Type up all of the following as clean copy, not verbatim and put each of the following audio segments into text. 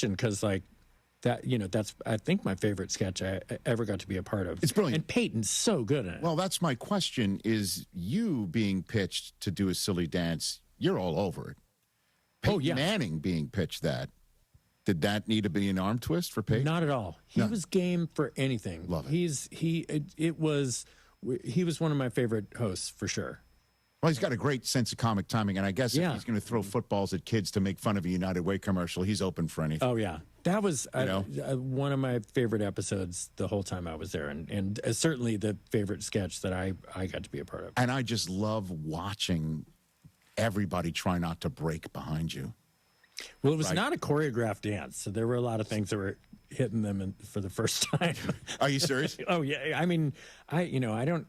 because like that, that's I think my favorite sketch I ever got to be a part of. It's brilliant. And Peyton's so good in it. Well, that's my question: is you being pitched to do a silly dance? You're all over it. Peyton Manning being pitched that. Did that need to be an arm twist for Peyton? Not at all. He was game for anything. Love it. He was one of my favorite hosts for sure. Well, he's got a great sense of comic timing, and I guess if he's going to throw footballs at kids to make fun of a United Way commercial, he's open for anything. Oh, yeah. That was one of my favorite episodes the whole time I was there, and certainly the favorite sketch that I got to be a part of. And I just love watching everybody try not to break behind you. Well, it was not a choreographed dance, so there were a lot of things that were hitting them for the first time. Are you serious? Oh, yeah. I mean, I don't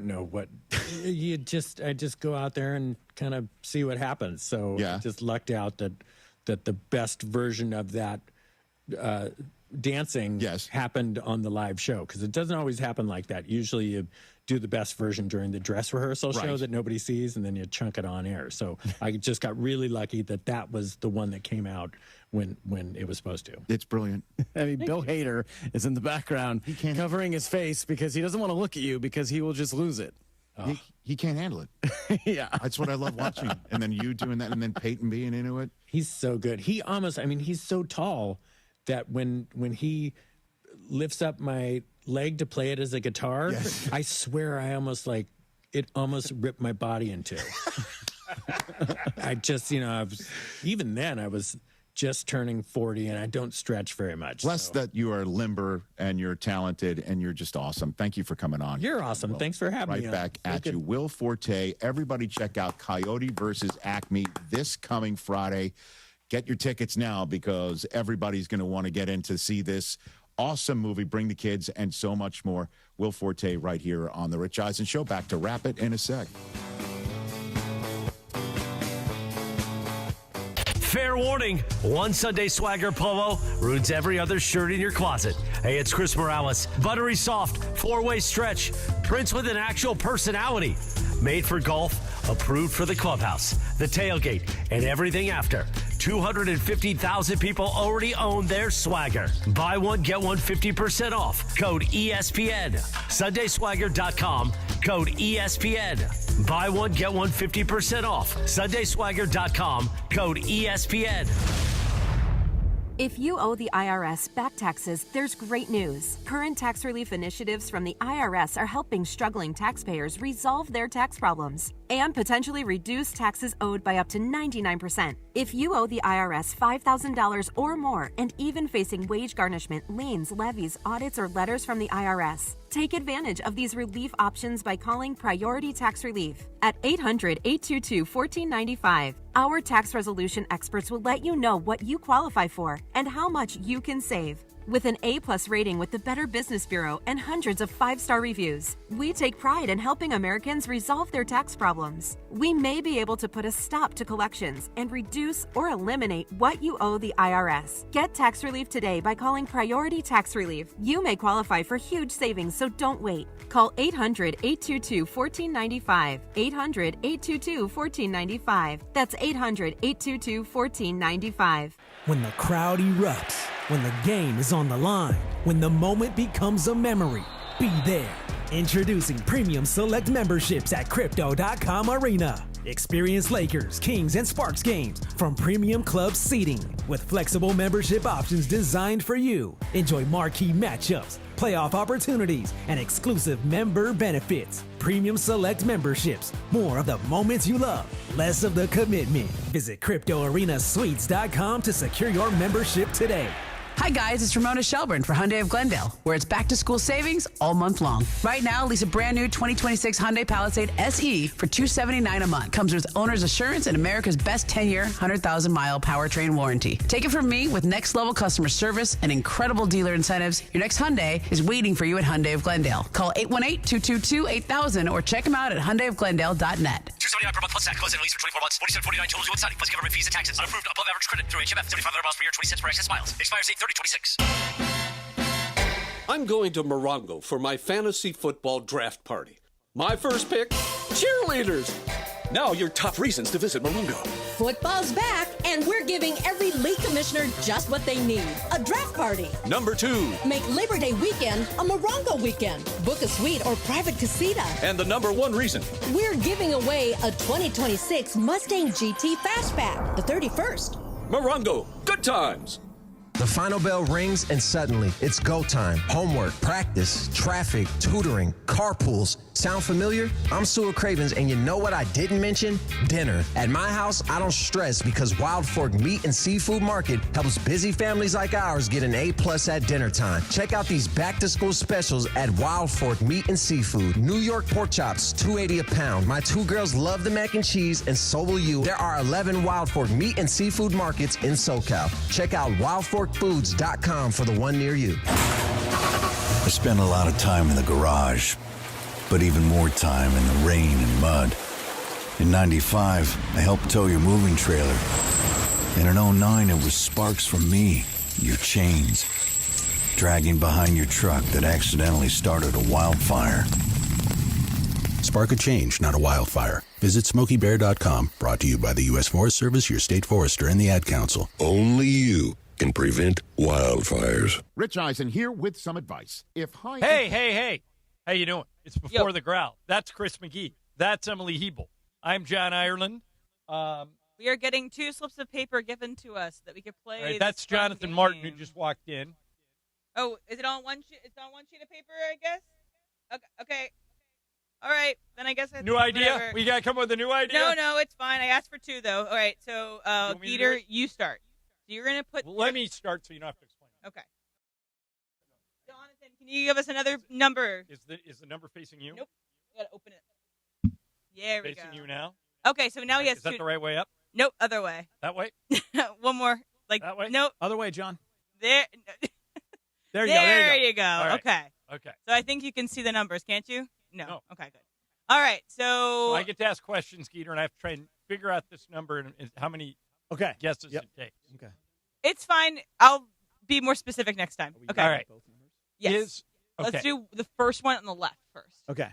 know what I just go out there and kind of see what happens. So I just lucked out that the best version of that dancing happened on the live show, because it doesn't always happen like that. Usually you do the best version during the dress rehearsal show that nobody sees, and then you chunk it on air. So I just got really lucky that was the one that came out when it was supposed to. It's brilliant. I mean, Bill Hader is in the background covering his face because he doesn't want to look at you because he will just lose it. He can't handle it. Yeah. That's what I love watching. And then you doing that, and then Peyton being into it. He's so good. He's so tall that when he lifts up my leg to play it as a guitar, I swear I almost ripped my body in two. I just, even then I was just turning 40 and I don't stretch very much. Less that you are limber and you're talented and you're just awesome. Thank you for coming on. You're awesome. Thanks for having me. Right back at you. Will Forte. Everybody check out Coyote versus Acme this coming Friday. Get your tickets now, because everybody's going to want to get in to see this awesome movie, bring the kids, and so much more. Will Forte right here on The Rich Eisen Show. Back to wrap it in a sec. Fair warning, one Sunday Swagger polo ruins every other shirt in your closet. Hey, it's Chris Morales. Buttery soft, four-way stretch, prints with an actual personality. Made for golf, approved for the clubhouse, the tailgate, and everything after. 250,000 people already own their Swagger. Buy one, get one 50% off. Code ESPN. SundaySwagger.com. Code ESPN. Buy one, get one 50% off. SundaySwagger.com. Code ESPN. If you owe the IRS back taxes, there's great news. Current tax relief initiatives from the IRS are helping struggling taxpayers resolve their tax problems and potentially reduce taxes owed by up to 99%. If you owe the IRS $5,000 or more and even facing wage garnishment, liens, levies, audits, or letters from the IRS, take advantage of these relief options by calling Priority Tax Relief at 800-822-1495. Our tax resolution experts will let you know what you qualify for and how much you can save. With an A+ rating with the Better Business Bureau and hundreds of 5-star reviews, we take pride in helping Americans resolve their tax problems. We may be able to put a stop to collections and reduce or eliminate what you owe the IRS. Get tax relief today by calling Priority Tax Relief. You may qualify for huge savings, so don't wait. Call 800-822-1495. 800-822-1495. That's 800-822-1495. When the crowd erupts, when the game is on the line, when the moment becomes a memory, be there. Introducing Premium Select memberships at Crypto.com Arena. Experience Lakers, Kings, and Sparks games from Premium Club seating with flexible membership options designed for you. Enjoy marquee matchups, playoff opportunities, and exclusive member benefits. Premium Select memberships. More of the moments you love, less of the commitment. Visit CryptoArenaSuites.com to secure your membership today. Hi guys, it's Ramona Shelburne for Hyundai of Glendale, where it's back to school savings all month long. Right now, lease a brand new 2026 Hyundai Palisade SE for $279 a month. Comes with owner's assurance and America's best 10-year, 100,000-mile powertrain warranty. Take it from me, with next level customer service and incredible dealer incentives, your next Hyundai is waiting for you at Hyundai of Glendale. Call 818-222-8000 or check them out at HyundaiofGlendale.net. $279 per month plus tax. Close in lease for 24 months. $47.49 total due outstanding plus government fees and taxes. Unapproved above average credit through HMF. 75 miles per year. 20 cents per excess miles. Expires 8/30/26. I'm going to Morongo for my fantasy football draft party. My first pick, cheerleaders. Now your top reasons to visit Morongo. Football's back, and we're giving every league commissioner just what they need. A draft party. Number 2. Make Labor Day weekend a Morongo weekend. Book a suite or private casita. And the number 1 reason. We're giving away a 2026 Mustang GT Fastback, the 31st. Morongo, good times. The final bell rings and suddenly it's go time. Homework, practice, traffic, tutoring, carpools. Sound familiar? I'm Stuart Cravens, and you know what I didn't mention? Dinner. At my house, I don't stress because Wild Fork Meat and Seafood Market helps busy families like ours get an A+ at dinner time. Check out these back-to-school specials at Wild Fork Meat and Seafood. New York pork chops, $2.80 a pound. My 2 girls love the mac and cheese, and so will you. There are 11 Wild Fork Meat and Seafood Markets in SoCal. Check out wildforkfoods.com for the one near you. I spent a lot of time in the garage, but even more time in the rain and mud. In 95, I helped tow your moving trailer. And in 09, it was sparks from me, your chains, dragging behind your truck that accidentally started a wildfire. Spark a change, not a wildfire. Visit SmokeyBear.com. Brought to you by the U.S. Forest Service, your state forester, and the Ad Council. Only you can prevent wildfires. Rich Eisen here with some advice. Hey. How you doing? It's Before the Growl. That's Chris McGee. That's Emily Hebel. I'm John Ireland. We are getting 2 slips of paper given to us that we could play. Right, that's Jonathan Martin who just walked in. Oh, is it on one sheet? It's on one sheet of paper, I guess? Okay. All right. Then I guess I New idea? whatever. We got to come up with a new idea? No, it's fine. I asked for 2, though. All right. So, Peter, you start. So you're going to put... Well, let me start so you don't have to explain it. Okay. Jonathan, can you give us another number? Is the number facing you? Nope. You got to open it. There we go. Facing you now? Okay, so now he has Is that the right way up? Nope, other way. That way? One more. That way? Nope. Other way, John. There. There you go. There you go. All right. Okay. So I think you can see the numbers, can't you? No. Okay, good. All right, So I get to ask questions, Skeeter, and I have to try and figure out this number and how many guesses it takes. Okay. It's fine. I'll be more specific next time. Okay. All right. Yes. Let's do the first one on the left first. Okay.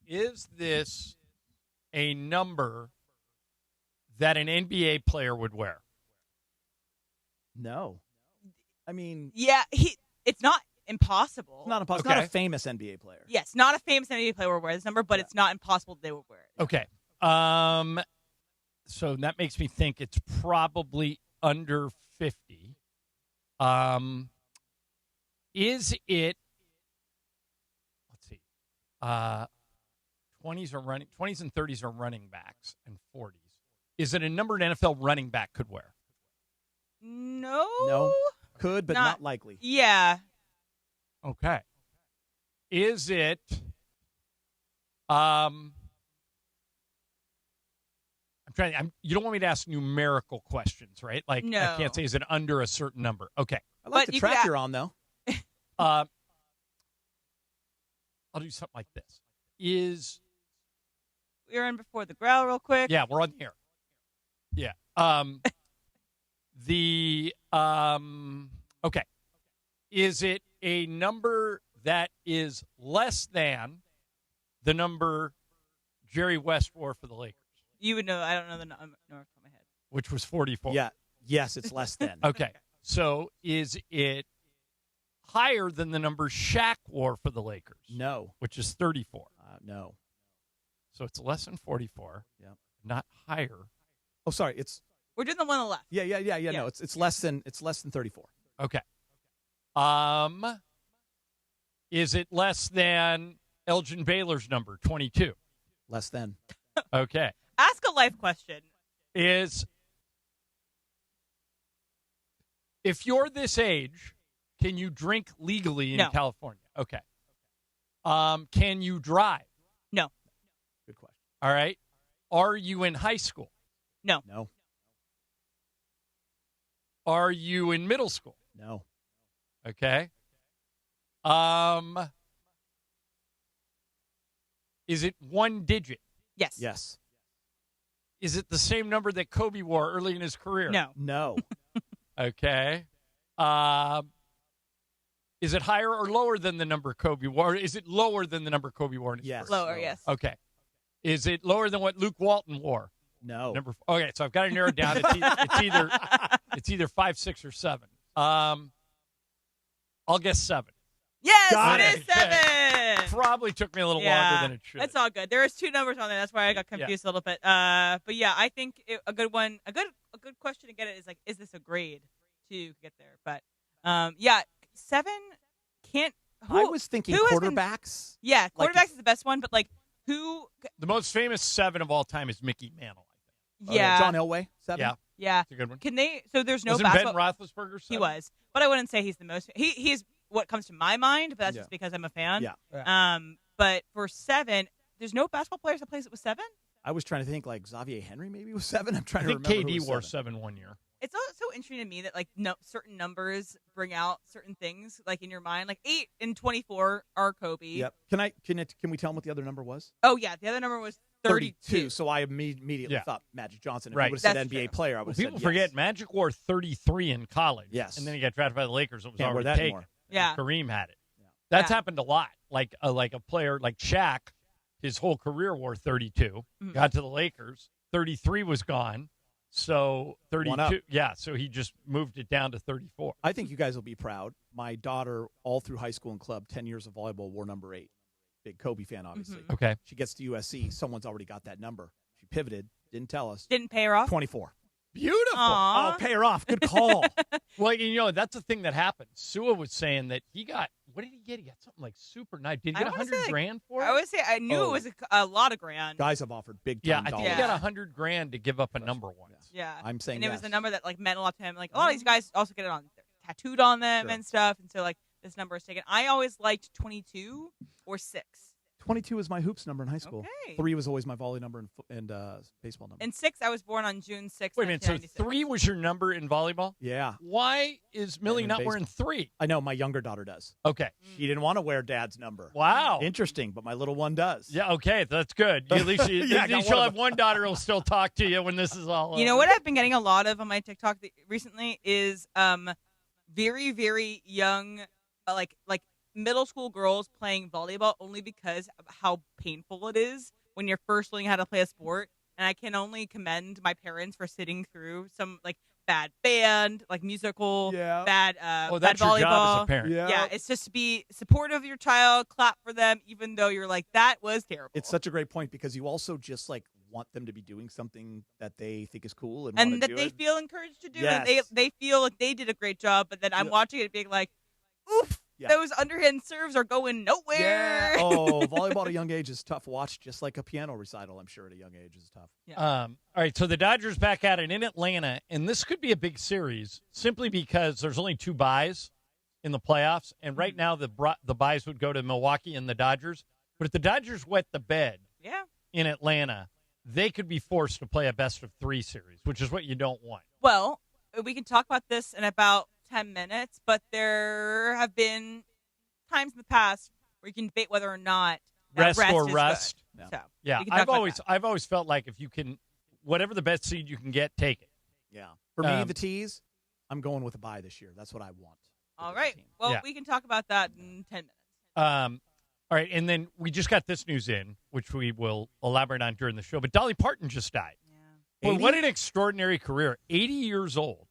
Is this a number that an NBA player would wear? No. I mean... Yeah, it's not impossible. It's not impossible. It's not a famous NBA player. Yes, not a famous NBA player would wear this number, but it's not impossible they would wear it. Okay. So that makes me think it's probably under 50. Is it, let's see, 20s and 30s are running backs and 40s. Is it a number an NFL running back could wear? No. Could, but not likely. Yeah. Okay. Is it, you don't want me to ask numerical questions, right? Like, no. I can't say, is it under a certain number? Okay. I like the track you're on, though. I'll do something like this. We're in Before the Growl real quick. Yeah, we're on the air. Yeah. Okay. Is it a number that is less than the number Jerry West wore for the Lakers? You would know. I don't know the number off my head. Which was 44. Yeah. Yes, it's less than. Okay. So is it higher than the number Shaq wore for the Lakers? No. Which is 34. No. So it's less than 44. Yeah. Not higher. Oh, sorry. We're doing the one on the left. Yeah. No, it's less than 34. Okay. Is it less than Elgin Baylor's number, 22? Less than. Okay. Ask a life question. If you're this age, can you drink legally in California? Okay. Can you drive? No. Good question. All right. Are you in high school? No. No. Are you in middle school? No. Okay. Is it one digit? Yes. Yes. Is it the same number that Kobe wore early in his career? No. No. Okay. Is it higher or lower than the number Kobe wore? Or is it lower than the number Kobe wore in his career? Lower, yes. Okay. Is it lower than what Luke Walton wore? No. Okay, so I've got to narrow it down. It's either 5, 6, or 7. I'll guess 7. Yes, Got it is 7. Probably took me a little longer than it should. That's all good. There was 2 numbers on there. That's why I got confused a little bit. But yeah, I think a good one, a good question to get it is like, is this a grade to get there? But 7 can't. I was thinking quarterbacks. Quarterbacks is the best one, but like who? The most famous 7 of all time is Mickey Mantle. I think. Yeah, John Elway, 7. Yeah, that's a good one. Can they? So there's no Wasn't basketball. Ben Roethlisberger 7? He was, but I wouldn't say he's the most. He's what comes to my mind, but that's just because I'm a fan. Yeah. But for 7, there's no basketball players that plays it with 7. I was trying to think like Xavier Henry maybe was 7. I'm trying I think to remember. KD wore 7 one year. It's also interesting to me that like certain numbers bring out certain things like in your mind. Like 8 and 24 are Kobe. Yep. Can we tell them what the other number was? Oh yeah, the other number was 32. So I immediately thought Magic Johnson. If Right. you would have said That's NBA true. player, I would have People said forget yes. Magic wore 33 in college. Yes. And then he got drafted by the Lakers. It was Can't wear already that taken. anymore. Yeah. Kareem had it. That's happened a lot. Like a player like Shaq, his whole career wore 32. Got to the Lakers, 33 was gone. So 32, so he just moved it down to 34. I think you guys will be proud. My daughter, all through high school and club, 10 years of volleyball, wore number 8. Big Kobe fan, obviously. Okay. She gets to USC. Someone's already got that number. She pivoted, didn't tell us. Didn't pay her off. 24. Beautiful. Aww. Oh, pay her off. Good call. Well, that's the thing that happened. Sua was saying that he got, what did he get? He got something like super nice. Did he get $100,000 for it? I would say I knew it was a lot of grand. Guys have offered big Yeah, time I think dollars. he got $100,000 to give up a number once. Yeah. I'm saying and it was yes. the number that like meant a lot to him. Like a lot of these guys also get it on tattooed on them and stuff, and so like this number is taken. I always liked 22 or 6. 22 was my hoops number in high school. Okay. 3 was always my volley number and baseball number. And 6, I was born on June 6th. Wait a minute, so 3 was your number in volleyball? Yeah. Why is Millie in not wearing 3? I know, my younger daughter does. Okay. She didn't want to wear dad's number. Wow. Interesting, but my little one does. Yeah, okay, that's good. At least, at least you'll have one daughter who'll still talk to you when this is all over. You know what I've been getting a lot of on my TikTok recently is very, very young, like middle school girls playing volleyball only because of how painful it is when you're first learning how to play a sport. And I can only commend my parents for sitting through some like bad band, like musical, bad that's bad volleyball. your job as a parent. Yeah, it's just to be supportive of your child, clap for them, even though you're like, that was terrible. It's such a great point because you also just like want them to be doing something that they think is cool and that do they it. feel encouraged to do. Yes. And they feel like they did a great job, but then I'm watching it being like, oof, those underhand serves are going nowhere. Yeah. Oh, volleyball at a young age is tough. Watch just like a piano recital, I'm sure at a young age is tough. Yeah. All right, so the Dodgers back at it in Atlanta, and this could be a big series simply because there's only 2 byes in the playoffs, and right now the byes would go to Milwaukee and the Dodgers. But if the Dodgers wet the bed in Atlanta, they could be forced to play a best-of-3 series, which is what you don't want. Well, we can talk about this in about 10 minutes, but there have been times in the past where you can debate whether or not that rest or is rust. good. So, Yeah, we can talk about that. I've always felt like if you can, whatever the best seed you can get, take it. Yeah. For me, the tees, I'm going with a bye this year. That's what I want. All right. Well, we can talk about that in 10 minutes. All right, and then we just got this news in, which we will elaborate on during the show. But Dolly Parton just died. Yeah. Boy, what an extraordinary career. 80 years old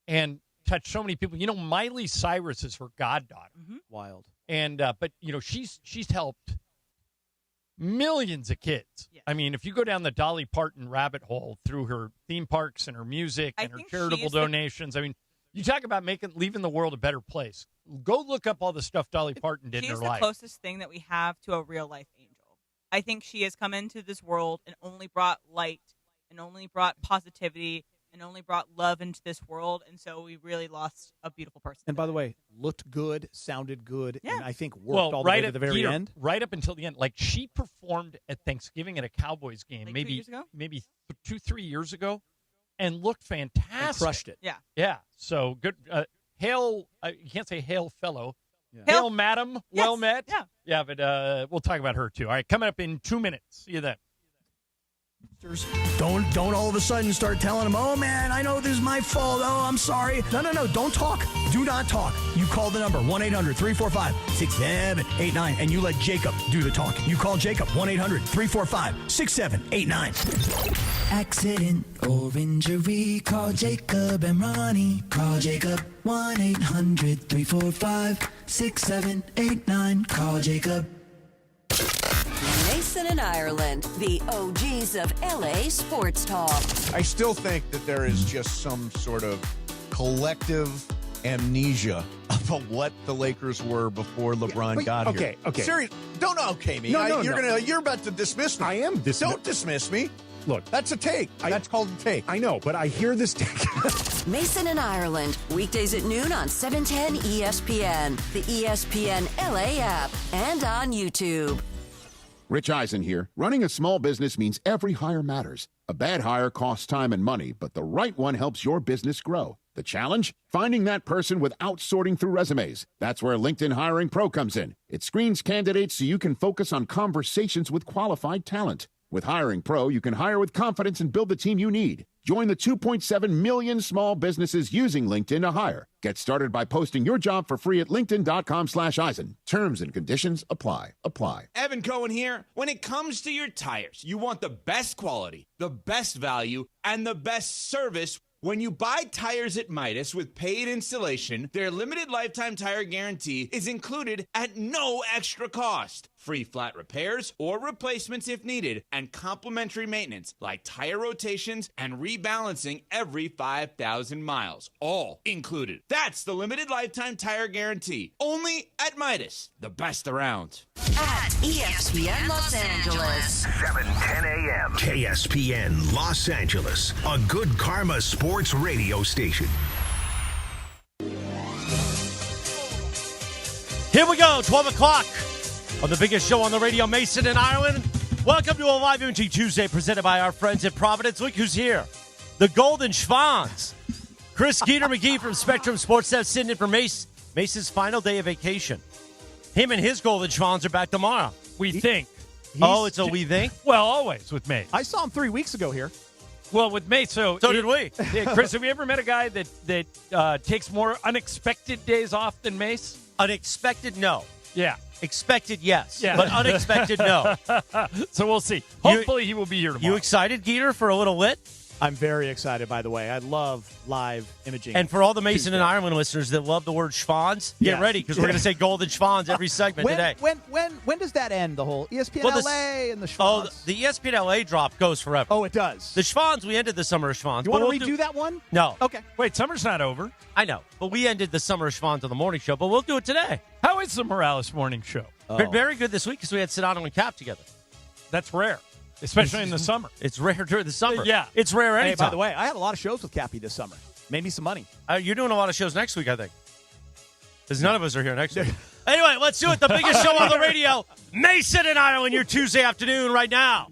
and touched so many people. You know, Miley Cyrus is her goddaughter. Mm-hmm. Wild. And but you know, she's helped millions of kids. Yes. I mean, if you go down the Dolly Parton rabbit hole through her theme parks and her music and her charitable donations, I mean, you talk about leaving the world a better place. Go look up all the stuff Dolly Parton did in her life. She's the closest thing that we have to a real life angel. I think she has come into this world and only brought light and only brought positivity and only brought love into this world, and so we really lost a beautiful person. And by the way, looked good, sounded good, and I think worked well, all the way to the very end. Right up until the end. Like, she performed at Thanksgiving at a Cowboys game Like 2 maybe years ago? 2-3 years ago, and looked fantastic. And crushed it. Yeah. Yeah, so good. Hail, you can't say hail fellow. Yeah. Hail madam, Yes. well met. Yeah. Yeah, but we'll talk about her too. All right, coming up in 2 minutes. See you then. Don't all of a sudden start telling them, oh man, I know this is my fault. Oh, I'm sorry. No. Don't talk. Do not talk. You call the number 1-800-345-6789 and you let Jacob do the talking. You call Jacob 1-800-345-6789. Accident or injury, call Jacob and Ronnie. Call Jacob 1-800-345-6789. Call Jacob. Mason and Ireland, the OGs of LA sports talk. I still think that there is just some sort of collective amnesia about what the Lakers were before LeBron got here. Okay. Serious. Don't okay me. No. You're about to dismiss me. I am dismissing. Don't dismiss me. Look, that's a take. That's called a take. I know, but I hear this take. Mason and Ireland, weekdays at noon on 710 ESPN, the ESPN LA app, and on YouTube. Rich Eisen here. Running a small business means every hire matters. A bad hire costs time and money, but the right one helps your business grow. The challenge? Finding that person without sorting through resumes. That's where LinkedIn Hiring Pro comes in. It screens candidates so you can focus on conversations with qualified talent. With Hiring Pro, you can hire with confidence and build the team you need. Join the 2.7 million small businesses using LinkedIn to hire. Get started by posting your job for free at linkedin.com/Eisen. Terms and conditions apply. Evan Cohen here. When it comes to your tires, you want the best quality, the best value, and the best service. When you buy tires at Midas with paid installation, their limited lifetime tire guarantee is included at no extra cost. Free flat repairs or replacements if needed, and complimentary maintenance like tire rotations and rebalancing every 5,000 miles. All included. That's the limited lifetime tire guarantee. Only at Midas. The best around. At ESPN Los Angeles. 7:10 a.m. KSPN Los Angeles, a good karma sports radio station. Here we go, 12 o'clock on the biggest show on the radio, Mason and Ireland. Welcome to a live imaging Tuesday presented by our friends at Providence. Look who's here. The Golden Schwans. Chris Geeter McGee from Spectrum Sports Staff sitting in for Mace's final day of vacation. Him and his Golden Schwans are back tomorrow. We think. It's a we think? Well, always with Mace. I saw him 3 weeks ago here. Well, with Mace, so did we. Yeah, Chris, have you ever met a guy that takes more unexpected days off than Mace? Unexpected, no. Yeah. Expected, yes. Yeah. But unexpected, no. So we'll see. Hopefully he will be here tomorrow. You excited, Geeter, for a little lit? I'm very excited, by the way. I love live imaging. And for all the Mason and Ireland listeners that love the word Schwans, get ready because we're going to say Golden Schwans every segment today. When does that end, the whole ESPN LA and the Schwans? Oh, the ESPN LA drop goes forever. Oh, it does. The Schwans, we ended the Summer of Schwans. You want to redo that one? No. Okay. Wait, summer's not over. I know, but we ended the Summer of Schwans on the morning show, but we'll do it today. How is the Morales morning show? Been very good this week because we had Sedano and Cap together. That's rare. Especially in the summer. It's rare during the summer. Yeah. It's rare anytime. Hey, by the way, I had a lot of shows with Cappy this summer. Made me some money. You're doing a lot of shows next week, I think. Because none of us are here next week. Anyway, let's do it. The biggest show on the radio. Mason and Ireland, your Tuesday afternoon right now.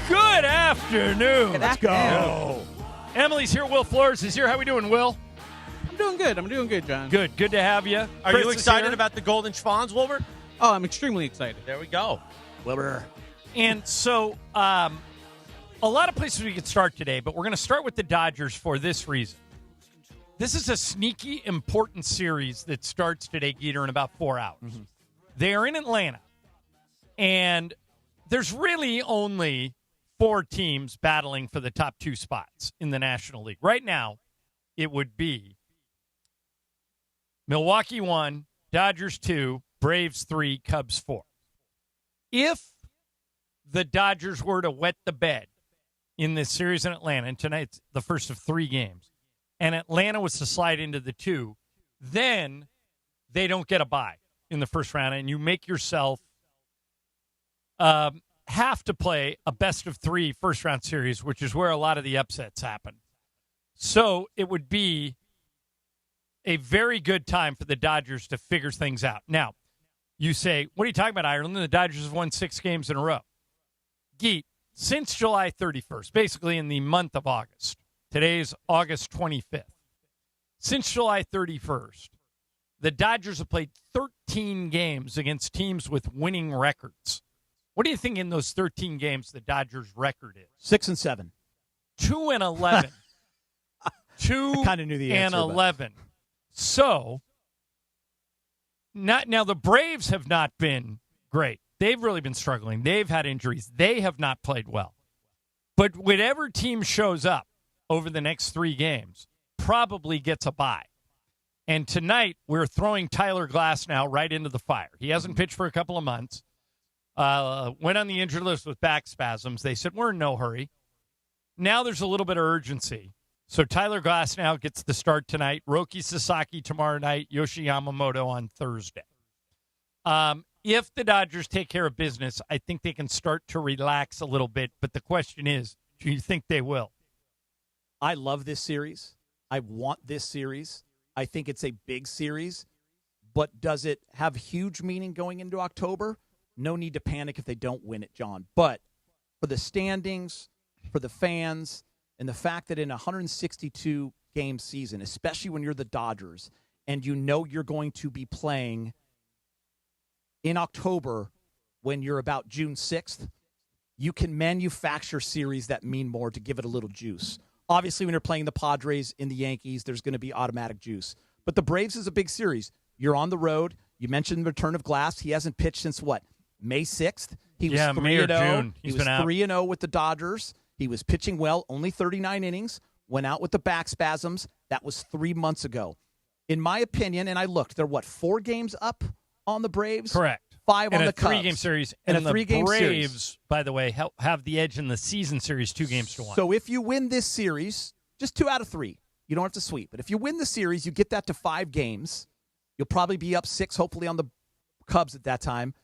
Good afternoon. Let's go. Emily's here. Will Flores is here. How we doing, Will? I'm doing good, John. Good to have you. Are Chris you excited about the Golden Schwans, Wilbur? Oh, I'm extremely excited. There we go. Wilbur. And so a lot of places we could start today, but we're going to start with the Dodgers for this reason. This is a sneaky, important series that starts today, Geeter, in about 4 hours. Mm-hmm. They are in Atlanta, and there's really only 4 teams battling for the top 2 spots in the National League. Right now, it would be Milwaukee 1, Dodgers 2, Braves 3, Cubs 4. If the Dodgers were to wet the bed in this series in Atlanta, and tonight's the first of 3 games, and Atlanta was to slide into the 2, then they don't get a bye in the first round, and you make yourself have to play a best-of-3 first-round series, which is where a lot of the upsets happen. So it would be a very good time for the Dodgers to figure things out. Now, you say, what are you talking about, Ireland? The Dodgers have won 6 games in a row. Geet, since July 31st, basically in the month of August, today's August 25th, since July 31st, the Dodgers have played 13 games against teams with winning records What do you think in those 13 games the Dodgers' record is? 6-7. 2-11. 2 kind of knew the answer, 11. So now the Braves have not been great. They've really been struggling. They've had injuries. They have not played well. But whatever team shows up over the next 3 games probably gets a bye. And tonight we're throwing Tyler Glasnow right into the fire. He hasn't pitched for a couple of months. Went on the injured list with back spasms. They said, we're in no hurry. Now there's a little bit of urgency. So Tyler Glasnow gets the start tonight. Roki Sasaki tomorrow night. Yoshi Yamamoto on Thursday. If the Dodgers take care of business, I think they can start to relax a little bit. But the question is, do you think they will? I love this series. I want this series. I think it's a big series. But does it have huge meaning going into October? No need to panic if they don't win it, John. But for the standings, for the fans, and the fact that in a 162-game season, especially when you're the Dodgers, and you know you're going to be playing in October when you're about June 6th, you can manufacture series that mean more to give it a little juice. Obviously, when you're playing the Padres in the Yankees, there's going to be automatic juice. But the Braves is a big series. You're on the road. You mentioned the return of Glass. He hasn't pitched since, what, May 6th? He was 3-0. May or June. He was 3-0 with the Dodgers. He was pitching well, only 39 innings, went out with the back spasms. That was 3 months ago. In my opinion, and I looked, they're, 4 games up on the Braves? Correct. 5 on the Cubs. In a 3-game series. And the 3-game Braves, series. by the way, have the edge in the season series 2-1. So if you win this series, just 2 out of 3. You don't have to sweep. But if you win the series, you get that to 5 games. You'll probably be up 6, hopefully, on the Cubs at that time.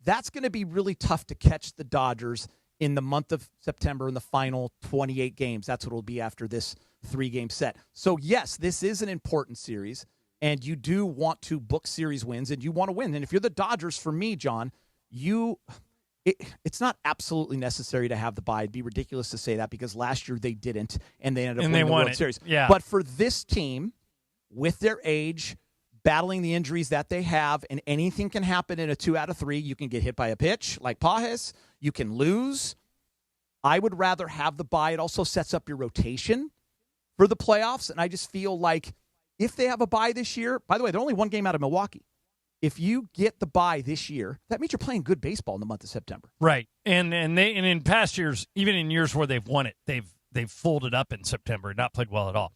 That's going to be really tough to catch the Dodgers in the month of September in the final 28 games. That's what it'll be after this 3-game set. So, yes, this is an important series, and you do want to book series wins, and you want to win. And if you're the Dodgers, for me, John, it's not absolutely necessary to have the bye. It'd be ridiculous to say that because last year they didn't, and they ended up winning the World Series. Yeah. But for this team, with their age, battling the injuries that they have, and anything can happen in a 2 out of 3. You can get hit by a pitch like Pajes. You can lose. I would rather have the bye. It also sets up your rotation for the playoffs, and I just feel like if they have a bye this year, by the way, they're only 1 game out of Milwaukee. If you get the bye this year, that means you're playing good baseball in the month of September. Right. And in past years, even in years where they've won it, they've folded up in September and not played well at all.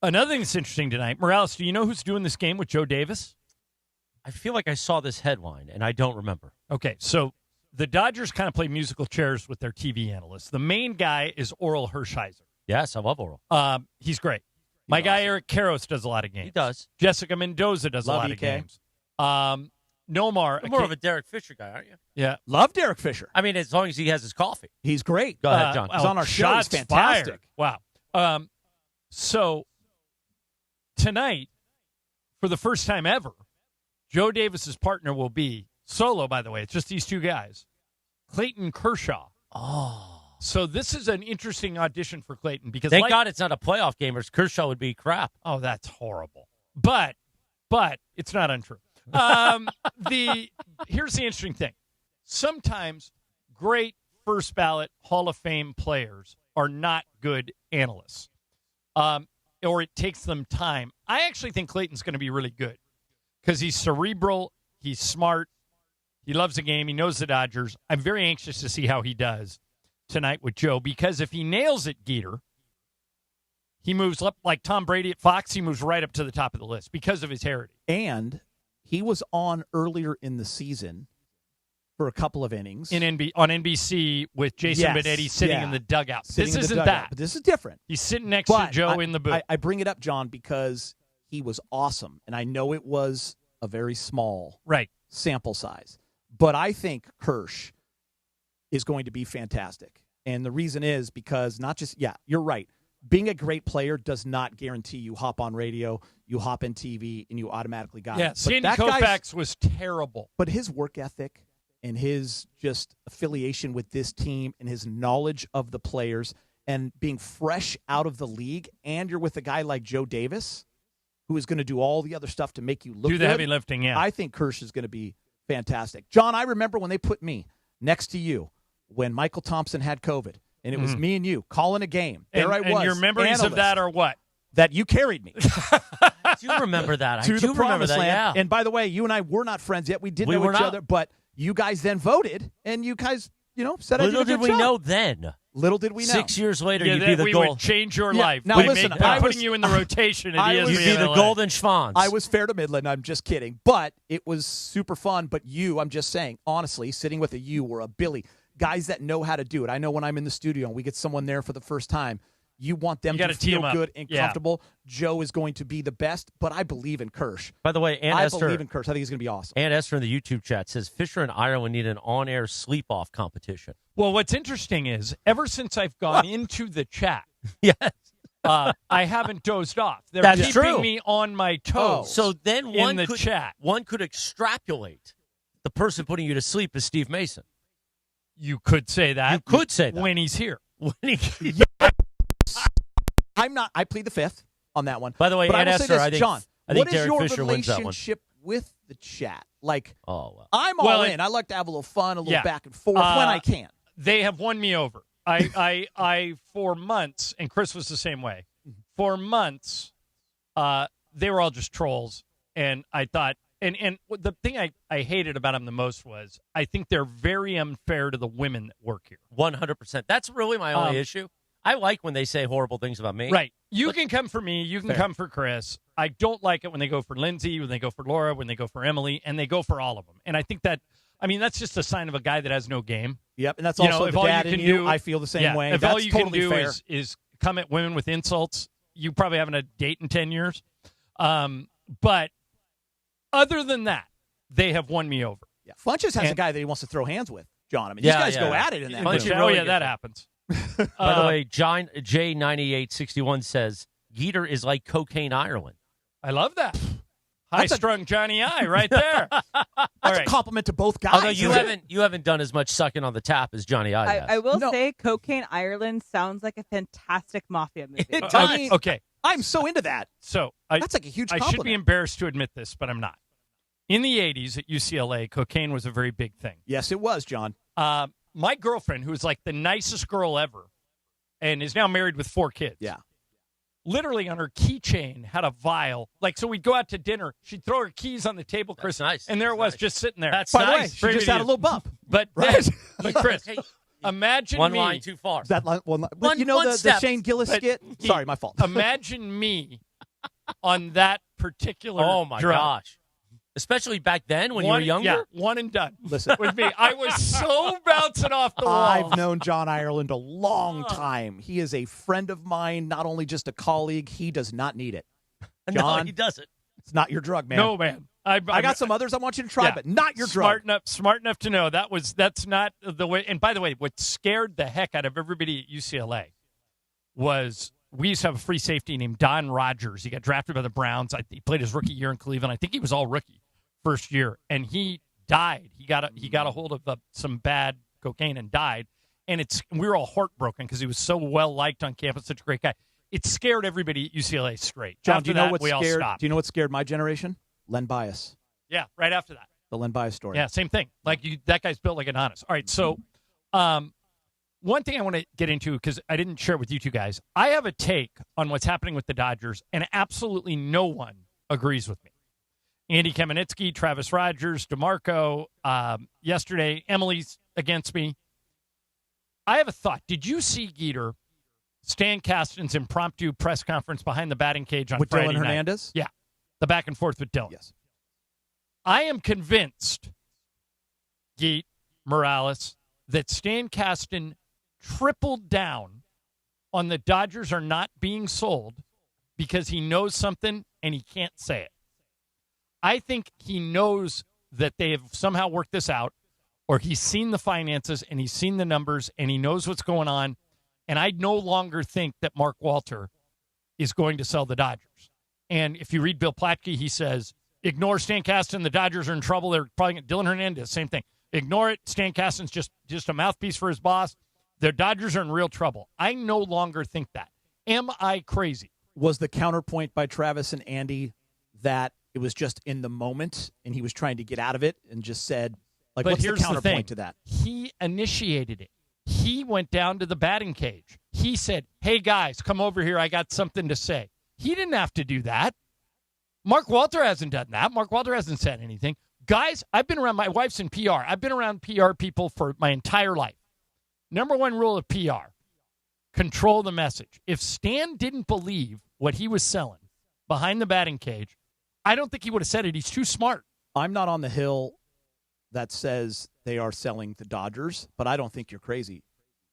Another thing that's interesting tonight, Morales, do you know who's doing this game with Joe Davis? I feel like I saw this headline, and I don't remember. Okay, so the Dodgers kind of play musical chairs with their TV analysts. The main guy is Oral Hershiser. Yes, I love Oral. He's great. My guy Eric Karros does a lot of games. He does. Jessica Mendoza does a lot of games. Nomar. You're more of a Derek Fisher guy, aren't you? Yeah. Love Derek Fisher. I mean, as long as he has his coffee. He's great. Go ahead, John. He's on our show. He's fantastic. Fired. Wow. So tonight, for the first time ever, Joe Davis's partner will be solo, by the way. It's just these 2 guys. Clayton Kershaw. Oh. So this is an interesting audition for Clayton because Thank God it's not a playoff game or Kershaw would be crap. Oh, that's horrible. But it's not untrue. Here's the interesting thing. Sometimes great first ballot Hall of Fame players are not good analysts. Or it takes them time. I actually think Clayton's going to be really good because he's cerebral, he's smart, he loves the game, he knows the Dodgers. I'm very anxious to see how he does tonight with Joe because if he nails it, Geeter, he moves up like Tom Brady at Fox. He moves right up to the top of the list because of his heritage. And he was on earlier in the season for a couple of innings. On NBC with Jason Benetti sitting in the dugout. This isn't that. But this is different. He's sitting next to Joe in the booth. I bring it up, John, because he was awesome. And I know it was a very small sample size. But I think Kirsch is going to be fantastic. And the reason is because not just, you're right. Being a great player does not guarantee you hop on radio, you hop in TV, and you automatically got it. Yeah, Sandy Koufax was terrible. But his work ethic and his just affiliation with this team and his knowledge of the players and being fresh out of the league, and you're with a guy like Joe Davis, who is going to do all the other stuff to make you look good. Do the heavy lifting, yeah. I think Kirsch is going to be fantastic. John, I remember when they put me next to you when Michael Thompson had COVID, and it was me and you calling a game. There I was. And your memories of that are what? That you carried me. I do remember that. to I the do remember promised that, land. yeah. And by the way, you and I were not friends yet. We did We know were each not. other, but you guys then voted, and you guys, said I did Little a good did we job. know then. Little did we know. 6 years later, Yeah, you'd be that the we goal. would change your Yeah. life. Now, We listen, made that, I was- putting you in the rotation at ESPN. You'd be the LA. Golden Schwans. I was fair to Midland. I'm just kidding. But it was super fun. But I'm just saying, honestly, sitting with a you or a Billy, guys that know how to do it. I know when I'm in the studio and we get someone there for the first time, you want them You to gotta tee feel 'em up. good and Yeah. comfortable. Joe is going to be the best, but I believe in Kirsch. By the way, I believe in Kirsch. I think he's going to be awesome. Ann Esther in the YouTube chat says Fisher and Ireland need an on-air sleep-off competition. Well, what's interesting is ever since I've gone into the chat, Yes. I haven't dozed off. They're That's keeping true. me on my toes. So then in the chat. one could extrapolate the person putting you to sleep is Steve Mason. You could say that. You could say that. When he's here. I'm not. I plead the fifth on that one. By the way, but Ann I will say Esther, this, I think, John, I think what is Derek your Fisher wins that one. relationship with the chat? Like, Oh, well. I'm all in. I like to have a little fun, a little Yeah. back and forth when I can. They have won me over. I for months, and Chris was the same way. For months, they were all just trolls, and I thought, and the thing I hated about them the most was I think they're very unfair to the women that work here. 100%. That's really my only issue. I like when they say horrible things about me. Right. You can come for me. You can Fair. come for Chris. I don't like it when they go for Lindsay, when they go for Laura, when they go for Emily, and they go for all of them. And I think that's just a sign of a guy that has no game. Yep, and that's You know, also if the all dad you in can you. do- I feel the same Yeah, way. If That's all you totally can do fair. is come at women with insults, you probably haven't a date in 10 years. But other than that, they have won me over. Yeah. Funches has a And- guy that he wants to throw hands with, John. I mean, Yeah, these guys yeah. go at it in that. Funches room. really that good. happens. By the way, J9861 says Geeter is like Cocaine Ireland. I love that. High-strung Johnny I right there. That's a compliment to both guys. Although you haven't done as much sucking on the tap as Johnny I has. I will say Cocaine Ireland sounds like a fantastic mafia movie. It does. Okay. I'm so into that. So That's like a huge I compliment. should be embarrassed to admit this, but I'm not. In the 80s at UCLA, cocaine was a very big thing. Yes, it was, John. My girlfriend, who's like the nicest girl ever, and is now married with 4 kids. Yeah. Literally on her keychain had a vial. Like, so we'd go out to dinner. She'd throw her keys on the table, Chris. nice. And there it was, just sitting there. That's By the way, nice. she just had a little bump. But, Right. but Chris, imagine One me. line too far. Is that one? But One- you know one the step. Shane Gillis But skit? he- Sorry, my fault. Imagine me on that particular Oh, my drug. gosh. Especially back then when you One- were younger. Yeah, one and done. Listen. With me. I was so bouncing off the wall. I've known John Ireland a long time. He is a friend of mine, not only just a colleague. He does not need it. No, John, he doesn't. it's not your drug, man. No, man. I got some others I want you to try, Yeah. but not your drug. Smart enough to know that's not the way. And by the way, what scared the heck out of everybody at UCLA was we used to have a free safety named Don Rogers. He got drafted by the Browns. He played his rookie year in Cleveland. I think he was all rookie first year, and he died. He got a hold of some bad cocaine and died. And we were all heartbroken because he was so well liked on campus, such a great guy. It scared everybody at UCLA straight. John, After do you know that, what we all scared? stopped. Do you know what scared my generation? Len Bias, Yeah, right after that. the Len Bias story. Yeah, same thing. Like that guy's built like an honest. All right, so one thing I want to get into, because I didn't share it with you two guys, I have a take on what's happening with the Dodgers, and absolutely no one agrees with me. Andy Kamenetsky, Travis Rogers, DeMarco, yesterday, Emily's against me. I have a thought. Did you see Geeter, Stan Kasten's impromptu press conference behind the batting cage on With Friday Dylan night? Hernandez? Yeah, the back and forth with Dylan. Yes. I am convinced, Geet, Morales, that Stan Kasten tripled down on the Dodgers are not being sold because he knows something and he can't say it. I think he knows that they have somehow worked this out, or he's seen the finances and he's seen the numbers and he knows what's going on. And I no longer think that Mark Walter is going to sell the Dodgers. And if you read Bill Platke, he says, ignore Stan Kasten. The Dodgers are in trouble. They're probably Dylan Hernandez, same thing. Ignore it. Stan Kasten's just a mouthpiece for his boss. The Dodgers are in real trouble. I no longer think that. Am I crazy? Was the counterpoint by Travis and Andy that it was just in the moment and he was trying to get out of it and just said, Like, but what's here's the counterpoint thing. to that? He initiated it. He went down to the batting cage. He said, hey, guys, come over here. I got something to say. He didn't have to do that. Mark Walter hasn't done that. Mark Walter hasn't said anything. Guys, I've been around, my wife's in PR. I've been around PR people for my entire life. Number one rule of PR, control the message. If Stan didn't believe what he was selling behind the batting cage, I don't think he would have said it. He's too smart. I'm not on the hill that says they are selling the Dodgers, but I don't think you're crazy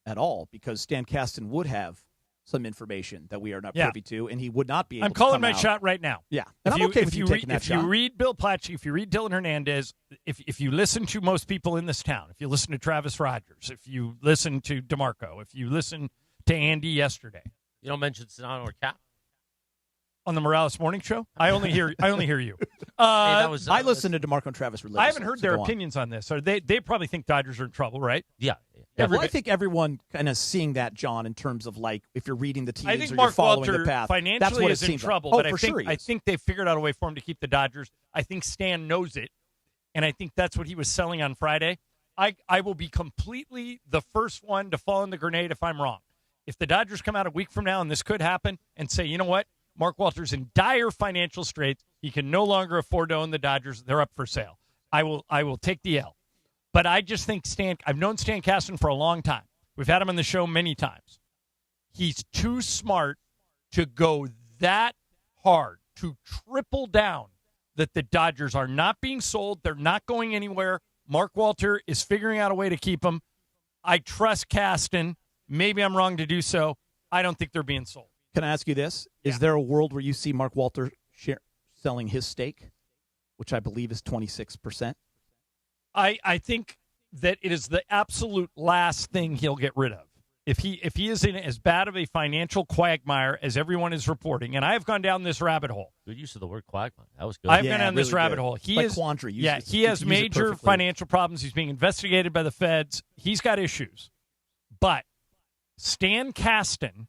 at all, because Stan Kasten would have some information that we are not privy to, and he would not be able I'm to calling come my out. shot right now. Yeah, and I'm okay with you taking that shot. If you read Bill Platsky, if you read Dylan Hernandez, if you listen to most people in this town, if you listen to Travis Rogers, if you listen to DeMarco, if you listen to Andy yesterday. You don't mention Sedano or Cap? On the Morales Morning Show? I only hear you. I listen to DeMarco and Travis religiously. I haven't heard their opinions on this. So they probably think Dodgers are in trouble, right? Yeah. Well, I think everyone kind of seeing that, John, in terms of like if you're reading the teams I think or Mark you're following Walter the path. That's financially what it is in seems trouble, like. but I think they figured out a way for him to keep the Dodgers. I think Stan knows it, and I think that's what he was selling on Friday. I will be completely the first one to fall in the grenade if I'm wrong. If the Dodgers come out a week from now, and this could happen, and say, you know what, Mark Walter's in dire financial straits. He can no longer afford to own the Dodgers. They're up for sale. I will take the L. But I just think I've known Stan Kasten for a long time. We've had him on the show many times. He's too smart to go that hard, to triple down that the Dodgers are not being sold. They're not going anywhere. Mark Walter is figuring out a way to keep them. I trust Kasten. Maybe I'm wrong to do so. I don't think they're being sold. Can I ask you this? Is there a world where you see Mark Walter selling his stake, which I believe is 26%? I think that it is the absolute last thing he'll get rid of. If he is in as bad of a financial quagmire as everyone is reporting, and I have gone down this rabbit hole. Good use of the word quagmire. That was good. I've gone down this rabbit hole. He is quandary. He has major financial problems. He's being investigated by the feds. He's got issues. But Stan Kasten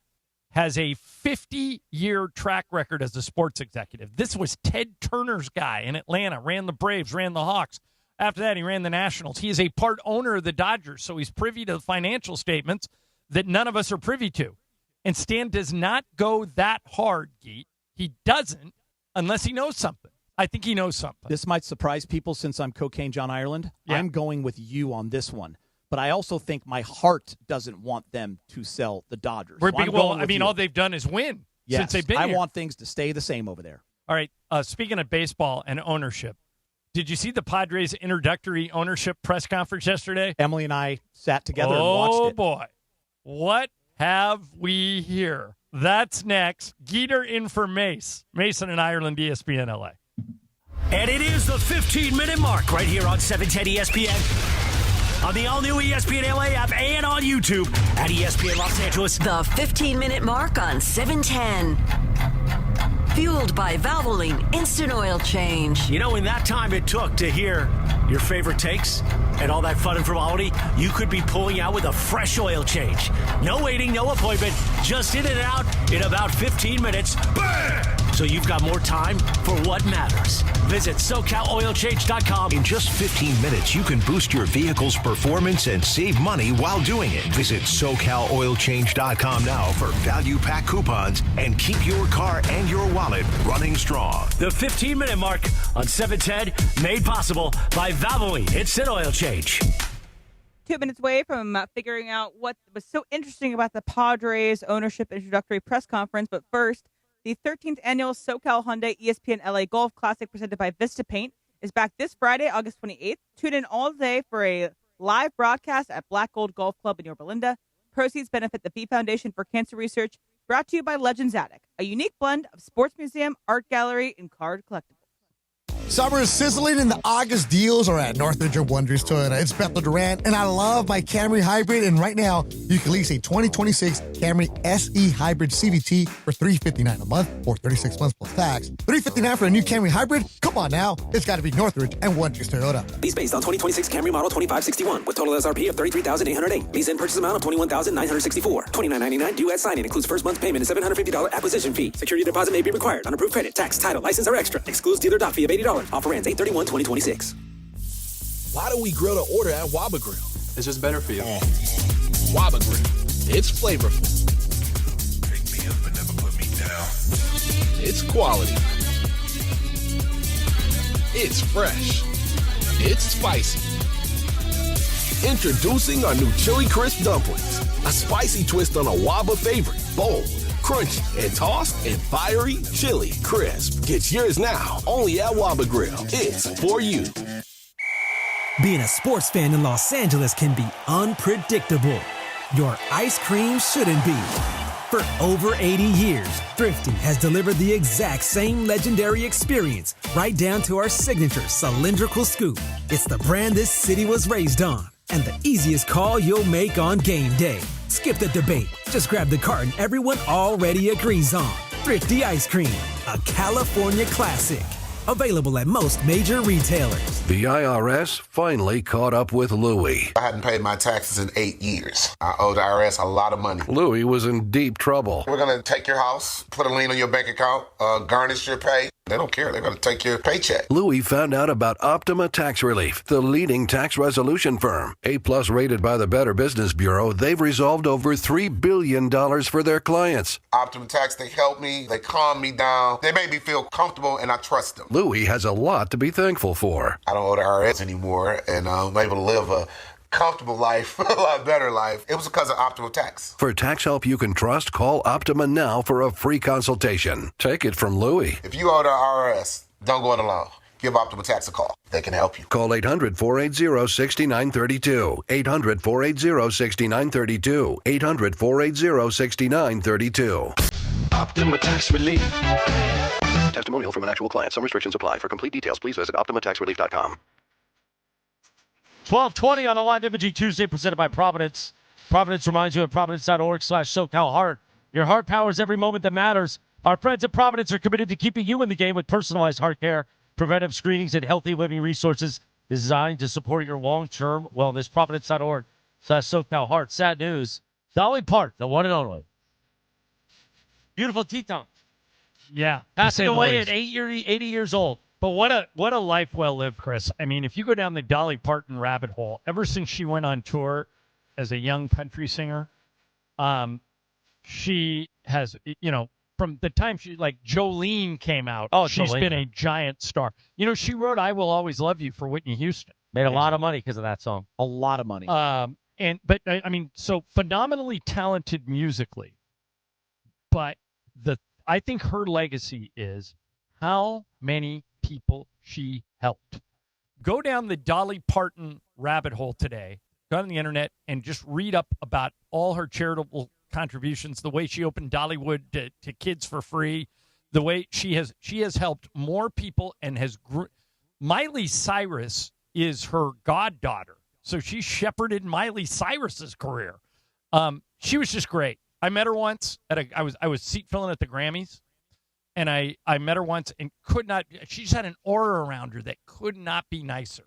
has a 50-year track record as a sports executive. This was Ted Turner's guy in Atlanta, ran the Braves, ran the Hawks. After that, he ran the Nationals. He is a part owner of the Dodgers, so he's privy to the financial statements that none of us are privy to. And Stan does not go that hard, Geet. He doesn't unless he knows something. I think he knows something. This might surprise people since I'm Cocaine John Ireland. Yeah. I'm going with you on this one. But I also think my heart doesn't want them to sell the Dodgers. All they've done is win since they've been here. I want things to stay the same over there. All right, speaking of baseball and ownership, did you see the Padres' introductory ownership press conference yesterday? Emily and I sat together and watched it. Oh, boy. What have we here? That's next. Geeter in for Mace. Mason and Ireland, ESPN LA. And it is the 15-minute mark right here on 710 ESPN. On the all-new ESPN LA app and on YouTube at ESPN Los Angeles. The 15-minute mark on 710. Fueled by Valvoline Instant Oil Change. You know, in that time it took to hear your favorite takes and all that fun and frivolity, you could be pulling out with a fresh oil change. No waiting, no appointment, just in and out in about 15 minutes. Bam! So you've got more time for what matters. Visit SoCalOilChange.com. In just 15 minutes, you can boost your vehicle's performance and save money while doing it. Visit SoCalOilChange.com now for value pack coupons and keep your car and your wallet running strong. The 15-minute mark on 710, made possible by Valvoline Instant Oil Change. 2 minutes away from figuring out what was so interesting about the Padres ownership introductory press conference. But first, the 13th annual SoCal Hyundai ESPN LA Golf Classic presented by Vista Paint is back this Friday, August 28th. Tune in all day for a live broadcast at Black Gold Golf Club in Yorba Linda. Proceeds benefit the V Foundation for Cancer Research, brought to you by Legends Attic, a unique blend of sports museum, art gallery, and card collectibles. Summer is sizzling and the August deals are at Northridge or Wonders Toyota. It's Bethel Durant, and I love my Camry Hybrid. And right now, you can lease a 2026 Camry SE Hybrid CVT for $359 a month or 36 months plus tax. $359 for a new Camry Hybrid? Come on now. It's got to be Northridge and Wonders Toyota. Lease based on 2026 Camry model 2561 with total SRP of $33,808. Lease and purchase amount of $21,964. $29.99 due at signing. Includes first month's payment and $750 acquisition fee. Security deposit may be required. On approved credit, tax, title, license, or extra. Excludes dealer doc fee of $80. Offer ends 8/31/2026. Why do we grill to order at Waba Grill? It's just better for you. Waba Grill. It's flavorful. Pick me up and never put me down. It's quality. It's fresh. It's spicy. Introducing our new Chili Crisp Dumplings. A spicy twist on a Waba favorite. Bold, crunchy, and tossed in fiery chili crisp. Get yours now, only at Waba Grill. It's for you. Being a sports fan in Los Angeles can be unpredictable. Your ice cream shouldn't be. For over 80 years, Thrifty has delivered the exact same legendary experience right down to our signature cylindrical scoop. It's the brand this city was raised on and the easiest call you'll make on game day. Skip the debate. Just grab the carton everyone already agrees on. Thrifty Ice Cream, a California classic. Available at most major retailers. The IRS finally caught up with Louie. I hadn't paid my taxes in 8 years. I owe the IRS a lot of money. Louie was in deep trouble. We're going to take your house, put a lien on your bank account, garnish your pay. They don't care. They're going to take your paycheck. Louie found out about Optima Tax Relief, the leading tax resolution firm. A-plus rated by the Better Business Bureau, they've resolved over $3 billion for their clients. Optima Tax, they help me. They calm me down. They make me feel comfortable, and I trust them. Louie has a lot to be thankful for. I don't owe the IRS anymore, and I'm able to live a comfortable life, a lot better life. It was because of Optima Tax. For tax help you can trust, call Optima now for a free consultation. Take it from Louie. If you owe the IRS, don't go it alone. Give Optima Tax a call. They can help you. Call 800-480-6932. 800-480-6932. 800-480-6932. Optima Tax Relief. Testimonial from an actual client. Some restrictions apply. For complete details, please visit OptimaTaxRelief.com. 12:20 on a Live Imaging Tuesday presented by Providence. Providence reminds you of Providence.org/SoCalHeart. Your heart powers every moment that matters. Our friends at Providence are committed to keeping you in the game with personalized heart care, preventive screenings, and healthy living resources designed to support your long-term wellness. Providence.org/SoCalHeart. Sad news. Dolly Parton, the one and only. Beautiful Teton. Yeah. Passing away at 80 years old. But what a life well lived, Chris. I mean, if you go down the Dolly Parton rabbit hole, ever since she went on tour as a young country singer, she has, from the time Jolene came out, she's been a giant star. She wrote I Will Always Love You for Whitney Houston. Made a lot of money because of that song. A lot of money. So phenomenally talented musically. But I think her legacy is how many people she helped. Go down the Dolly Parton rabbit hole today. Go on the internet and just read up about all her charitable contributions, the way she opened Dollywood to kids for free, the way she has helped more people and has Miley Cyrus is her goddaughter. So she shepherded Miley Cyrus's career. She was just great. I met her once I was seat filling at the Grammys, and I met her once and she just had an aura around her that could not be nicer.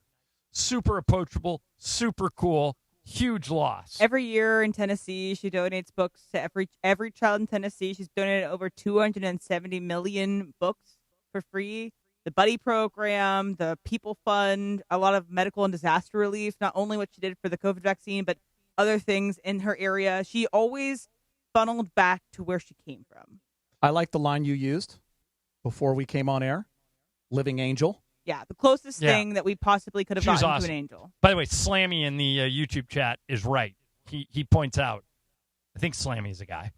Super approachable, super cool, huge loss. Every year in Tennessee, she donates books to every child in Tennessee. She's donated over 270 million books for free. The Buddy Program, the People Fund, a lot of medical and disaster relief, not only what she did for the COVID vaccine, but other things in her area. She always funneled back to where she came from. I like the line you used before we came on air. Living angel. Yeah, the closest thing that we possibly could have gotten awesome. to an angel. By the way, Slammy in the YouTube chat is right. He points out, I think Slammy is a guy.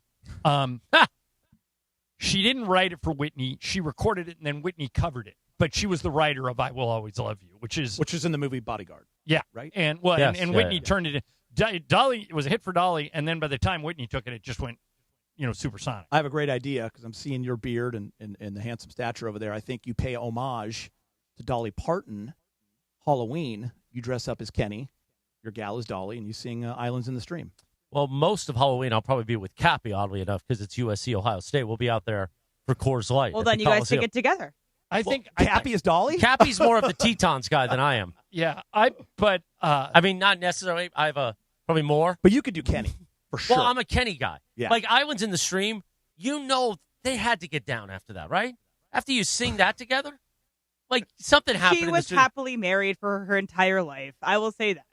She didn't write it for Whitney. She recorded it, and then Whitney covered it. But she was the writer of I Will Always Love You, which is in the movie Bodyguard. Yeah. Right? And Whitney turned it in. Dolly, it was a hit for Dolly, and then by the time Whitney took it, it just went, supersonic. I have a great idea because I'm seeing your beard and the handsome stature over there. I think you pay homage to Dolly Parton. Halloween, you dress up as Kenny, your gal is Dolly, and you sing Islands in the Stream. Well, most of Halloween I'll probably be with Cappy, oddly enough, because it's USC Ohio State. We'll be out there for Coors Light. Well, then you guys should get together. I think Cappy is Dolly? Cappy's more of the Tetons guy than I am. Yeah, not necessarily. I have probably more. But you could do Kenny, for sure. Well, I'm a Kenny guy. Yeah. Like Islands in the Stream, they had to get down after that, right? After you sing that together? Like, something happened. She was happily married for her entire life. I will say that.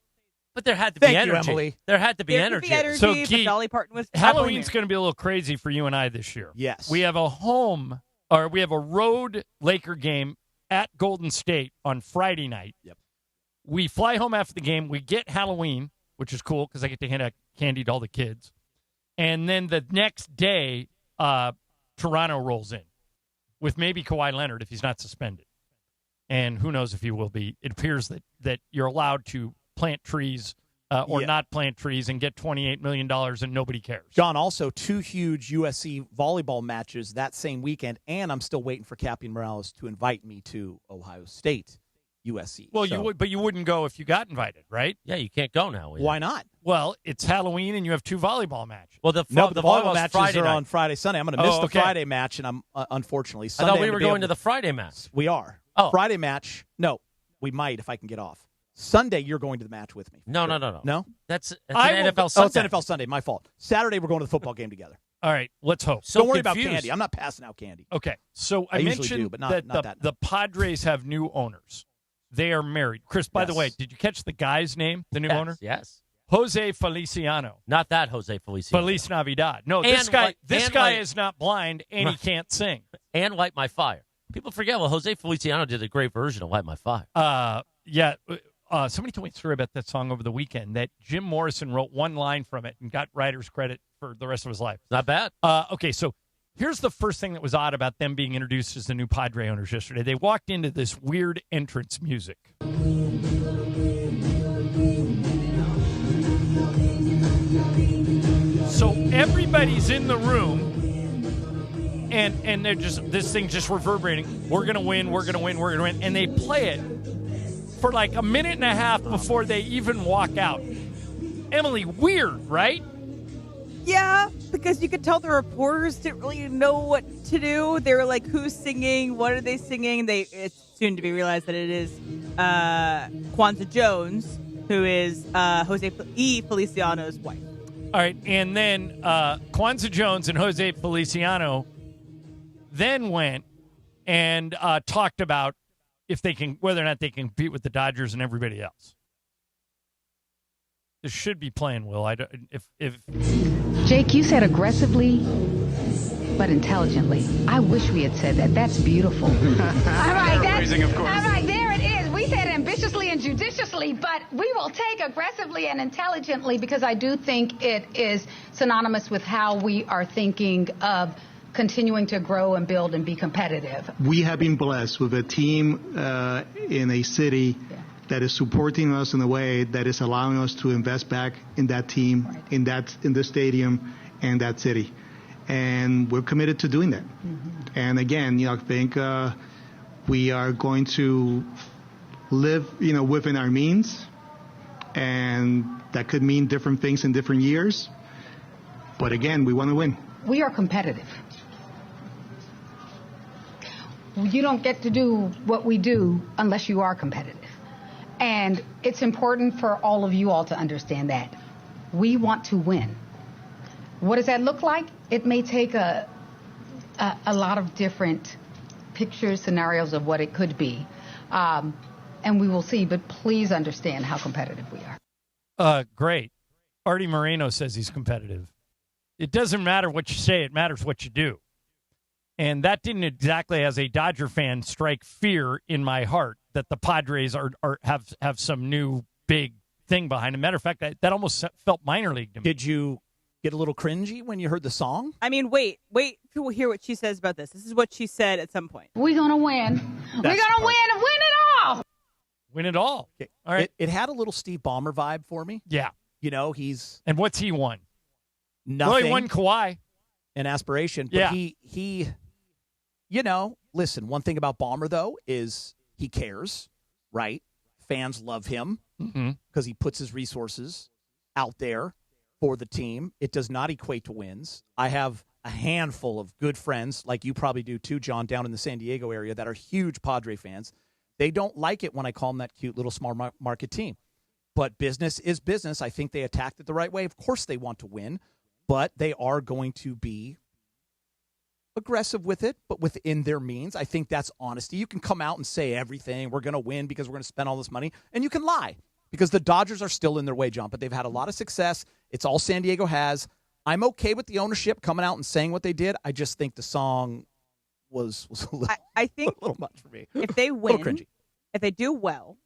But there had to be Thank you, energy. Emily. There had to be There energy. could be energy, So, but Keith, Dolly Parton was happily Halloween's married. going to be a little crazy for you and I this year. Yes. We have we have a road Laker game at Golden State on Friday night. Yep. We fly home after the game. We get Halloween, which is cool because I get to hand out candy to all the kids. And then the next day, Toronto rolls in with maybe Kawhi Leonard if he's not suspended. And who knows if he will be. It appears that you're allowed to plant trees or not plant trees and get $28 million and nobody cares. John, also 2 huge USC volleyball matches that same weekend, and I'm still waiting for Captain Morales to invite me to Ohio State, USC. Well, So- you wouldn't go if you got invited, right? Yeah, you can't go now. Why not? Well, it's Halloween and you have 2 volleyball matches. Well, The volleyball volleyball's matches Friday are night. on Friday, Sunday. I'm going to miss okay. the Friday match, and I'm unfortunately I Sunday. thought we I'm were gonna be going able to the Friday match. We are. Oh. Friday match. No, we might if I can get off. Sunday, you're going to the match with me. No. No? That's I an will- NFL Oh, Sunday. it's NFL Sunday. My fault. Saturday, we're going to the football game together. All right, let's hope. So Don't worry confused. about candy. I'm not passing out candy. Okay, so I usually mentioned do, but not that the Padres have new owners. They are married. Chris, by the Yes. way, did you catch the guy's name, the new owner? Yes. Jose Feliciano. Not that Jose Feliciano. Feliz Navidad. No, And this guy like- this and guy like- is not blind and he can't sing. And Light My Fire. People forget, well, Jose Feliciano did a great version of Light My Fire. Somebody told me a story about that song over the weekend that Jim Morrison wrote one line from it and got writer's credit for the rest of his life. Not bad. Okay, so here's the first thing that was odd about them being introduced as the new Padre owners yesterday. They walked into this weird entrance music. So everybody's in the room, and they're just this thing's just reverberating. We're gonna win. We're gonna win. We're gonna win. And they play it for like a minute and a half before they even walk out. Emily, weird, right? Yeah, because you could tell the reporters didn't really know what to do. They were like, who's singing? What are they singing? It's soon to be realized that it is Kwanzaa Jones, who is Jose Feliciano's wife. All right, and then Kwanzaa Jones and Jose Feliciano then went and talked about whether or not they can compete with the Dodgers and everybody else. This should be playing, Will. If Jake, you said aggressively, but intelligently. I wish we had said that. That's beautiful. All right, all right, there it is. We said ambitiously and judiciously, but we will take aggressively and intelligently because I do think it is synonymous with how we are thinking of continuing to grow and build and be competitive. We have been blessed with a team in a city that is supporting us in a way that is allowing us to invest back in that team, in the stadium, and that city. And we're committed to doing that. Mm-hmm. And again, I think we are going to live, within our means, and that could mean different things in different years. But again, we want to win. We are competitive. You don't get to do what we do unless you are competitive. And it's important for all of you all to understand that. We want to win. What does that look like? It may take a lot of different pictures, scenarios of what it could be. And we will see, but please understand how competitive we are. Great. Artie Moreno says he's competitive. It doesn't matter what you say, it matters what you do. And that didn't exactly, as a Dodger fan, strike fear in my heart that the Padres have some new big thing behind them. Matter of fact, that almost felt minor league to me. Did you get a little cringy when you heard the song? I mean, wait till we hear what she says about this. This is what she said at some point. We're going to win. We're going to win and win it all. Win it all. Okay. All right. It had a little Steve Ballmer vibe for me. Yeah. He's... And what's he won? Nothing. Well, he won Kawhi. An aspiration. But he listen, one thing about Ballmer, though, is he cares, right? Fans love him because he puts his resources out there for the team. It does not equate to wins. I have a handful of good friends, like you probably do too, John, down in the San Diego area that are huge Padre fans. They don't like it when I call them that cute little small market team. But business is business. I think they attacked it the right way. Of course they want to win, but they are going to be aggressive with it, but within their means. I think that's honesty. You can come out and say everything. We're going to win because we're going to spend all this money. And you can lie because the Dodgers are still in their way, John, but they've had a lot of success. It's all San Diego has. I'm okay with the ownership coming out and saying what they did. I just think the song was a little, I think a little much for me. If they win, if they do well,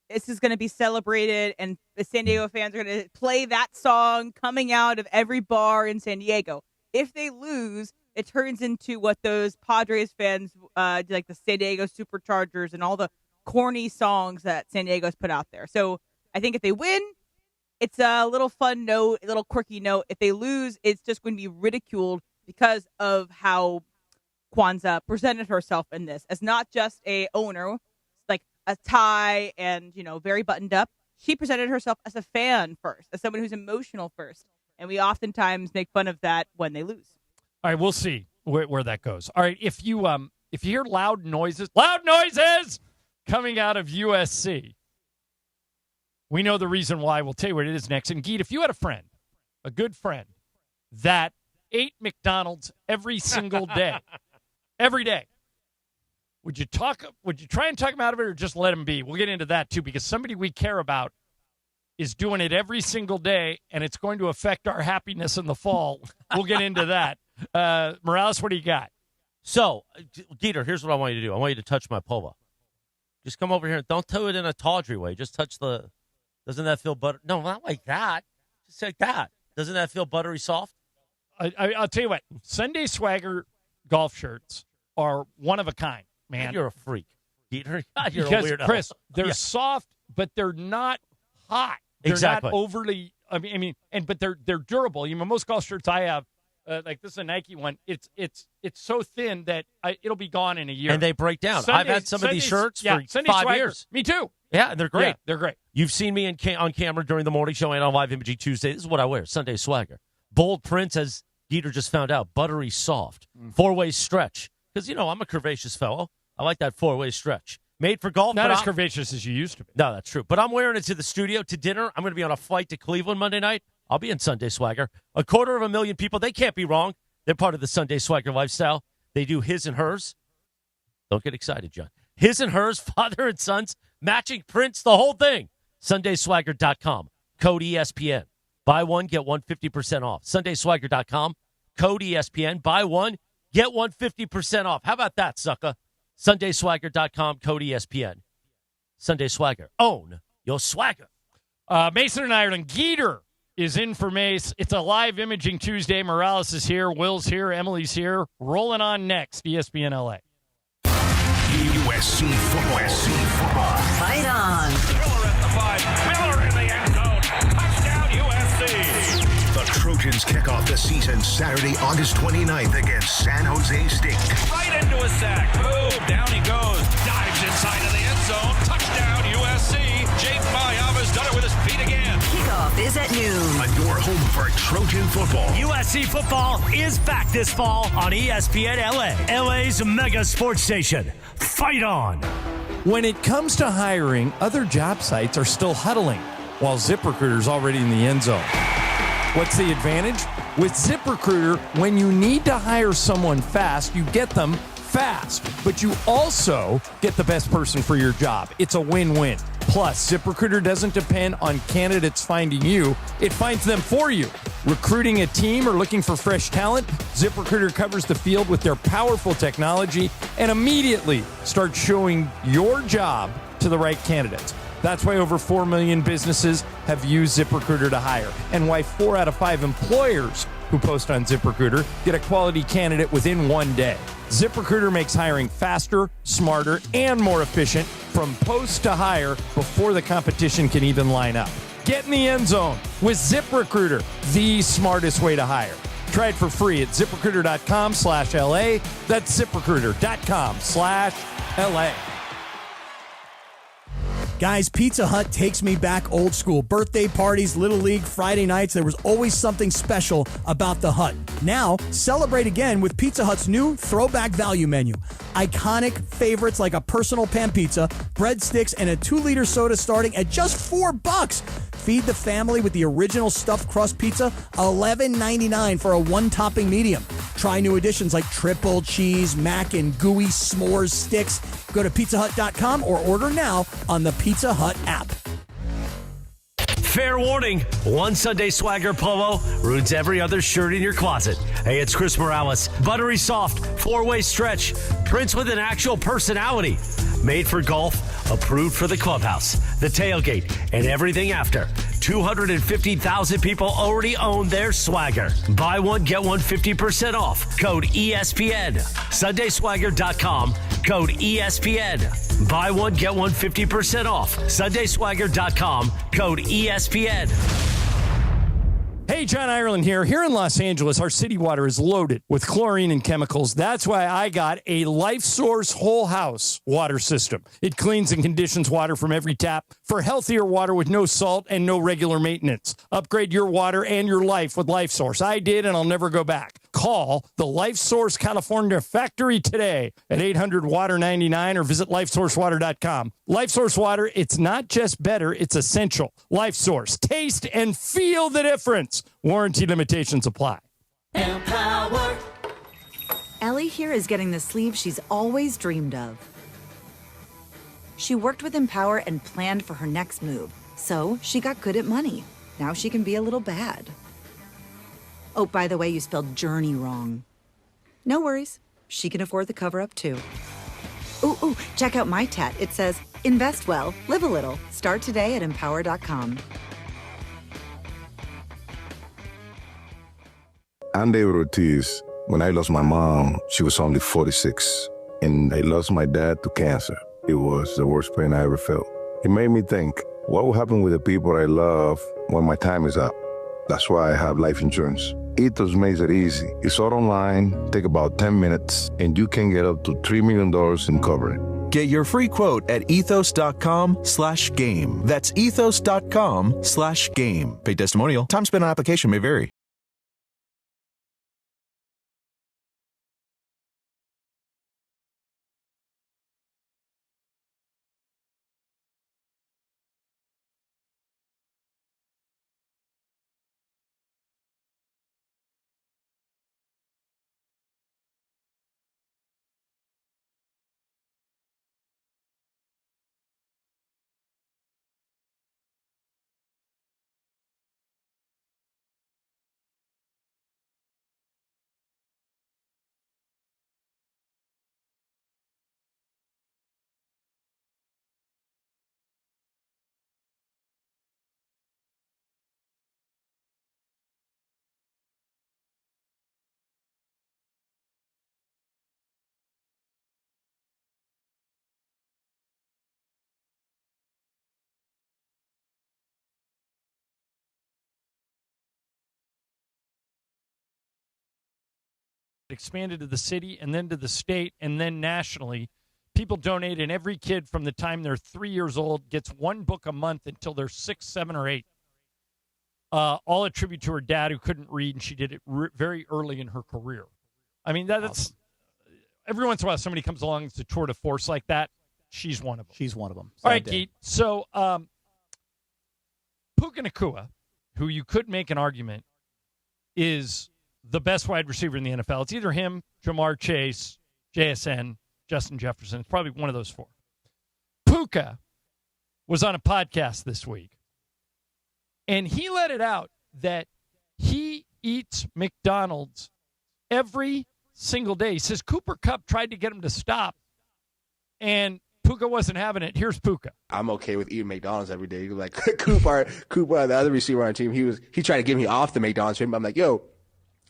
this is going to be celebrated, and the San Diego fans are going to play that song coming out of every bar in San Diego. If they lose, it turns into what those Padres fans, like the San Diego Superchargers and all the corny songs that San Diego's put out there. So I think if they win, it's a little fun note, a little quirky note. If they lose, it's just going to be ridiculed because of how Kwanzaa presented herself in this as not just a owner, like a tie and, very buttoned up. She presented herself as a fan first, as someone who's emotional first. And we oftentimes make fun of that when they lose. All right, we'll see where that goes. All right, if you hear loud noises coming out of USC, we know the reason why. We'll tell you what it is next. And Geet, if you had a good friend, that ate McDonald's every single day, every day, would you try and talk him out of it or just let him be? We'll get into that too, because somebody we care about is doing it every single day, and it's going to affect our happiness in the fall. We'll get into that. Morales, what do you got? So, Dieter, here's what I want you to do. I want you to touch my pova. Just come over here. Don't do it in a tawdry way. Just touch the... Doesn't that feel butter? No, not like that. Just like that. Doesn't that feel buttery soft? I'll tell you what. Sunday Swagger golf shirts are one of a kind, man. You're a freak, Dieter. You're because, a weirdo. Chris, they're soft, but they're not hot. They're Exactly. not overly... but they're durable. Most golf shirts I have, like this is a Nike one. It's so thin that it'll be gone in a year, And they break down. I've had some of these shirts for Sunday 5 Swagger. years. Me too. Yeah, and they're great. Yeah, they're great. You've seen me on camera during the morning show and on Live Imaging Tuesday. This is what I wear, Sunday Swagger. Bold prints, as Dieter just found out, buttery soft. Four-way stretch. Because, I'm a curvaceous fellow. I like that four-way stretch. Made for golf. Not as curvaceous as you used to be. No, that's true. But I'm wearing it to the studio, to dinner. I'm going to be on a flight to Cleveland Monday night. I'll be in Sunday Swagger. 250,000 people. They can't be wrong. They're part of the Sunday Swagger lifestyle. They do his and hers. Don't get excited, John. His and hers, father and sons, matching prints, the whole thing. SundaySwagger.com. Code ESPN. Buy one, get one 50% off. SundaySwagger.com. Code ESPN. Buy one, get one 50% off. How about that, sucker? SundaySwagger.com. Code ESPN. Sunday Swagger. Own your swagger. Mason and Ireland. Geeter is in for Mace. It's a Live Imaging Tuesday. Morales is here. Will's here. Emily's here. Rolling on next. ESPN LA. USC football. Fight on. Miller at the 5. Miller in the end zone. Touchdown USC. The Trojans kick off the season Saturday, August 29th against San Jose State. Right into a sack. Boom. Down he goes. Dives inside of the end zone. Touchdown USC. Jake Mayava's done it with his feet again. Kickoff is at noon. On your home for Trojan football. USC football is back this fall on ESPN LA, LA's mega sports station. Fight on. When it comes to hiring, other job sites are still huddling, while ZipRecruiter's already in the end zone. What's the advantage? With ZipRecruiter, when you need to hire someone fast, you get them fast, but you also get the best person for your job. It's a win-win. Plus, ZipRecruiter doesn't depend on candidates finding you. It finds them for you. Recruiting a team or looking for fresh talent, ZipRecruiter covers the field with their powerful technology and immediately starts showing your job to the right candidates. That's why over 4 million businesses have used ZipRecruiter to hire, and why 4 out of 5 employers who post on ZipRecruiter get a quality candidate within 1 day. ZipRecruiter makes hiring faster, smarter, and more efficient from post to hire before the competition can even line up. Get in the end zone with ZipRecruiter, the smartest way to hire. Try it for free at ZipRecruiter.com/LA. That's ZipRecruiter.com/LA. Guys, Pizza Hut takes me back old school. Birthday parties, Little League, Friday nights, there was always something special about the Hut. Now, celebrate again with Pizza Hut's new throwback value menu. Iconic favorites like a personal pan pizza, breadsticks, and a 2-liter soda starting at just $4. Feed the family with the original stuffed crust pizza, $11.99 for a 1-topping medium. Try new additions like triple cheese, mac, and gooey s'mores sticks. Go to pizzahut.com or order now on the Pizza Hut app. Fair warning, one Sunday Swagger polo ruins every other shirt in your closet. Hey, it's Chris Morales. Buttery soft, four-way stretch, prints with an actual personality. Made for golf, approved for the clubhouse, the tailgate, and everything after. 250,000 people already own their swagger. Buy one, get one 50% off. Code ESPN. SundaySwagger.com. Code ESPN. Buy one, get one 50% off. SundaySwagger.com. Code ESPN. Hey, John Ireland here. Here in Los Angeles, our city water is loaded with chlorine and chemicals. That's why I got a Life Source whole house water system. It cleans and conditions water from every tap for healthier water with no salt and no regular maintenance. Upgrade your water and your life with Life Source. I did, and I'll never go back. Call the Life Source California factory today at 800-WATER-99 or visit lifesourcewater.com. Life Source water, it's not just better, it's essential. Life Source. Taste and feel the difference. Warranty limitations apply. Empower. Ellie here is getting the sleeve she's always dreamed of. She worked with Empower and planned for her next move, so she got good at money. Now she can be a little bad. Oh, by the way, you spelled journey wrong. No worries. She can afford the cover-up, too. Ooh, check out my tat. It says, invest well, live a little. Start today at empower.com. I'm David Ortiz. When I lost my mom, she was only 46. And I lost my dad to cancer. It was the worst pain I ever felt. It made me think, what will happen with the people I love when my time is up? That's why I have life insurance. Ethos makes it easy. It's all online, take about 10 minutes, and you can get up to $3 million in coverage. Get your free quote at ethos.com/game. That's ethos.com/game. Paid testimonial. Time spent on application may vary. Expanded to the city and then to the state and then nationally. People donate, and every kid from the time they're 3 years old gets one book a month until they're 6, 7, or 8. All a tribute to her dad, who couldn't read, and she did it very early in her career. I mean, that's awesome. Every once in a while somebody comes along, it's a tour de force like that. She's one of them. She's one of them. All right, Geet. So Puka Nacua, who you could make an argument is the best wide receiver in the NFL. It's either him, Jamar Chase, JSN, Justin Jefferson. It's probably one of those four. Puka was on a podcast this week, and he let it out that he eats McDonald's every single day. He says Cooper Kupp tried to get him to stop, and Puka wasn't having it. Here's Puka. I'm okay with eating McDonald's every day. Like Cooper, the other receiver on the team, he tried to get me off the McDonald's trip. I'm like, yo,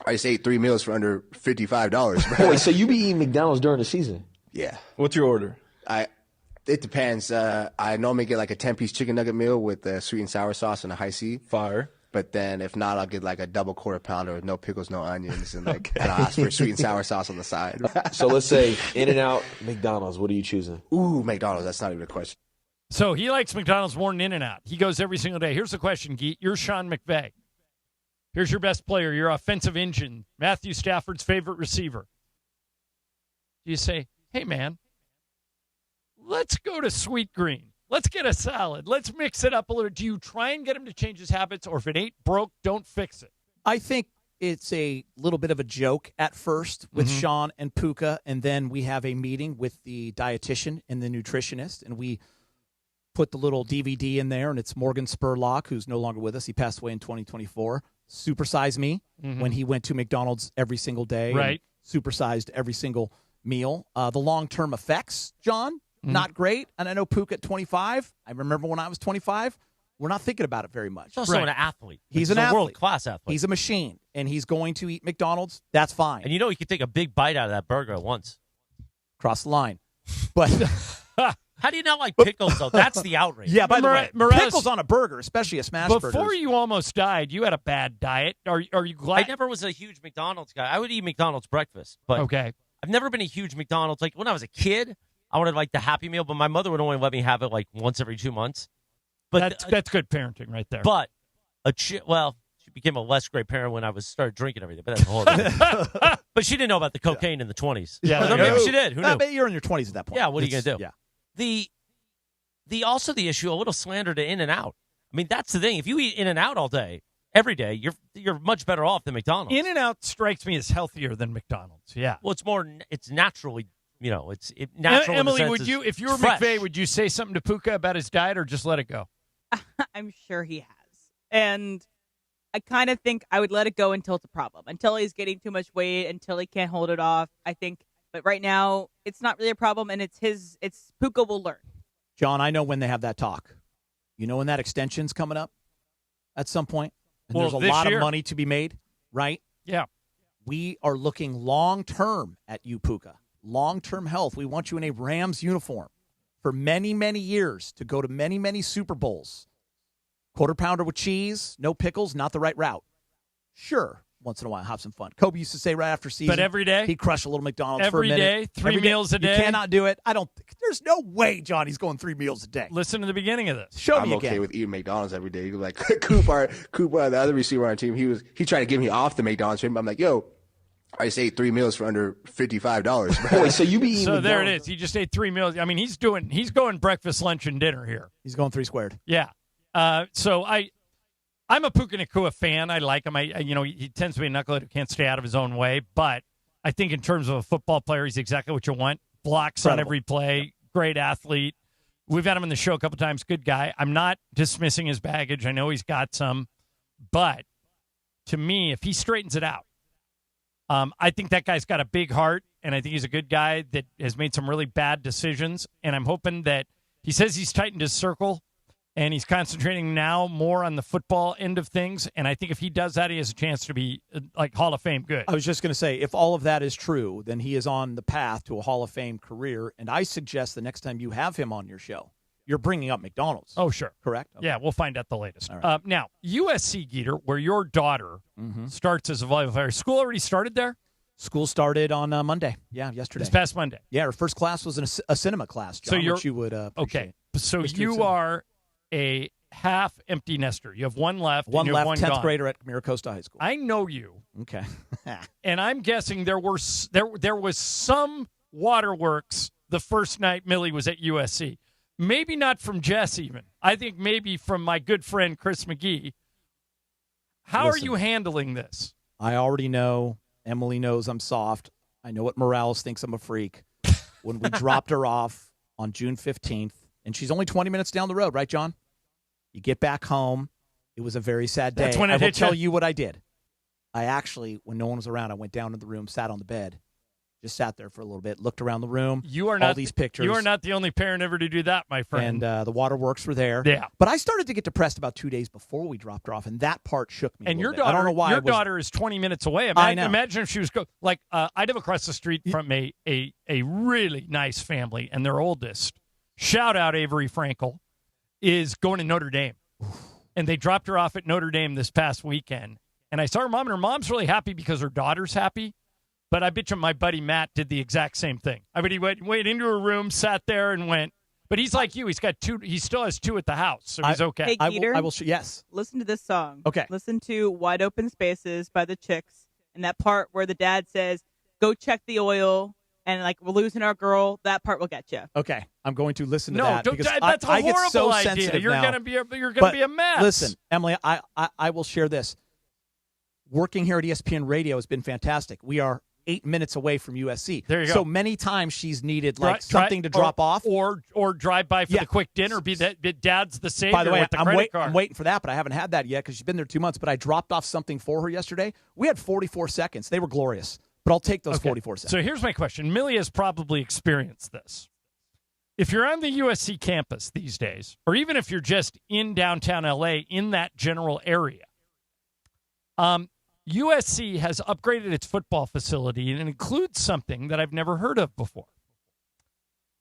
I just ate 3 meals for under $55, bro. Wait, so you be eating McDonald's during the season? Yeah. What's your order? It depends. I normally get like a 10-piece chicken nugget meal with sweet and sour sauce and a high C. Fire. But then if not, I'll get like a double quarter pounder with no pickles, no onions, and like and I'll ask for sweet and sour sauce on the side. So let's say In-N-Out, McDonald's. What are you choosing? Ooh, McDonald's. That's not even a question. So he likes McDonald's more than In-N-Out. He goes every single day. Here's the question, Geet. You're Sean McVay. Here's your best player, your offensive engine, Matthew Stafford's favorite receiver. You say, hey, man, let's go to Sweet Green. Let's get a salad. Let's mix it up a little. Do you try and get him to change his habits, or if it ain't broke, don't fix it? I think it's a little bit of a joke at first with Sean and Puka, and then we have a meeting with the dietitian and the nutritionist, and we put the little DVD in there, and it's Morgan Spurlock, who's no longer with us. He passed away in 2024. Supersize me when he went to McDonald's every single day. Right. Supersized every single meal. The long-term effects, John, not great. And I know Puka at 25. I remember when I was 25. We're not thinking about it very much. He's also an athlete. He's an athlete. world-class athlete. He's a machine, and he's going to eat McDonald's. That's fine. And you know he could take a big bite out of that burger at once. Cross the line. But how do you not like pickles, though? That's the outrage. Yeah, by the way, Morales, pickles on a burger, especially a smash burger. Before you almost died, you had a bad diet. Are you glad? I never was a huge McDonald's guy. I would eat McDonald's breakfast, but okay. I've never been a huge McDonald's. Like when I was a kid, I wanted like the Happy Meal, but my mother would only let me have it like once every 2 months. But that's good parenting right there. But she became a less great parent when I started drinking everything. But that's a whole other But she didn't know about the cocaine in the 20s. Yeah, Or maybe she did. Who knew? But you're in your 20s at that point. Yeah, what are you going to do? Yeah. The issue, a little slander to In-N-Out. I mean, that's the thing. If you eat In-N-Out all day, every day, you're much better off than McDonald's. In-N-Out strikes me as healthier than McDonald's. Yeah. Well, it's naturally, it's natural. Emily, in the sense if you were fresh. McVay, would you say something to Puka about his diet or just let it go? I'm sure he has. And I kind of think I would let it go until it's a problem, until he's getting too much weight, until he can't hold it off. I think, but right now it's not really a problem, and it's Puka will learn. John, I know when they have that talk. You know when that extension's coming up at some point? And there's a lot of money to be made, right? Yeah. We are looking long-term at you, Puka. Long-term health. We want you in a Rams uniform for many, many years to go to many, many Super Bowls. Quarter pounder with cheese, no pickles, not the right route. Sure, once in a while, have some fun. Kobe used to say right after season. But every day? He'd crush a little McDonald's Every for a minute. day? Three meals a day? You cannot do it. There's no way, John, he's going 3 meals a day. Listen to the beginning of this. Show I'm me okay again. with eating McDonald's every day. Like Cooper, the other receiver on our team, he tried to get me off the McDonald's trip. I'm like, yo, I just ate 3 meals for under $55. Wait, so you be eating So there it McDonald's? is. He just ate 3 meals. I mean, he's going breakfast, lunch, and dinner here. He's going 3 squared. Yeah. So I'm a Puka Nacua fan. I like him. He tends to be a knucklehead who can't stay out of his own way. But I think in terms of a football player, he's exactly what you want. Blocks on every play. Great athlete. We've had him on the show a couple times. Good guy. I'm not dismissing his baggage. I know he's got some. But to me, if he straightens it out, I think that guy's got a big heart, and I think he's a good guy that has made some really bad decisions. And I'm hoping that he says he's tightened his circle, and he's concentrating now more on the football end of things. And I think if he does that, he has a chance to be like Hall of Fame good. I was just going to say, if all of that is true, then he is on the path to a Hall of Fame career. And I suggest the next time you have him on your show, you're bringing up McDonald's. Oh, sure. Correct? Okay. Yeah, we'll find out the latest. All right. Now, USC, Geeter, where your daughter starts as a volleyball player. School already started there? School started on Monday. Yeah, yesterday. This past Monday. Yeah, her first class was a cinema class, John, So you're, which you would appreciate. Okay, so History of you cinema. are a half empty nester. You have one left. One and you have left, one 10th gone. grader at Miracosta High School. I know you. Okay. And I'm guessing there was some waterworks the first night Millie was at USC. Maybe not from Jess even. I think maybe from my good friend Chris McGee. How Listen, are you handling this? I already know. Emily knows I'm soft. I know what Morales thinks I'm a freak. When we dropped her off on June 15th, and she's only 20 minutes down the road, right, John? You get back home. It was a very sad day. That's when it I will hit tell you? you what I did. I actually, when no one was around, I went down to the room, sat on the bed, just sat there for a little bit, looked around the room. You are all not these pictures. You are not the only parent ever to do that, my friend. And the waterworks were there. Yeah. But I started to get depressed about 2 days before we dropped her off, and that part shook me. And a your little daughter, bit. I don't know why. your daughter is 20 minutes away. I know. Imagine if she was I live across the street from a really nice family, and their oldest, shout out Avery Frankel, is going to Notre Dame, and they dropped her off at Notre Dame this past weekend. And I saw her mom, and her mom's really happy because her daughter's happy. But I bet you my buddy Matt did the exact same thing. I mean, he went into her room, sat there, and went. But he's like you. He's got 2. He still has 2 at the house, so he's okay. Hey, Geeter, I will. Yes. Listen to this song. Okay. Listen to Wide Open Spaces by the Chicks, and that part where the dad says, "Go check the oil," and like we're losing our girl. That part will get you. Okay, I'm going to listen to No, that don't- because that's a I get so horrible idea. sensitive You're now. gonna be a But mess. Listen, Emily, I will share this. working here at ESPN Radio has been fantastic. We are 8 minutes away from USC. There you go. So many times she's needed something to drop off. Or drive by for the quick dinner. Be Dad's the savior By the way, with the credit card. I'm waiting for that, but I haven't had that yet because she's been there 2 months. But I dropped off something for her yesterday. We had 44 seconds. They were glorious. But I'll take those 44 seconds. So here's my question. Millie has probably experienced this. If you're on the USC campus these days, or even if you're just in downtown LA in that general area, USC has upgraded its football facility, and it includes something that I've never heard of before.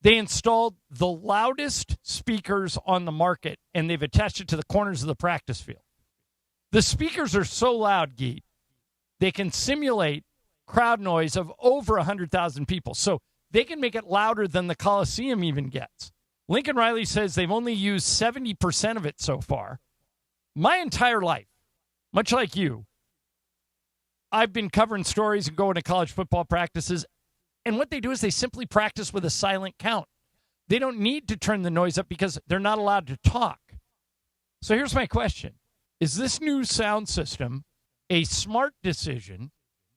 They installed the loudest speakers on the market, and they've attached it to the corners of the practice field. The speakers are so loud, Geet, they can simulate crowd noise of over 100,000 people. So they can make it louder than the Coliseum even gets. Lincoln Riley says they've only used 70% of it so far. My entire life, much like you, I've been covering stories and going to college football practices, and what they do is they simply practice with a silent count. They don't need to turn the noise up because they're not allowed to talk. So here's my question. Is this new sound system a smart decision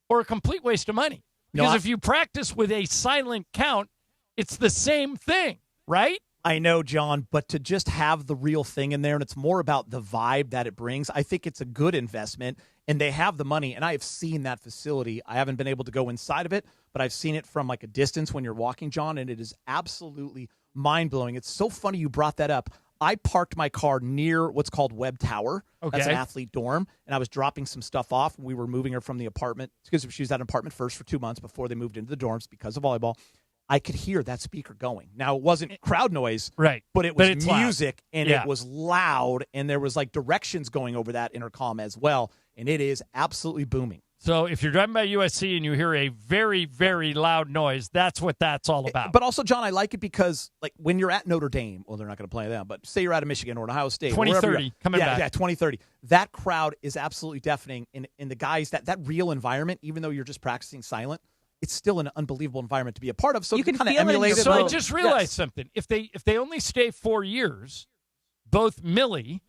or a complete waste of money? Because if you practice with a silent count, it's the same thing, right? I know, John, but to just have the real thing in there, and it's more about the vibe that it brings, I think it's a good investment, and they have the money, and I have seen that facility. I haven't been able to go inside of it, but I've seen it from like a distance when you're walking, John, and it is absolutely mind-blowing. It's so funny you brought that up. I parked my car near what's called Webb Tower. Okay. That's an athlete dorm, and I was dropping some stuff off, and we were moving her from the apartment because she was at an apartment first for 2 months before they moved into the dorms because of volleyball. I could hear that speaker going. Now, it wasn't crowd noise, right? But it was it's music, loud. and it was loud, and there was like directions going over that intercom as well, and it is absolutely booming. So if you're driving by USC and you hear a very, very loud noise, that's what that's all about. But also, John, I like it because like when you're at Notre Dame, well, they're not going to play them, but say you're out of Michigan or Ohio State. 2030 coming back. Yeah, 2030. That crowd is absolutely deafening. And the guys, that real environment, even though you're just practicing silent, it's still an unbelievable environment to be a part of. So you can kind of feel emulate it. So I just realized something. If they only stay 4 years, both Millie,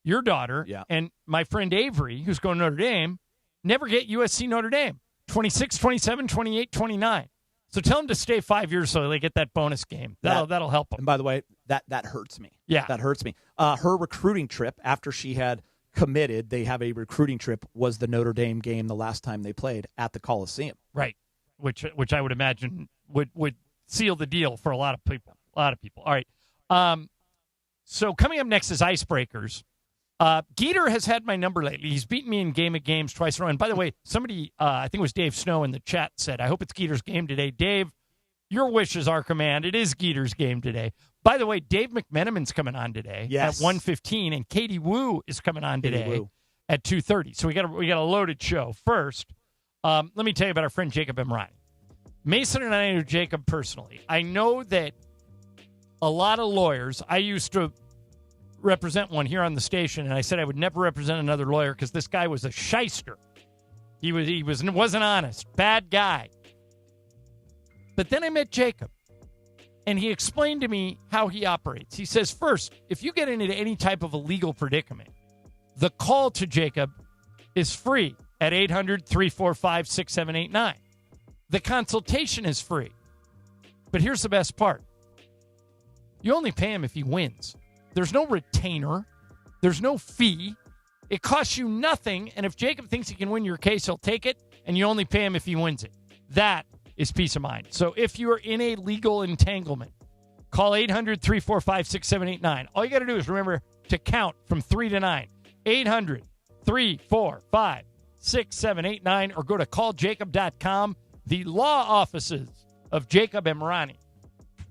your daughter, and my friend Avery, who's going to Notre Dame, never get USC Notre Dame. 26, 27, 28, 29. So tell them to stay 5 years so they get that bonus game. That'll help them. And by the way, that hurts me. Yeah. That hurts me. Her recruiting trip after she had committed, they have a recruiting trip, was the Notre Dame game the last time they played at the Coliseum. Right. Which I would imagine would seal the deal for a lot of people. All right. So coming up next is Icebreakers. Geeter has had my number lately. He's beaten me in Game of Games twice in a row. And by the way, somebody, I think it was Dave Snow in the chat, said, I hope it's Geeter's game today. Dave, your wish is our command. It is Geeter's game today. By the way, Dave McMenamin's coming on today at 1:15, and Katie Wu is coming on today at 2:30. So we got a loaded show. First, let me tell you about our friend Jacob Emrani. Mason and I know Jacob personally. I know that a lot of lawyers, I used to represent one here on the station, and I said I would never represent another lawyer because this guy was a shyster. He wasn't honest, bad guy. But then I met Jacob, and he explained to me how he operates. He says, first, if you get into any type of a legal predicament, the call to Jacob is free at 800-345-6789. The consultation is free. But here's the best part. You only pay him if he wins. There's no retainer. There's no fee. It costs you nothing, and if Jacob thinks he can win your case, he'll take it, and you only pay him if he wins it. That is peace of mind. So if you are in a legal entanglement, call 800-345-6789. All you got to do is remember to count from 3 to 9. 800-345-6789, or go to calljacob.com. The law offices of Jacob Emrani.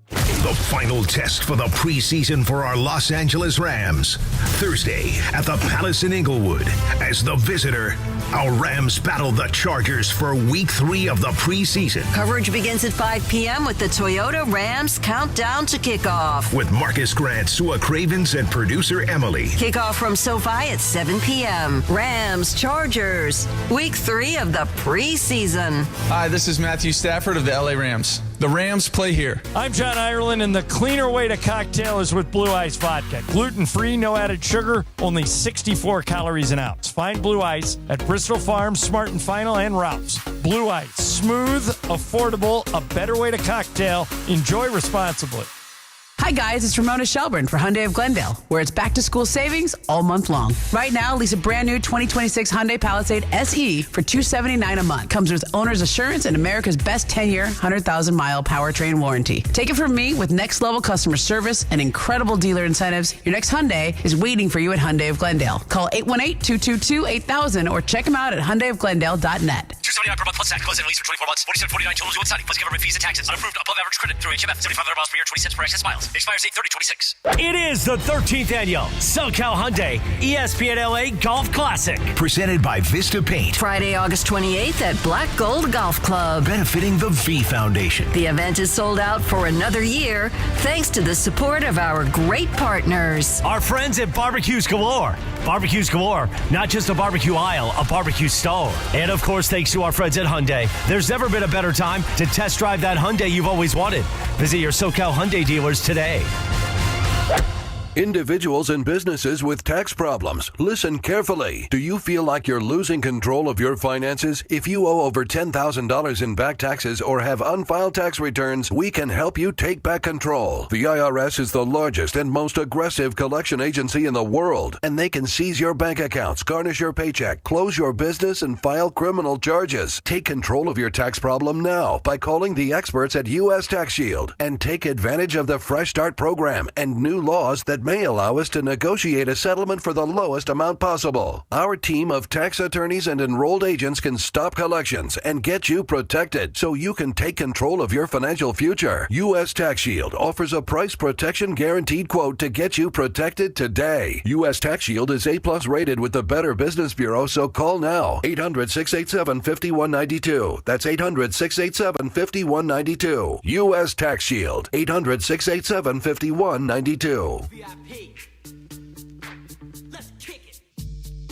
The final test for the preseason for our Los Angeles Rams. Thursday at the Palace in Inglewood. As the visitor, our Rams battle the Chargers for Week 3 of the preseason. Coverage begins at 5 p.m. with the Toyota Rams Countdown to Kickoff. With Marcus Grant, Sua Cravens, and producer Emily. Kickoff from SoFi at 7 p.m. Rams, Chargers, Week 3 of the preseason. Hi, this is Matthew Stafford of the LA Rams. The Rams play here. I'm John Ireland, and the cleaner way to cocktail is with Blue Ice Vodka. Gluten-free, no added sugar, only 64 calories an ounce. Find Blue Ice at Bristol Farms, Smart & Final, and Ralph's. Blue Ice, smooth, affordable, a better way to cocktail. Enjoy responsibly. Hi guys, it's Ramona Shelburne for Hyundai of Glendale, where it's back to school savings all month long. Right now, lease a brand new 2026 Hyundai Palisade SE for $279 a month. Comes with owner's assurance and America's best 10-year, 100,000-mile powertrain warranty. Take it from me, with next level customer service and incredible dealer incentives, your next Hyundai is waiting for you at Hyundai of Glendale. Call 818-222-8000 or check them out at HyundaiofGlendale.net. $279 per month plus tax. Close and lease for 24 months. $47.49 total due on signing. Plus government fees and taxes. Unapproved above average credit through HMF. 7,500 miles per year. 20 cents per excess miles. Expires 8/30/26. It is the 13th annual SoCal Hyundai ESPN LA Golf Classic. Presented by Vista Paint. Friday, August 28th at Black Gold Golf Club. Benefiting the V Foundation. The event is sold out for another year thanks to the support of our great partners. Our friends at Barbecues Galore. Barbecues Galore, not just a barbecue aisle, a barbecue stove. And of course, thanks to our friends at Hyundai. There's never been a better time to test drive that Hyundai you've always wanted. Visit your SoCal Hyundai dealers today. Individuals and businesses with tax problems, listen carefully. Do you feel like you're losing control of your finances? If you owe over $10,000 in back taxes or have unfiled tax returns, we can help you take back control. The IRS is the largest and most aggressive collection agency in the world, and they can seize your bank accounts, garnish your paycheck, close your business, and file criminal charges. Take control of your tax problem now by calling the experts at U.S. Tax Shield and take advantage of the Fresh Start program and new laws that may allow us to negotiate a settlement for the lowest amount possible. Our team of tax attorneys and enrolled agents can stop collections and get you protected so you can take control of your financial future. U.S. Tax Shield offers a price protection guaranteed quote to get you protected today. U.S. Tax Shield is A+ rated with the Better Business Bureau, so call now. 800-687-5192. That's 800-687-5192. U.S. Tax Shield. 800-687-5192.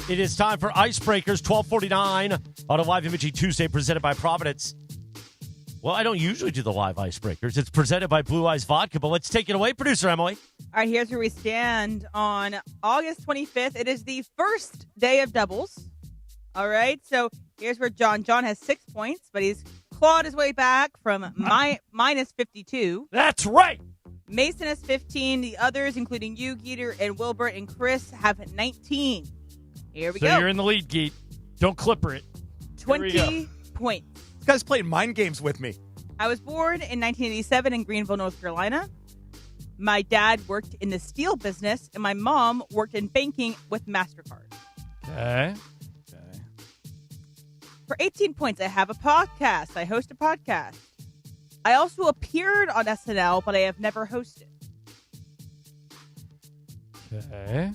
It is time for Icebreakers, 12:49 on a live imaging Tuesday presented by Providence. Well, I don't usually do the live Icebreakers. It's presented by Blue Ice Vodka, but let's take it away, producer Emily. All right, here's where we stand on August 25th. It is the first day of doubles. All right, so here's where John has 6 points, but he's clawed his way back from minus 52. That's right. Mason has 15. The others, including you, Geeter, and Wilbert and Chris, have 19. Here we go. So you're in the lead, Geet. Don't clipper it. 20 points. This guy's playing mind games with me. I was born in 1987 in Greenville, North Carolina. My dad worked in the steel business, and my mom worked in banking with MasterCard. Okay. For 18 points, I have a podcast. I host a podcast. I also appeared on SNL, but I have never hosted. Okay.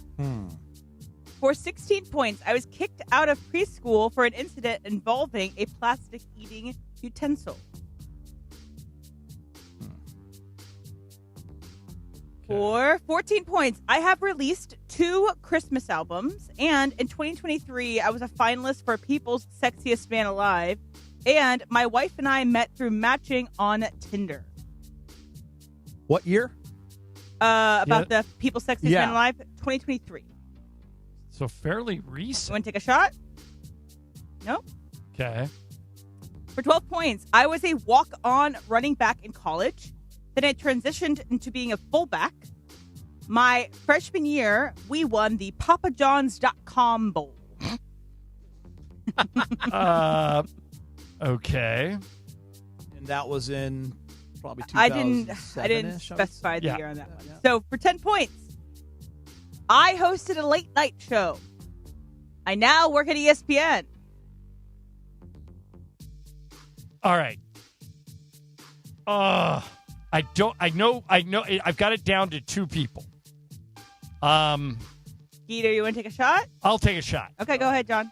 For 16 points, I was kicked out of preschool for an incident involving a plastic eating utensil. For 14 points, I have released 2 Christmas albums, and in 2023, I was a finalist for People's Sexiest Man Alive, and my wife and I met through matching on Tinder. What year? About the People's Sexiest Man Alive, 2023. So fairly recent. You want to take a shot? No? Okay. For 12 points, I was a walk-on running back in college. Then I transitioned into being a fullback. My freshman year, we won the PapaJohns.com Bowl. Okay. And that was in probably 2007. I didn't specify the year on that one. So for 10 points, I hosted a late night show. I now work at ESPN. All right. I've got it down to 2 people. Geeter, you want to take a shot? I'll take a shot. Okay, go ahead, John.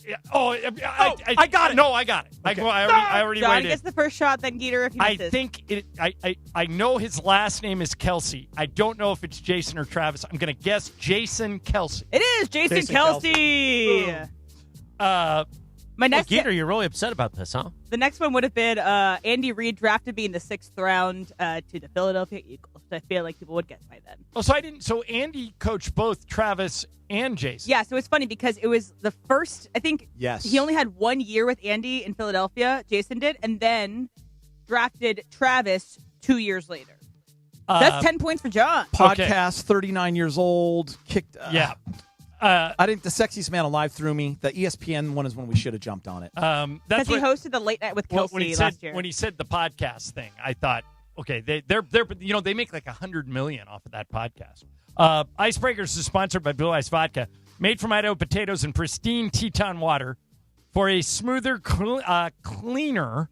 Yeah. I got it. No, I got it. Okay. I already John waited. gets the first shot, then Geeter if he misses. I think I know his last name is Kelsey. I don't know if it's Jason or Travis. I'm going to guess Jason Kelsey. It is Jason Kelsey. My next Gator, you're really upset about this, huh? The next one would have been Andy Reid drafted me in the 6th round to the Philadelphia Eagles. I feel like people would guess by then. Oh, so Andy coached both Travis and Jason. Yeah, so it's funny because it was the first, I think Yes. he only had 1 year with Andy in Philadelphia, Jason did, and then drafted Travis 2 years later. That's 10 points for John. Podcast, 39 years old, kicked. Yeah. I think the sexiest man alive threw me. The ESPN one is when we should have jumped on it. Because he hosted the Late Night with Kelsey last year. When he said the podcast thing, I thought, okay, they're they make like $100 million off of that podcast. Icebreakers is sponsored by Blue Ice Vodka, made from Idaho potatoes and pristine Teton water for a smoother, cleaner,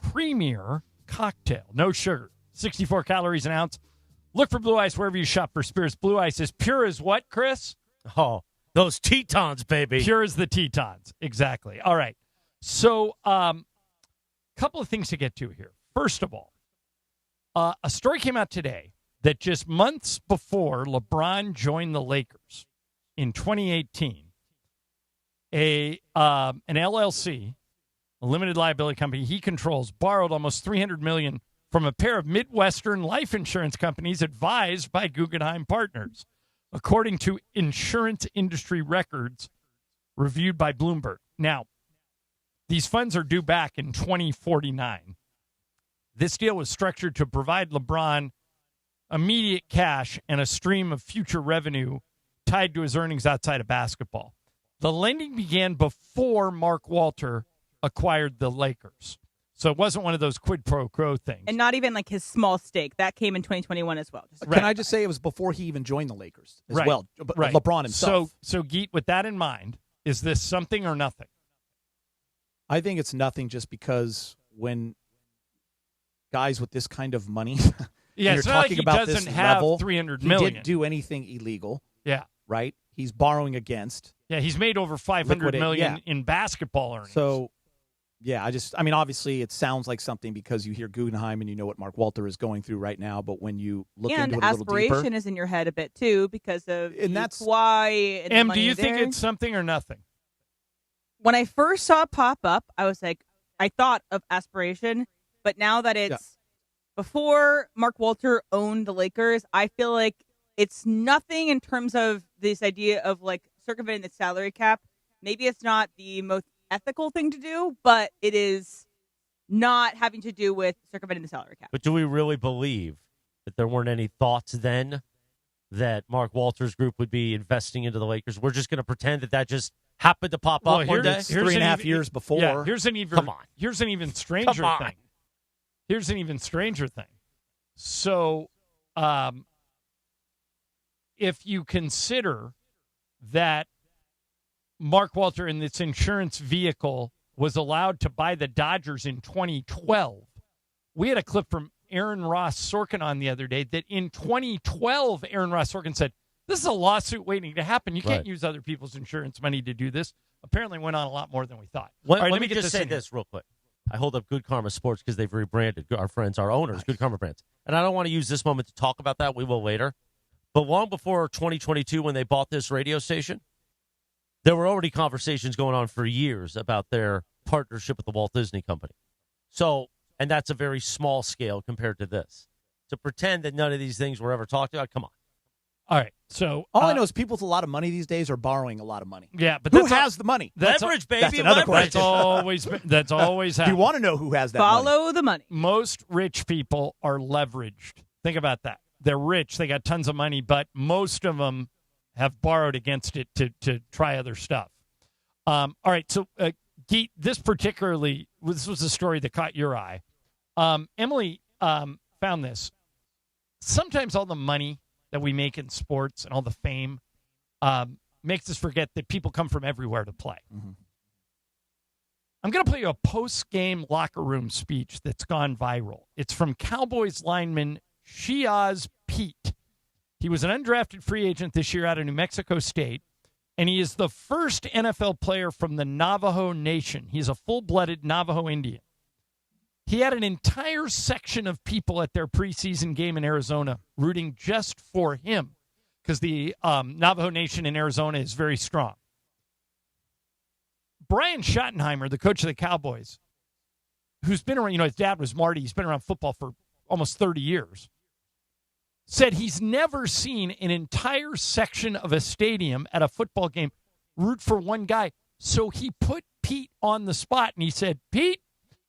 creamier cocktail. No sugar, 64 calories an ounce. Look for Blue Ice wherever you shop for spirits. Blue Ice is pure as what, Chris? Oh, those Tetons, baby. Pure as the Tetons. Exactly. All right. So, couple of things to get to here. First of all, a story came out today that just months before LeBron joined the Lakers in 2018, an LLC, a limited liability company he controls, borrowed almost $300 million from a pair of Midwestern life insurance companies advised by Guggenheim Partners, according to insurance industry records reviewed by Bloomberg. Now, these funds are due back in 2049. This deal was structured to provide LeBron immediate cash and a stream of future revenue tied to his earnings outside of basketball. The lending began before Mark Walter acquired the Lakers. So it wasn't one of those quid pro quo things. And not even like his small stake. That came in 2021 as well. Can I just say it was before he even joined the Lakers as well? Right. LeBron himself. So Geet, with that in mind, is this something or nothing? I think it's nothing just because when guys with this kind of money, Yeah, you're it's not like talking he about doesn't this have level, $300 he million. didn't do anything illegal. Yeah. Right? He's borrowing against. Yeah, he's made over $500 million in basketball earnings. So, yeah, obviously it sounds like something because you hear Guggenheim and you know what Mark Walter is going through right now, but when you look and into it a little deeper. aspiration is in your head a bit too because of And that's why. Em, do you think it's something or nothing? When I first saw it pop up, I was like, I thought of aspiration, but now that it's before Mark Walter owned the Lakers, I feel like it's nothing in terms of this idea of like circumventing the salary cap. Maybe it's not the most ethical thing to do, but it is not having to do with circumventing the salary cap. But do we really believe that there weren't any thoughts then that Mark Walter's group would be investing into the Lakers? We're just going to pretend that just happened to pop up one day? It's 3.5 years before. Yeah, here's an even stranger thing. Here's an even stranger thing. So, if you consider that Mark Walter in this insurance vehicle was allowed to buy the Dodgers in 2012, we had a clip from Aaron Ross Sorkin on the other day that in 2012, Aaron Ross Sorkin said, this is a lawsuit waiting to happen. You can't use other people's insurance money to do this. Apparently went on a lot more than we thought. Let me just say this real quick. I hold up Good Karma Sports because they've rebranded our friends, our owners, Good Karma Brands. And I don't want to use this moment to talk about that. We will later. But long before 2022, when they bought this radio station, there were already conversations going on for years about their partnership with the Walt Disney Company. So, and that's a very small scale compared to this. To pretend that none of these things were ever talked about, come on. All right. So all I know is people with a lot of money these days are borrowing a lot of money. Yeah, but who has the money? Leverage, baby. That's another leverage. question. That's always happened. You want to know who has that Follow the money. Most rich people are leveraged. Think about that. They're rich. They got tons of money, but most of them have borrowed against it to try other stuff. All right. So, Geet, this was a story that caught your eye. Emily found this. Sometimes all the money that we make in sports and all the fame makes us forget that people come from everywhere to play. Mm-hmm. I'm going to play you a post-game locker room speech that's gone viral. It's from Cowboys lineman Shiaz Pete. He was an undrafted free agent this year out of New Mexico State, and he is the first NFL player from the Navajo Nation. He's a full-blooded Navajo Indian. He had an entire section of people at their preseason game in Arizona rooting just for him because the Navajo Nation in Arizona is very strong. Brian Schottenheimer, the coach of the Cowboys, who's been around, his dad was Marty. He's been around football for almost 30 years, said he's never seen an entire section of a stadium at a football game root for one guy. So he put Pete on the spot, and he said, Pete,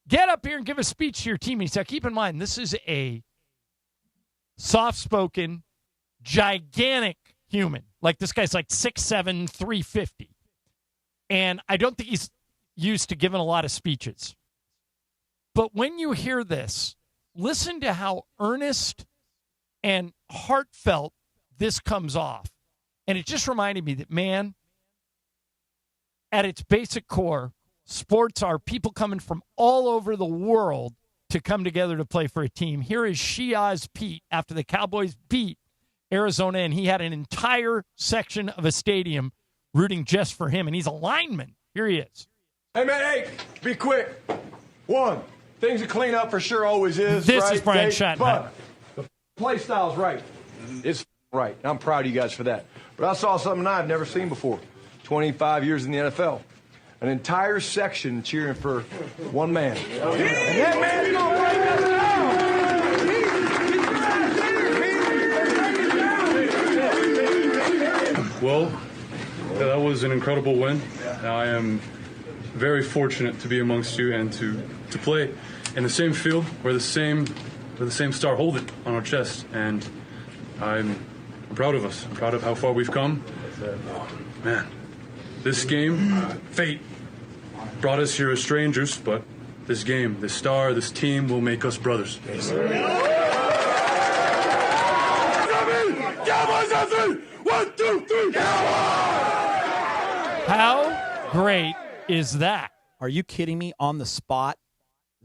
get up here and give a speech to your team. And he said, keep in mind, this is a soft-spoken, gigantic human. Like, this guy's like 6'7", 350. And I don't think he's used to giving a lot of speeches. But when you hear this, listen to how earnest and heartfelt this comes off. And it just reminded me that, man, at its basic core, sports are people coming from all over the world to come together to play for a team. Here is Shiaz Pete after the Cowboys beat Arizona, and he had an entire section of a stadium rooting just for him, and he's a lineman. Here he is. Hey, man, hey, be quick. One, things to clean up for sure always is. This right, is Brian Dave? Schottenheimer. But the play style's right. It's right. I'm proud of you guys for that. But I saw something I've never seen before. 25 years in the NFL. An entire section cheering for one man. And that man's going to break us down. Well, that was an incredible win. I am very fortunate to be amongst you and to play in the same field where the same star hold it on our chest. And I'm proud of us. I'm proud of how far we've come. Man, this game, fate, brought us here as strangers, but this game, this star, this team will make us brothers. Yes, One, two, three, How great is that? Are you kidding me? On the spot,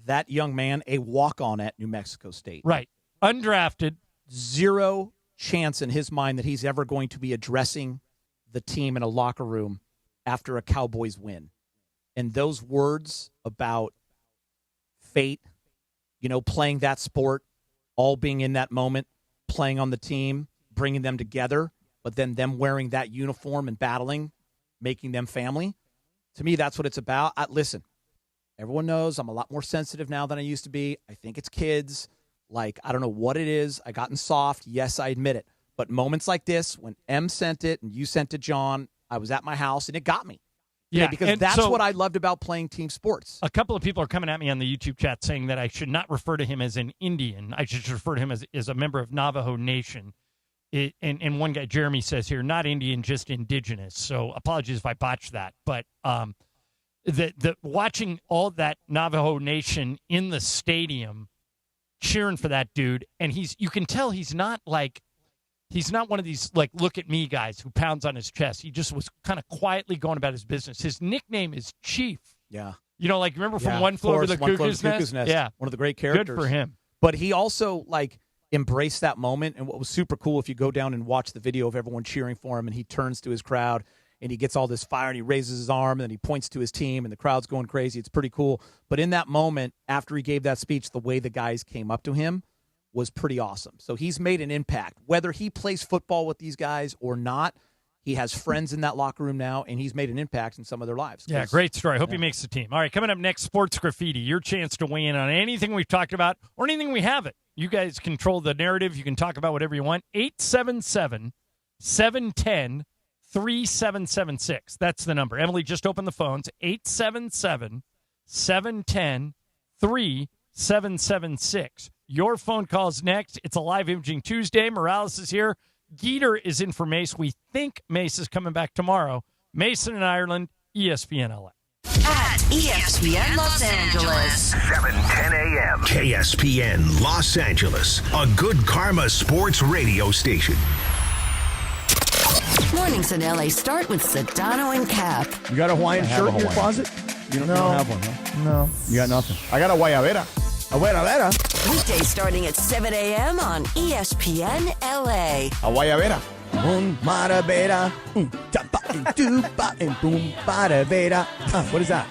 that young man, a walk-on at New Mexico State. Right. Undrafted. Zero chance in his mind that he's ever going to be addressing the team in a locker room after a Cowboys win. And those words about fate, playing that sport, all being in that moment, playing on the team, bringing them together, but then them wearing that uniform and battling, making them family. To me, that's what it's about. Listen, everyone knows I'm a lot more sensitive now than I used to be. I think it's kids. Like, I don't know what it is. I gotten soft. Yes, I admit it. But moments like this, when M sent it and you sent it, John, I was at my house and it got me. Yeah, because that's what I loved about playing team sports. A couple of people are coming at me on the YouTube chat saying that I should not refer to him as an Indian. I should refer to him as a member of Navajo Nation. And one guy, Jeremy, says here, not Indian, just indigenous. So apologies if I botched that. But the watching all that Navajo Nation in the stadium cheering for that dude, and you can tell he's not one of these, like, look at me guys who pounds on his chest. He just was kind of quietly going about his business. His nickname is Chief. Yeah. Remember from One Flew Over the Cuckoo's Nest? Yeah. One of the great characters. Good for him. But he also, embraced that moment. And what was super cool, if you go down and watch the video of everyone cheering for him, and he turns to his crowd, and he gets all this fire, and he raises his arm, and then he points to his team, and the crowd's going crazy. It's pretty cool. But in that moment, after he gave that speech, the way the guys came up to him was pretty awesome. So he's made an impact. Whether he plays football with these guys or not, he has friends in that locker room now, and he's made an impact in some of their lives. Yeah, great story. Hope he makes the team. All right, coming up next, Sports Graffiti. Your chance to weigh in on anything we've talked about or anything we haven't. You guys control the narrative. You can talk about whatever you want. 877-710-3776. That's the number. Emily just opened the phones. 877-710-3776. Your phone call's next. It's a live Imaging Tuesday. Morales is here. Geeter is in for Mace. We think Mace is coming back tomorrow. Mason in Ireland, ESPN LA. At ESPN Los Angeles. 7:10 a.m. KSPN Los Angeles, a good karma sports radio station. Mornings in LA start with Sedano and Cap. You got a Hawaiian shirt in your closet? You don't have one, huh? No. You got nothing. I got a guayabera. A guayabera. Weekdays starting at 7 a.m. on ESPN LA. A guayabera. Un maravera. Tapa and tupa and boom maravera. What is that?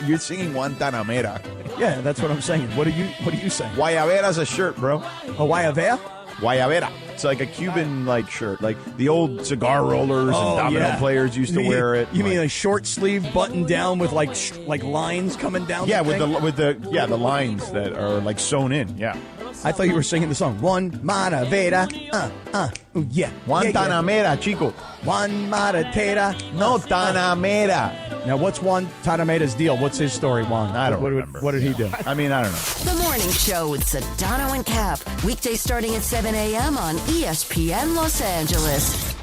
You're singing Guantanamera. Yeah, that's what I'm saying. What are you saying? Guayabera's a shirt, bro. A guayabera? Guayabera. It's like a Cuban shirt, like the old cigar rollers and domino players used to wear it. You mean a short sleeve button down with like lines coming down? Yeah, the with the lines that are sewn in. Yeah. I thought you were singing the song Juan Maravera. Yeah. Guantanamera, chico. Juan Maratera. No, Tanamera. Now, what's Juan Tanamera's deal? What's his story, Juan? I don't remember. What did he do? I mean, I don't know. The Morning Show with Sedano and Cap. Weekdays starting at 7 a.m. on ESPN Los Angeles.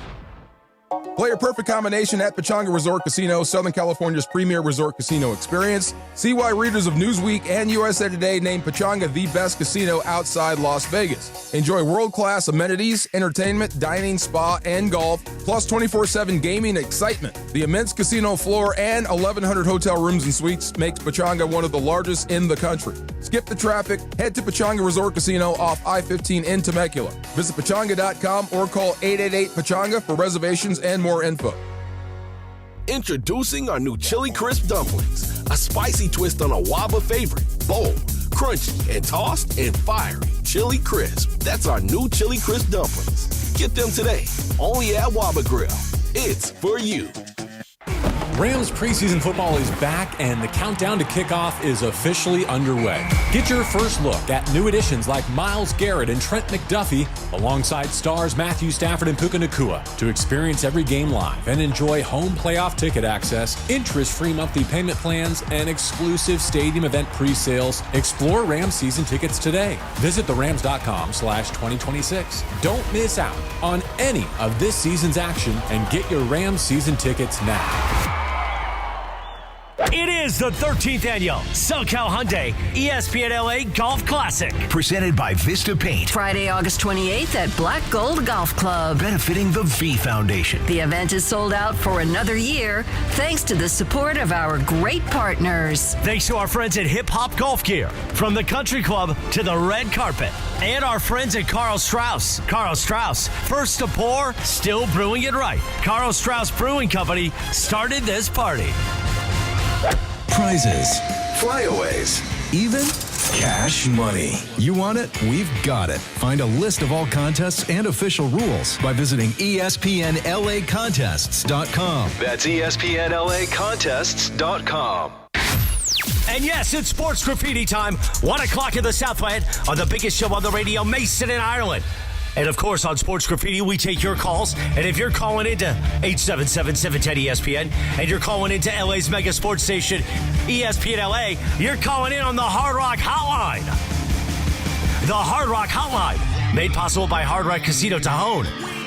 Play a perfect combination at Pechanga Resort Casino, Southern California's premier resort casino experience. See why readers of Newsweek and USA Today named Pechanga the best casino outside Las Vegas. Enjoy world-class amenities, entertainment, dining, spa, and golf, plus 24/7 gaming excitement. The immense casino floor and 1,100 hotel rooms and suites makes Pechanga one of the largest in the country. Skip the traffic, head to Pechanga Resort Casino off I-15 in Temecula. Visit Pechanga.com or call 888-PECHANGA for reservations and more info. Introducing our new Chili Crisp Dumplings, a spicy twist on a Waba favorite. Bold, crunchy, and tossed and fiery. Chili Crisp. That's our new Chili Crisp Dumplings. Get them today, only at Waba Grill. It's for you. Rams preseason football is back, and the countdown to kickoff is officially underway. Get your first look at new additions like Myles Garrett and Trent McDuffie, alongside stars Matthew Stafford and Puka Nacua, to experience every game live and enjoy home playoff ticket access, interest-free monthly payment plans, and exclusive stadium event pre-sales. Explore Rams season tickets today. Visit therams.com/2026. Don't miss out on any of this season's action and get your Rams season tickets now. It is the 13th annual SoCal Hyundai ESPN LA Golf Classic. Presented by Vista Paint. Friday, August 28th at Black Gold Golf Club. Benefiting the V Foundation. The event is sold out for another year thanks to the support of our great partners. Thanks to our friends at Hip Hop Golf Gear, from the country club to the red carpet. And our friends at Carl Strauss. Carl Strauss, first to pour, still brewing it right. Carl Strauss Brewing Company started this party. Prizes, flyaways, even cash money. You want it? We've got it. Find a list of all contests and official rules by visiting ESPNLAcontests.com. That's ESPNLAcontests.com. And yes, it's sports graffiti time. 1 o'clock in the Southland on the biggest show on the radio, Mason in Ireland. And, of course, on Sports Graffiti, we take your calls. And if you're calling into 877-710-ESPN and you're calling into LA's mega sports station, ESPN LA, you're calling in on the Hard Rock Hotline. The Hard Rock Hotline, made possible by Hard Rock Casino Tajon.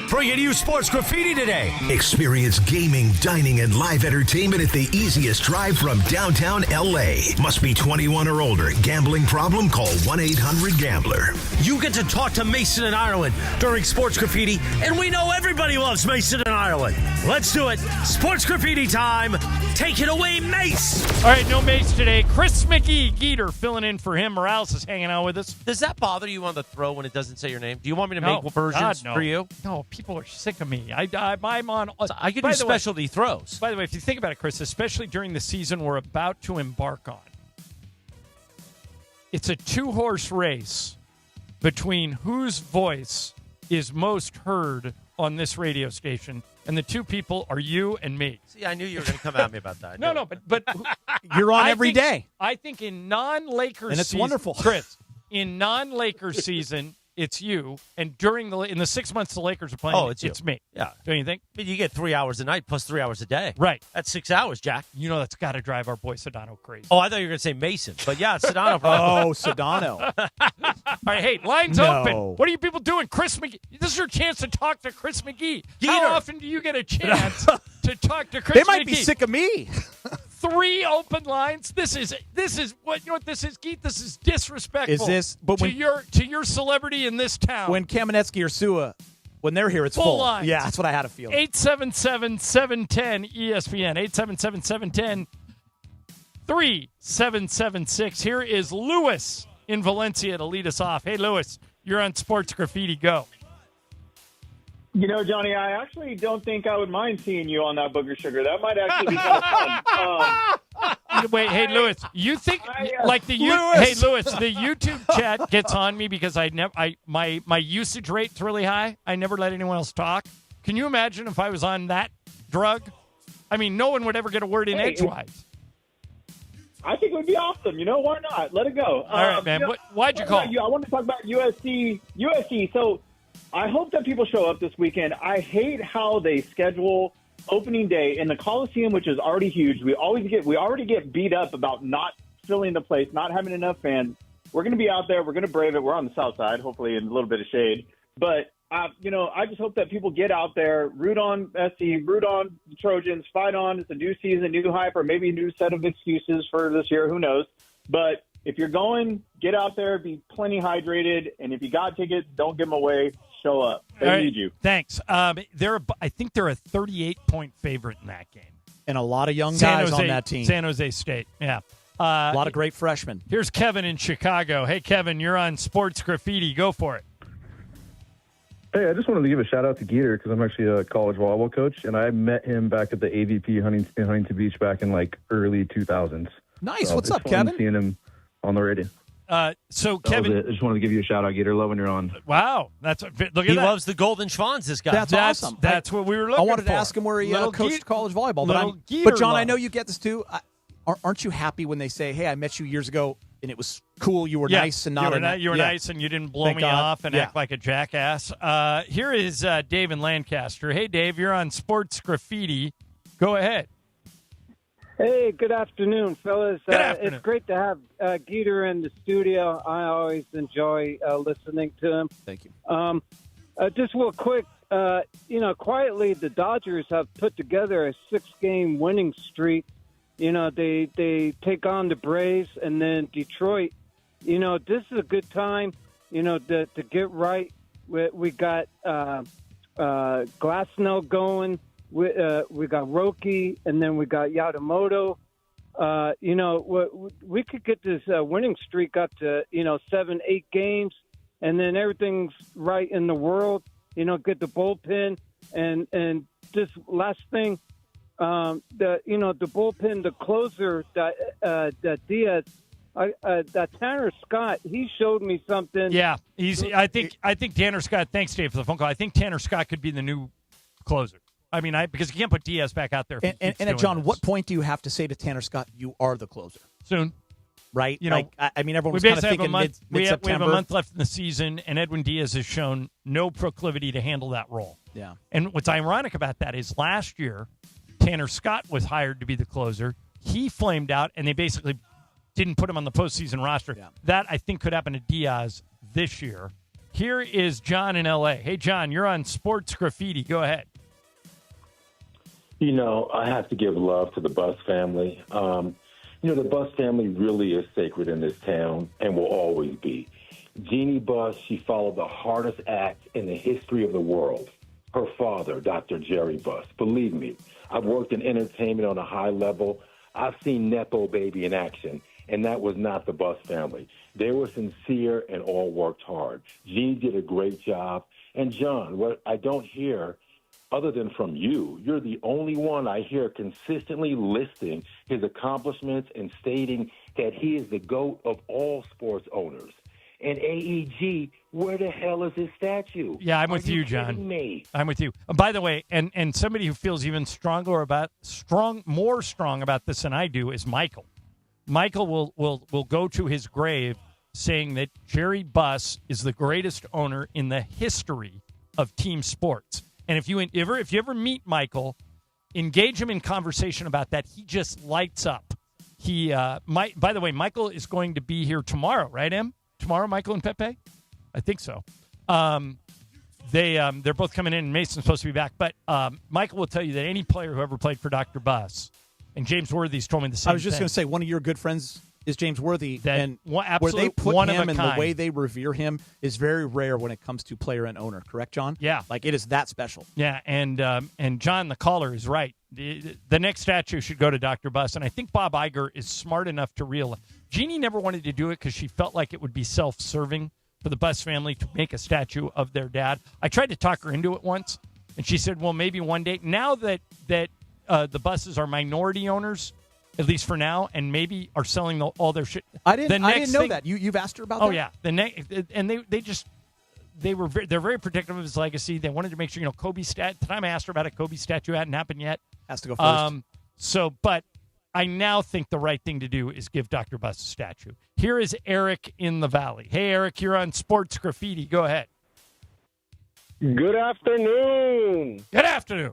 Bringing you Sports Graffiti today. Experience gaming, dining, and live entertainment at the easiest drive from downtown LA. Must be 21 or older. Gambling problem? Call 1-800-GAMBLER. You get to talk to Mason in Ireland during Sports Graffiti, and we know everybody loves Mason in Ireland. Let's do it. Sports Graffiti time. Take it away, Mace. All right, no Mace today. Chris Geeter filling in for him. Morales is hanging out with us. Does that bother you on the throw when it doesn't say your name? Do you want me to make versions for you? No, people are sick of me. I'm on. I can do specialty throws. By the way, if you think about it, Chris, especially during the season we're about to embark on, it's a 2-horse race between whose voice is most heard on this radio station, and the two people are you and me. See, I knew you were going to come at me about that. No, but you're on every day. I think in non-Lakers and it's season, wonderful, Chris. In non-Lakers season, it's you, and in the 6 months the Lakers are playing, it's me. Yeah, don't you think? I mean, you get 3 hours a night plus 3 hours a day. Right, that's 6 hours, Jack. You know that's got to drive our boy Sedano crazy. Oh, I thought you were going to say Mason, but yeah, Sedano. Oh, Sedano. All right, hey, lines open. What are you people doing? Chris McGee. This is your chance to talk to Chris McGee. How often do you get a chance to talk to Chris McGee? They might be sick of me. 3 open lines. This is what this is, Geet. This is disrespectful. Is this to your celebrity in this town? When Kamenetsky or Sua, when they're here, it's full. Lines. Yeah, that's what I had a feeling. 877-710 ESPN. 877-710-3776. Here is Lewis in Valencia to lead us off. Hey, Lewis, you're on Sports Graffiti. Go. You know, Johnny, I actually don't think I would mind seeing you on that booger sugar. That might actually be kind of fun. Wait, hey Lewis, you think like the Hey Lewis, the YouTube chat gets on me because my usage rate's really high. I never let anyone else talk. Can you imagine if I was on that drug? I mean, no one would ever get a word in edgewise. I think it would be awesome. You know, why not? Let it go. All right, man. Why'd you call? I want to talk about USC. So I hope that people show up this weekend. I hate how they schedule opening day in the Coliseum, which is already huge. We already get beat up about not filling the place, not having enough fans. We're going to be out there. We're going to brave it. We're on the south side, hopefully in a little bit of shade. But I just hope that people get out there, root on SC, root on the Trojans, fight on. It's a new season, new hype, or maybe a new set of excuses for this year. Who knows? But if you're going, get out there, be plenty hydrated, and if you got tickets, don't give them away. Show up. They need you. Thanks. I think they're a 38-point favorite in that game. And a lot of young guys on that team. San Jose State, yeah. A lot of great freshmen. Here's Kevin in Chicago. Hey, Kevin, you're on Sports Graffiti. Go for it. Hey, I just wanted to give a shout-out to Geeter because I'm actually a college volleyball coach, and I met him back at the AVP Huntington Beach back in, early 2000s. Nice. So What's up, Kevin? Seeing him on the radio. So Kevin, I just wanted to give you a shout out, Geeter. Love when you're on. Wow, look at that. He loves the Golden Schwans. This guy. That's awesome. That's what we were looking for. I wanted to ask him where he coached college volleyball. But John, I know you get this too. Aren't you happy when they say, "Hey, I met you years ago and it was cool. You were nice and not you were nice and you didn't blow me off and act like a jackass." Here is Dave in Lancaster. Hey, Dave, you're on Sports Graffiti. Go ahead. Hey, good afternoon, fellas. Good afternoon. It's great to have Geeter in the studio. I always enjoy listening to him. Thank you. Just real quick, quietly, the Dodgers have put together a 6-game winning streak. They take on the Braves and then Detroit. This is a good time, to get right. We got Glasnow going. We got Roki, and then we got Yamamoto. We could get this winning streak up to 7-8 games, and then everything's right in the world. Get the bullpen, and this last thing, the bullpen, the closer, that Diaz. That Tanner Scott, he showed me something. Yeah, I think Tanner Scott. Thanks, Dave, for the phone call. I think Tanner Scott could be the new closer. I mean, because you can't put Diaz back out there. And at John, what point do you have to say to Tanner Scott, "You are the closer"? Soon, right? Everyone was kind of thinking mid-September. We have a month left in the season, and Edwin Diaz has shown no proclivity to handle that role. Yeah. And what's ironic about that is last year, Tanner Scott was hired to be the closer. He flamed out, and they basically didn't put him on the postseason roster. Yeah. That, I think, could happen to Diaz this year. Here is John in L.A. Hey, John, you're on Sports Graffiti. Go ahead. I have to give love to the Buss family. The Buss family really is sacred in this town and will always be. Jeannie Buss, she followed the hardest act in the history of the world. Her father, Dr. Jerry Buss. Believe me, I've worked in entertainment on a high level. I've seen Nepo Baby in action, and that was not the Buss family. They were sincere and all worked hard. Jeannie did a great job. And, John, what I don't hear other than from you, you're the only one I hear consistently listing his accomplishments and stating that he is the GOAT of all sports owners. And AEG, where the hell is his statue? Yeah, I'm with you, John. I'm with you. By the way, and somebody who feels even more strong about this than I do is Michael. Michael will go to his grave saying that Jerry Buss is the greatest owner in the history of team sports. And if you ever meet Michael, engage him in conversation about that. He just lights up. By the way, Michael is going to be here tomorrow, right, Em? Tomorrow, Michael and Pepe? I think so. They're both coming in, and Mason's supposed to be back. But Michael will tell you that any player who ever played for Dr. Buss, and James Worthy's told me the same thing. I was just going to say, one of your good friends is James Worthy, and where absolute they put one him of a and kind. the way they revere him is very rare when it comes to player and owner. Correct, John? Yeah. Like, it is that special. Yeah, and John, the caller, is right. The next statue should go to Dr. Buss, and I think Bob Iger is smart enough to realize. Jeannie never wanted to do it because she felt like it would be self-serving for the Bus family to make a statue of their dad. I tried to talk her into it once, and she said, well, maybe one day. Now that the Buses are minority owners, at least for now, and maybe are selling all their shit. I didn't know that. You've asked her about that? Oh, yeah. They're very protective of his legacy. They wanted to make sure, Kobe the time I asked her about it, Kobe statue hadn't happened yet. Has to go first. But I now think the right thing to do is give Dr. Bus a statue. Here is Eric in the Valley. Hey, Eric, you're on Sports Graffiti. Go ahead. Good afternoon. Good afternoon.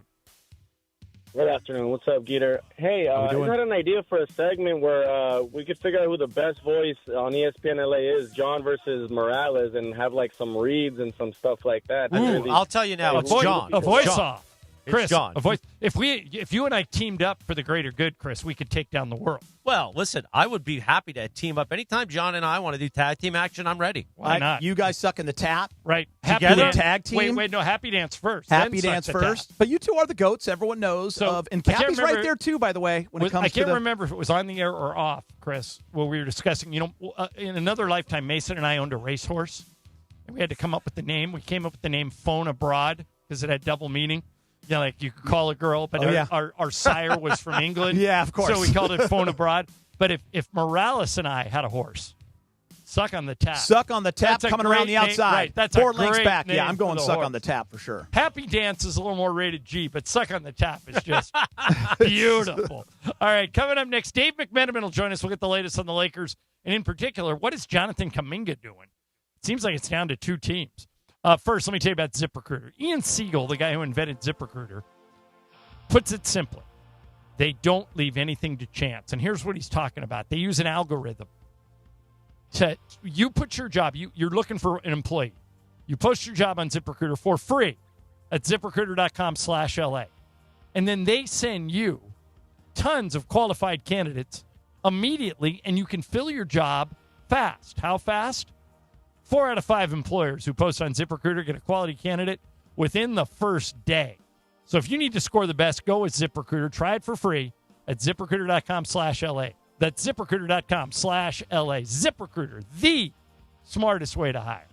Good afternoon. What's up, Geeter? Hey, I had an idea for a segment where we could figure out who the best voice on ESPN LA is, John versus Morales, and have some reads and some stuff like that. Ooh, I'll tell you now, it's John. A voice John. off. It's Chris, John. a voice. If you and I teamed up for the greater good, Chris, we could take down the world. Well, listen, I would be happy to team up. Anytime John and I want to do tag team action, I'm ready. Why not? You guys suck in the tap. Right. Together, tag team. Wait, no, happy dance first. Happy then dance suck the first. tap. But you two are the GOATs. Everyone knows. And Cappy's right there, too, by the way, when it comes to I can't remember if it was on the air or off, Chris, where we were discussing, in another lifetime, Mason and I owned a racehorse. And we had to come up with the name. We came up with the name Phone Abroad because it had double meaning. Yeah, like you could call a girl, but our sire was from England. Yeah, of course. So we called it Phone Abroad. But if Morales and I had a horse, suck on the tap. Suck on the tap coming around the outside. Right, that's 4 a lengths great back. name Yeah, I'm going for the suck horse. on the tap for sure. Happy Dance is a little more rated G, but Suck on the Tap is just beautiful. All right, coming up next, Dave McMenamin will join us. We'll get the latest on the Lakers. And in particular, what is Jonathan Kuminga doing? It seems like it's down to 2 teams. First, let me tell you about ZipRecruiter. Ian Siegel, the guy who invented ZipRecruiter, puts it simply. They don't leave anything to chance. And here's what he's talking about. They use an algorithm. You put your job, you're looking for an employee. You post your job on ZipRecruiter for free at ZipRecruiter.com/LA. And then they send you tons of qualified candidates immediately, and you can fill your job fast. How fast? 4 out of 5 employers who post on ZipRecruiter get a quality candidate within the first day. So if you need to score the best, go with ZipRecruiter. Try it for free at ZipRecruiter.com/LA. That's ZipRecruiter.com/LA. ZipRecruiter, the smartest way to hire.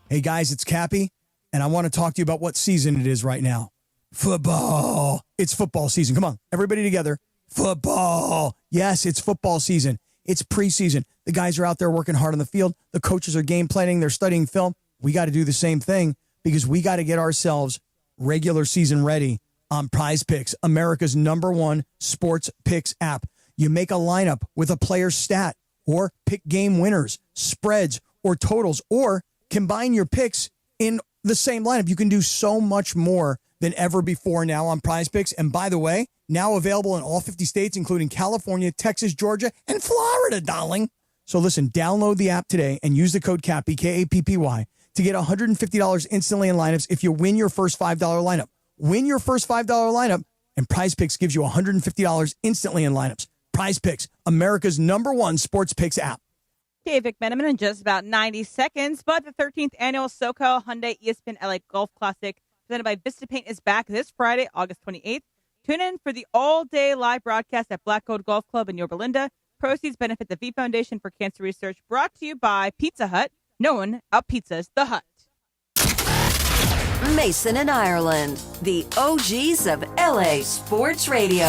Hey, guys, it's Cappy, and I want to talk to you about what season it is right now. Football. It's football season. Come on, everybody together. Football. Yes, it's football season. It's preseason. The guys are out there working hard on the field. The coaches are game planning. They're studying film. We got to do the same thing because we got to get ourselves regular season ready on Prize Picks, America's #1 sports picks app. You make a lineup with a player's stat or pick game winners, spreads, or totals, or combine your picks in the same lineup. You can do so much more than ever before now on Prize Picks. And by the way, now available in all 50 states, including California, Texas, Georgia, and Florida, darling. So listen, download the app today and use the code CAPPY, K-A-P-P-Y, to get $150 instantly in lineups if you win your first $5 lineup. Win your first $5 lineup, and Prize Picks gives you $150 instantly in lineups. Prize Picks, America's #1 sports picks app. Dave McMenamin in just about 90 seconds, but the 13th annual SoCal Hyundai ESPN LA Golf Classic presented by Vista Paint is back this Friday, August 28th. Tune in for the all-day live broadcast at Black Gold Golf Club in Yorba Linda. Proceeds benefit the V Foundation for Cancer Research, brought to you by Pizza Hut, known out pizzas the Hut. Mason and Ireland, the OGs of LA Sports Radio.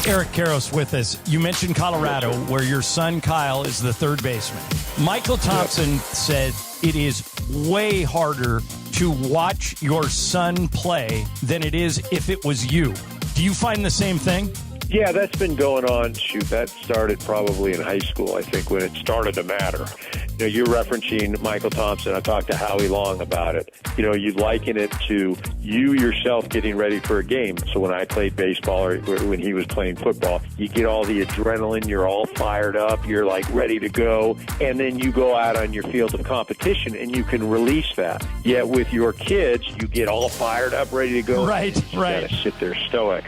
Eric Karros with us. You mentioned Colorado, where your son Kyle is the third baseman. Michael Thompson said it is way harder to watch your son play than it is if it was you. Do you find the same thing? Yeah, that's been going on. Shoot, that started probably in high school, I think, when it started to matter. You know, you're referencing Michael Thompson. I talked to Howie Long about it. You know, you liken it to you yourself getting ready for a game. So when I played baseball or when he was playing football, you get all the adrenaline, you're all fired up, you're like ready to go, and then you go out on your field of competition and you can release that. Yet with your kids, you get all fired up, ready to go. Right. You gotta sit there stoic.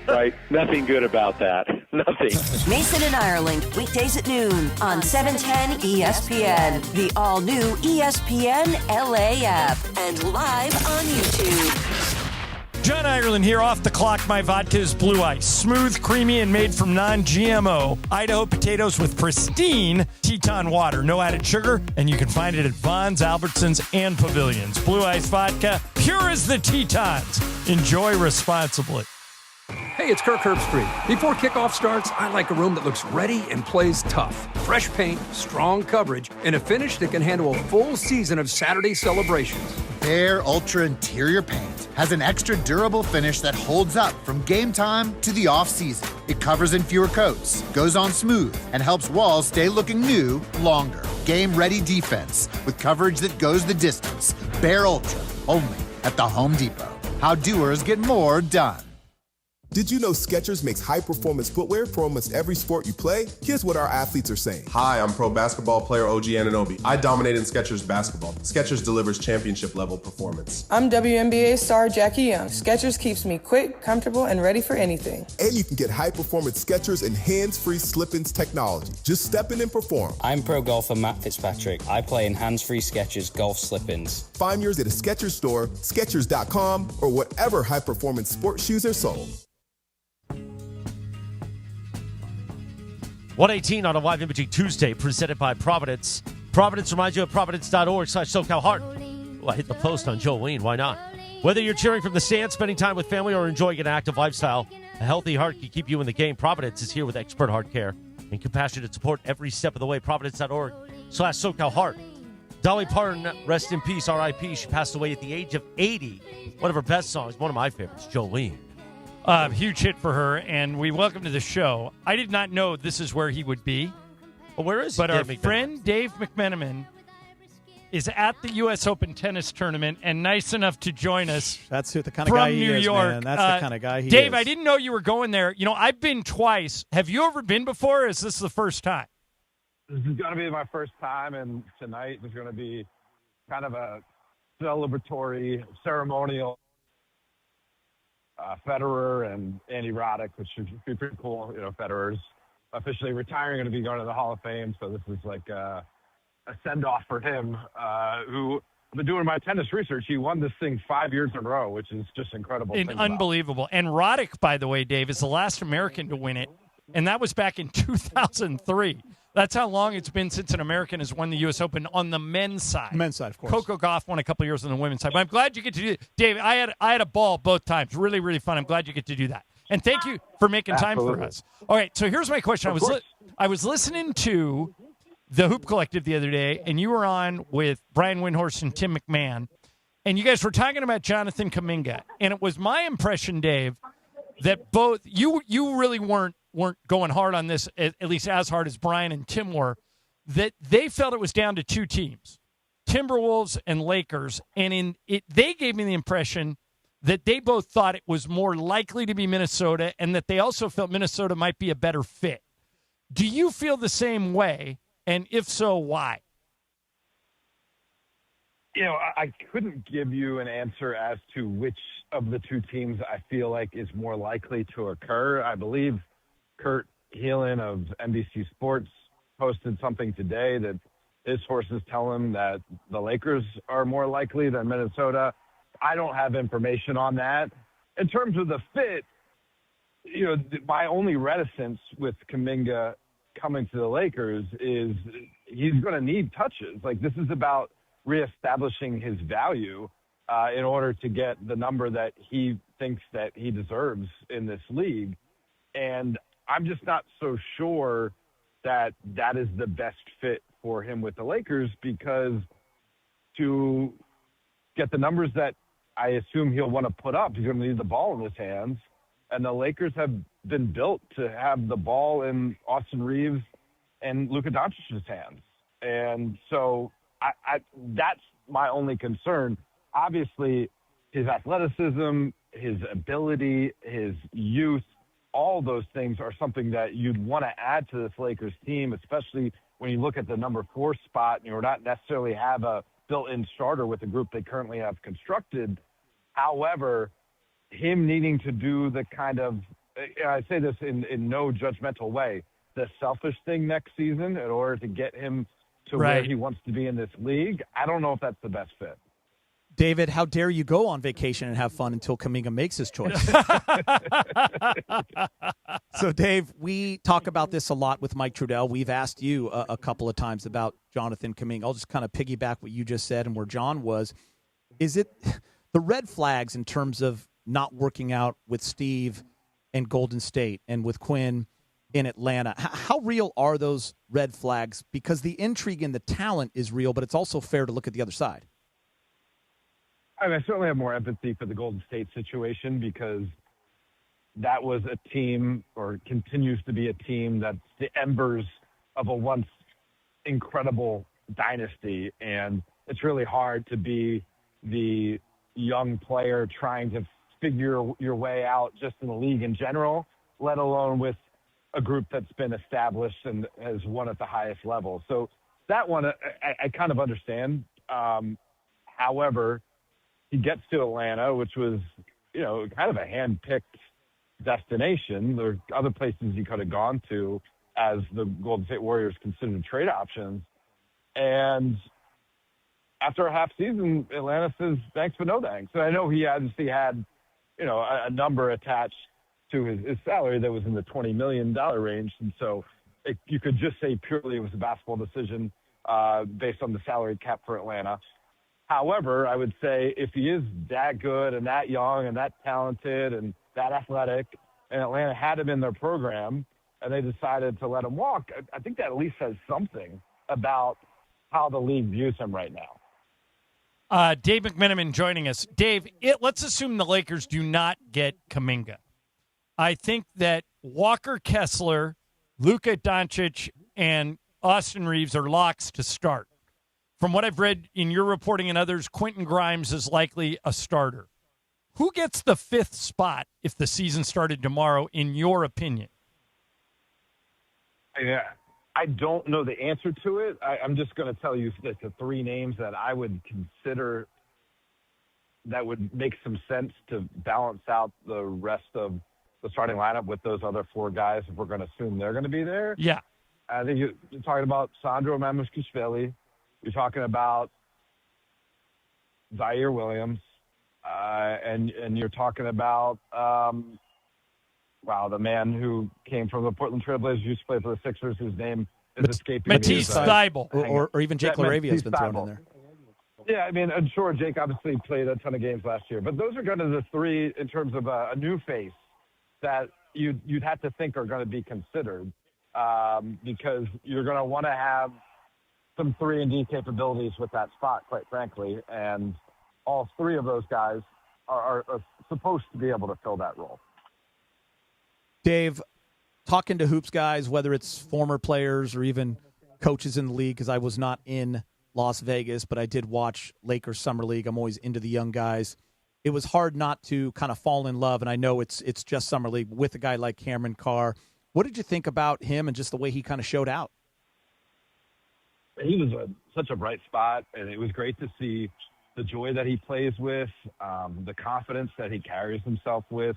Right? Nothing good about that. Nothing. Mason and Ireland, weekdays at noon on 710 ESPN, the all-new ESPN LA app, and live on YouTube. John Ireland here, off the clock. My vodka is Blue Ice. Smooth, creamy, and made from non-GMO Idaho potatoes with pristine Teton water. No added sugar, and you can find it at Vons, Albertsons, and Pavilions. Blue Ice vodka, pure as the Tetons. Enjoy responsibly. Hey, it's Kirk Herbstreit. Before kickoff starts, I like a room that looks ready and plays tough. Fresh paint, strong coverage, and a finish that can handle a full season of Saturday celebrations. Bare Ultra Interior Paint has an extra durable finish that holds up from game time to the off-season. It covers in fewer coats, goes on smooth, and helps walls stay looking new longer. Game-ready defense with coverage that goes the distance. Bare Ultra, only at the Home Depot. How doers get more done. Did you know Skechers makes high-performance footwear for almost every sport you play? Here's what our athletes are saying. Hi, I'm pro basketball player OG Anunoby. I dominate in Skechers basketball. Skechers delivers championship-level performance. I'm WNBA star Jackie Young. Skechers keeps me quick, comfortable, and ready for anything. And you can get high-performance Skechers and hands-free slip-ins technology. Just step in and perform. I'm pro golfer Matt Fitzpatrick. I play in hands-free Skechers golf slip-ins. Find yours at a Skechers store, Skechers.com, or whatever high-performance sports shoes are sold. 118 on a live imaging Tuesday presented by Providence. Providence reminds you of providence.org/SoCalHeart. Well, I hit the post on Jolene. Why not? Whether you're cheering from the stands, spending time with family, or enjoying an active lifestyle, a healthy heart can keep you in the game. Providence is here with expert heart care and compassionate support every step of the way. Providence.org/SoCalHeart. Dolly Parton, rest in peace, R.I.P. She passed away at the age of 80. One of her best songs, one of my favorites, Jolene. Huge hit for her, and we welcome to the show. I did not know this is where he would be. Well, where is But Dave our McMenamin? friend Dave McMenamin is at the U.S. Open tennis tournament and nice enough to join us. That's the kind of from guy he New is, York. man. That's the kind of guy he Dave, is. I didn't know you were going there. You know, I've been twice. Have you ever been before, or is this the first time? This is going to be my first time, and tonight is going to be kind of a celebratory, ceremonial Federer and Andy Roddick, which should be pretty cool. You know, Federer's officially retiring, going to be going to the Hall of Fame, so this is like a send-off for him, who I've been doing my tennis research. He won this thing 5 years in a row, which is just incredible. Unbelievable. And Roddick, by the way, Dave, is the last American to win it, and that was back in 2003. That's how long it's been since an American has won the U.S. Open on the men's side. Men's side, of course. Coco Gauff won a couple years on the women's side. But I'm glad you get to do it. Dave, I had a ball both times. Really, really fun. I'm glad you get to do that. And thank you for making time for us. All right, so here's my question. I was listening to the Hoop Collective the other day, and you were on with Brian Windhorst and Tim McMahon, and you guys were talking about Jonathan Kuminga. And it was my impression, Dave, that both you really weren't going hard on this, at least as hard as Brian and Tim were, that they felt it was down to two teams, Timberwolves and Lakers. And they gave me the impression that they both thought it was more likely to be Minnesota and that they also felt Minnesota might be a better fit. Do you feel the same way? And if so, why? You know, I couldn't give you an answer as to which of the two teams I feel like is more likely to occur. I believe Kurt Heelan of NBC Sports posted something today that his sources tell him that the Lakers are more likely than Minnesota. I don't have information on that. In terms of the fit, you know, my only reticence with Kuminga coming to the Lakers is he's going to need touches. Like, this is about reestablishing his value in order to get the number that he thinks that he deserves in this league. And I'm just not so sure that that is the best fit for him with the Lakers, because to get the numbers that I assume he'll want to put up, he's going to need the ball in his hands. And the Lakers have been built to have the ball in Austin Reeves and Luka Doncic's hands. And so that's my only concern. Obviously, his athleticism, his ability, his youth, all those things are something that you'd want to add to this Lakers team, especially when you look at the number 4 spot and you're not necessarily have a built-in starter with the group they currently have constructed. However, him needing to do the kind of, I say this in no judgmental way, the selfish thing next season in order to get him to where he wants to be in this league, I don't know if that's the best fit. David, how dare you go on vacation and have fun until Kuminga makes his choice? So, Dave, we talk about this a lot with Mike Trudell. We've asked you a couple of times about Jonathan Kuminga. I'll just kind of piggyback what you just said and where John was. Is it the red flags in terms of not working out with Steve and Golden State and with Quinn in Atlanta? How real are those red flags? Because the intrigue and the talent is real, but it's also fair to look at the other side. I mean, I certainly have more empathy for the Golden State situation because that was a team, or continues to be a team, that's the embers of a once incredible dynasty. And it's really hard to be the young player trying to figure your way out just in the league in general, let alone with a group that's been established and has won at the highest level. So that one, I kind of understand. However, he gets to Atlanta, which was, kind of a hand-picked destination. There are other places he could have gone to as the Golden State Warriors considered trade options. And after a half season, Atlanta says, thanks but no thanks. And I know he obviously had, a number attached to his salary that was in the $20 million range. And so you could just say purely it was a basketball decision based on the salary cap for Atlanta. However, I would say if he is that good and that young and that talented and that athletic, and Atlanta had him in their program and they decided to let him walk, I think that at least says something about how the league views him right now. Dave McMenamin joining us. Dave, let's assume the Lakers do not get Kuminga. I think that Walker Kessler, Luka Doncic, and Austin Reeves are locks to start. From what I've read in your reporting and others, Quentin Grimes is likely a starter. Who gets the fifth spot if the season started tomorrow, in your opinion? Yeah, I don't know the answer to it. I'm just going to tell you the three names that I would consider that would make some sense to balance out the rest of the starting lineup with those other four guys if we're going to assume they're going to be there. Yeah. I think you're talking about Sandro Mamushkishvili. You're talking about Zaire Williams, and you're talking about, the man who came from the Portland Trailblazers, used to play for the Sixers, whose name is escaping me. Matisse Thybulle. Or even Jake LaRavia has been thrown in there. Yeah, I mean, I'm sure Jake obviously played a ton of games last year, but those are kind of the three in terms of a new face that you'd have to think are going to be considered because you're going to want to have some 3-and-D capabilities with that spot, quite frankly, and all three of those guys are supposed to be able to fill that role. Dave, talking to hoops guys, whether it's former players or even coaches in the league, because I was not in Las Vegas, but I did watch Lakers Summer League. I'm always into the young guys. It was hard not to kind of fall in love, and I know it's just Summer League, with a guy like Cameron Carr. What did you think about him and just the way he kind of showed out? He was such a bright spot, and it was great to see the joy that he plays with, the confidence that he carries himself with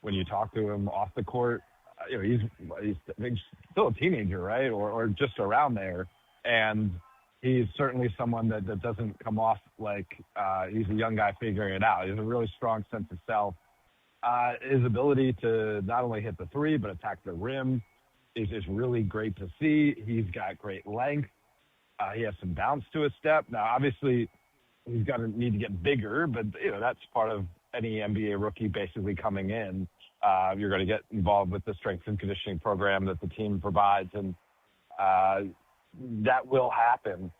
when you talk to him off the court. He's still a teenager, right, or just around there, and he's certainly someone that doesn't come off like he's a young guy figuring it out. He has a really strong sense of self. His ability to not only hit the three but attack the rim is really great to see. He's got great length. He has some bounce to his step. Now, obviously, he's going to need to get bigger, but that's part of any NBA rookie basically coming in. You're going to get involved with the strength and conditioning program that the team provides, and that will happen.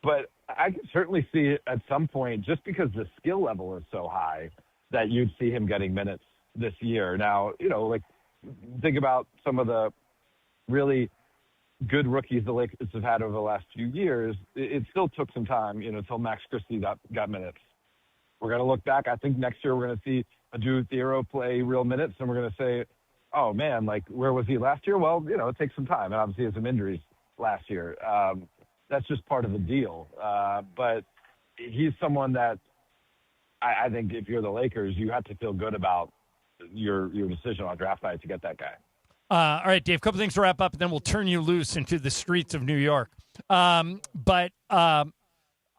But I can certainly see it at some point, just because the skill level is so high, that you'd see him getting minutes this year. Now, think about some of the really good rookies the Lakers have had over the last few years. It still took some time, until Max Christie got minutes. We're going to look back. I think next year we're going to see Adu Thiero play real minutes, and we're going to say, oh, man, where was he last year? Well, it takes some time, and obviously he had some injuries last year. That's just part of the deal. But he's someone that I think if you're the Lakers, you have to feel good about your decision on draft night to get that guy. All right, Dave, a couple things to wrap up, and then we'll turn you loose into the streets of New York. But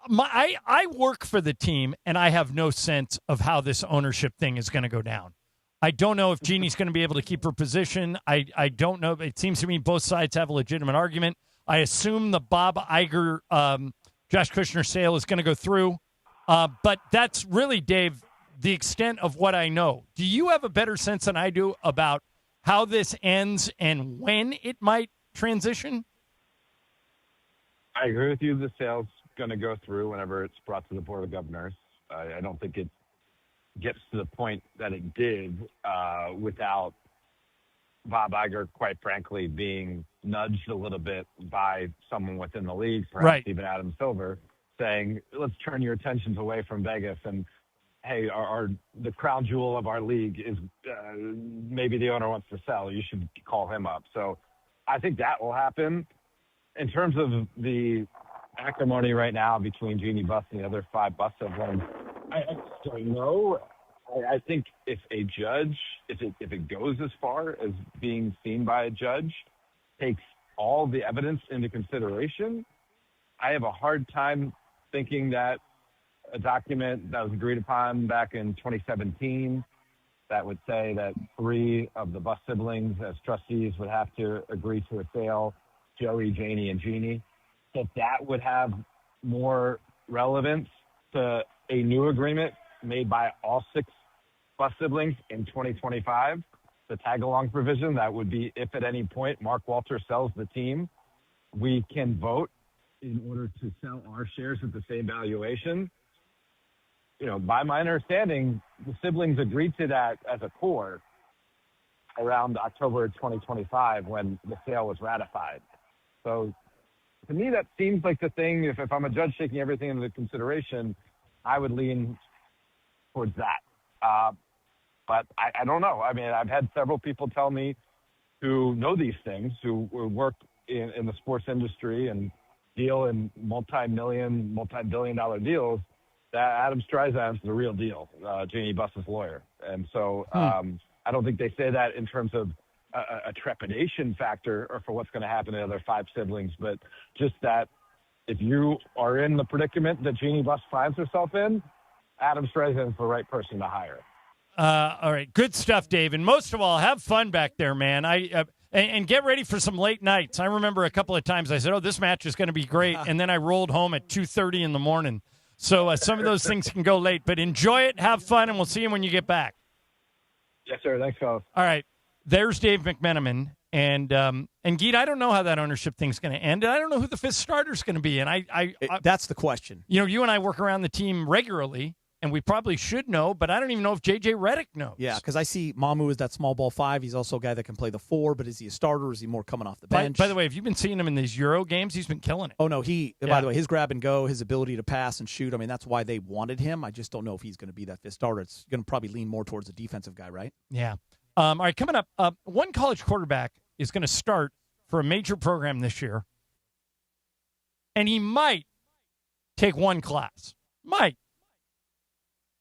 I work for the team, and I have no sense of how this ownership thing is going to go down. I don't know if Jeannie's going to be able to keep her position. I don't know. It seems to me both sides have a legitimate argument. I assume the Bob Iger, Josh Kushner sale is going to go through. But that's really, Dave, the extent of what I know. Do you have a better sense than I do about how this ends and when it might transition? I agree with you. The sale's going to go through whenever it's brought to the Board of Governors. I don't think it gets to the point that it did without Bob Iger, quite frankly, being nudged a little bit by someone within the league, perhaps even Adam Silver, saying, let's turn your attentions away from Vegas. And, hey, the crown jewel of our league is maybe the owner wants to sell. You should call him up. So I think that will happen. In terms of the acrimony right now between Jeannie Buss and the other 5 Buss siblings, I just don't know. I think if a judge, if it goes as far as being seen by a judge, takes all the evidence into consideration, I have a hard time thinking that a document that was agreed upon back in 2017 that would say that 3 of the Buss siblings as trustees would have to agree to a sale, Joey, Janie, and Jeannie, that would have more relevance to a new agreement made by all 6 Buss siblings in 2025. The tag-along provision, that would be if at any point Mark Walter sells the team, we can vote in order to sell our shares at the same valuation. You know, by my understanding, the siblings agreed to that as a core around October 2025 when the sale was ratified. So to me, that seems like the thing. If I'm a judge taking everything into consideration, I would lean towards that. But I don't know. I mean, I've had several people tell me who know these things, who work in the sports industry and deal in multi-billion-dollar deals, that Adam Streisand's the real deal, Jeannie Buss's lawyer. And so I don't think they say that in terms of a trepidation factor or for what's going to happen to the other 5 siblings, but just that if you are in the predicament that Jeannie Buss finds herself in, Adam Streisand's the right person to hire. All right. Good stuff, Dave. And most of all, have fun back there, man. And get ready for some late nights. I remember a couple of times I said, this match is going to be great. And then I rolled home at 2:30 in the morning. So some of those things can go late. But enjoy it, have fun, and we'll see you when you get back. Yes, sir. Thanks, fellas. All right. There's Dave McMenamin. And Geet, I don't know how that ownership thing's going to end. And I don't know who the 5th starter's going to be. And that's the question. You know, you and I work around the team regularly, and we probably should know, but I don't even know if J.J. Redick knows. Yeah, because I see Mamu as that small ball 5. He's also a guy that can play the 4, but is he a starter or is he more coming off the bench? By the way, have you been seeing him in these Euro games? He's been killing it. Oh, no, by the way, his grab and go, his ability to pass and shoot, I mean, that's why they wanted him. I just don't know if he's going to be that 5th starter. It's going to probably lean more towards a defensive guy, right? Yeah. All right, coming up, one college quarterback is going to start for a major program this year, and he might take one class. Might.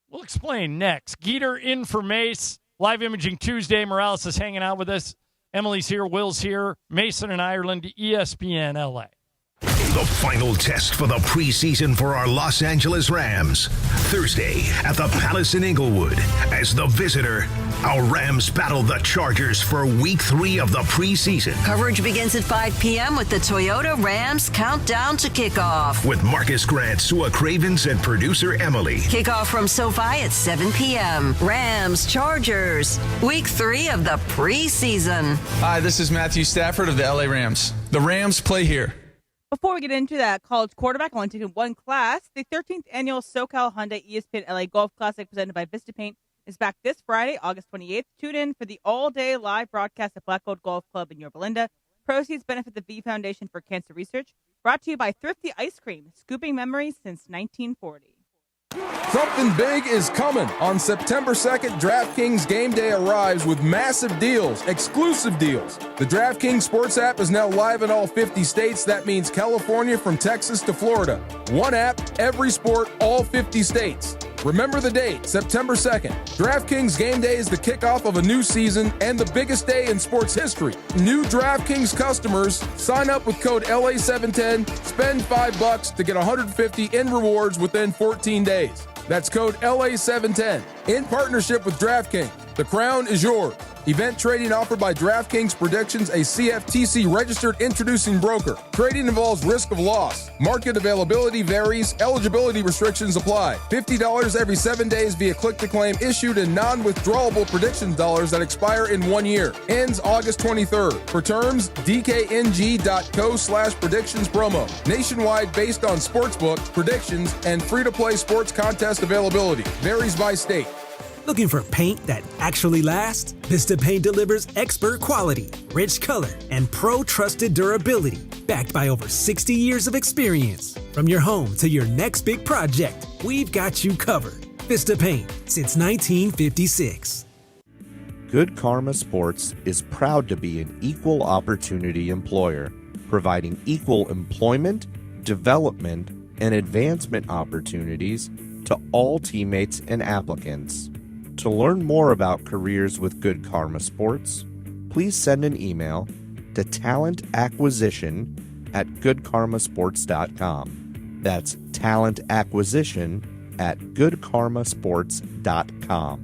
We'll explain next. Geeter in for Mace. Live Imaging Tuesday. Morales is hanging out with us. Emily's here. Will's here. Mason and Ireland, ESPN LA. The final test for the preseason for our Los Angeles Rams. Thursday at the Palace in Inglewood. As the visitor, our Rams battle the Chargers for Week 3 of the preseason. Coverage begins at 5 p.m. with the Toyota Rams Countdown to Kickoff. With Marcus Grant, Sua Cravens, and producer Emily. Kickoff from SoFi at 7 p.m. Rams, Chargers, Week 3 of the preseason. Hi, this is Matthew Stafford of the LA Rams. The Rams play here. Before we get into that college quarterback, only taking one class, the 13th annual SoCal Hyundai ESPN LA Golf Classic presented by Vista Paint is back this Friday, August 28th. Tune in for the all-day live broadcast at Black Gold Golf Club in Yorba Linda. Proceeds benefit the V Foundation for Cancer Research. Brought to you by Thrifty Ice Cream, scooping memories since 1940. Something big is coming. On September 2nd, DraftKings Game Day arrives with massive deals, exclusive deals. The DraftKings Sports app is now live in all 50 states. That means California from Texas to Florida. One app, every sport, all 50 states. Remember the date, September 2nd. DraftKings Game Day is the kickoff of a new season and the biggest day in sports history. New DraftKings customers sign up with code LA710, spend $5 to get $150 in rewards within 14 days. That's code LA710 in partnership with DraftKings. The crown is yours. Event trading offered by DraftKings Predictions, a CFTC registered introducing broker. Trading involves risk of loss. Market availability varies. Eligibility restrictions apply. $50 every 7 days via click-to-claim issued in non-withdrawable predictions dollars that expire in 1 year. Ends August 23rd. For terms, dkng.co/predictions promo. Nationwide based on sportsbook, predictions, and free-to-play sports contest availability. Varies by state. Looking for paint that actually lasts? Vista Paint delivers expert quality, rich color, and pro-trusted durability, backed by over 60 years of experience. From your home to your next big project, we've got you covered. Vista Paint, since 1956. Good Karma Sports is proud to be an equal opportunity employer, providing equal employment, development, and advancement opportunities to all teammates and applicants. To learn more about careers with Good Karma Sports, please send an email to talentacquisition@goodkarmasports.com. That's talentacquisition@goodkarmasports.com.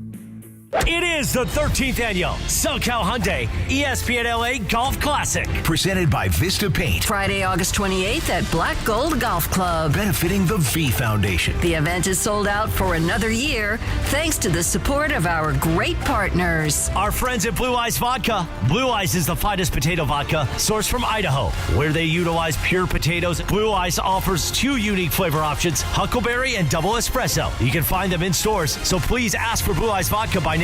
It is the 13th annual SoCal Hyundai ESPN LA Golf Classic. Presented by Vista Paint. Friday, August 28th at Black Gold Golf Club. Benefiting the V Foundation. The event is sold out for another year thanks to the support of our great partners. Our friends at Blue Ice Vodka. Blue Ice is the finest potato vodka sourced from Idaho. Where they utilize pure potatoes, Blue Ice offers 2 unique flavor options, Huckleberry and Double Espresso. You can find them in stores, so please ask for Blue Ice Vodka by name.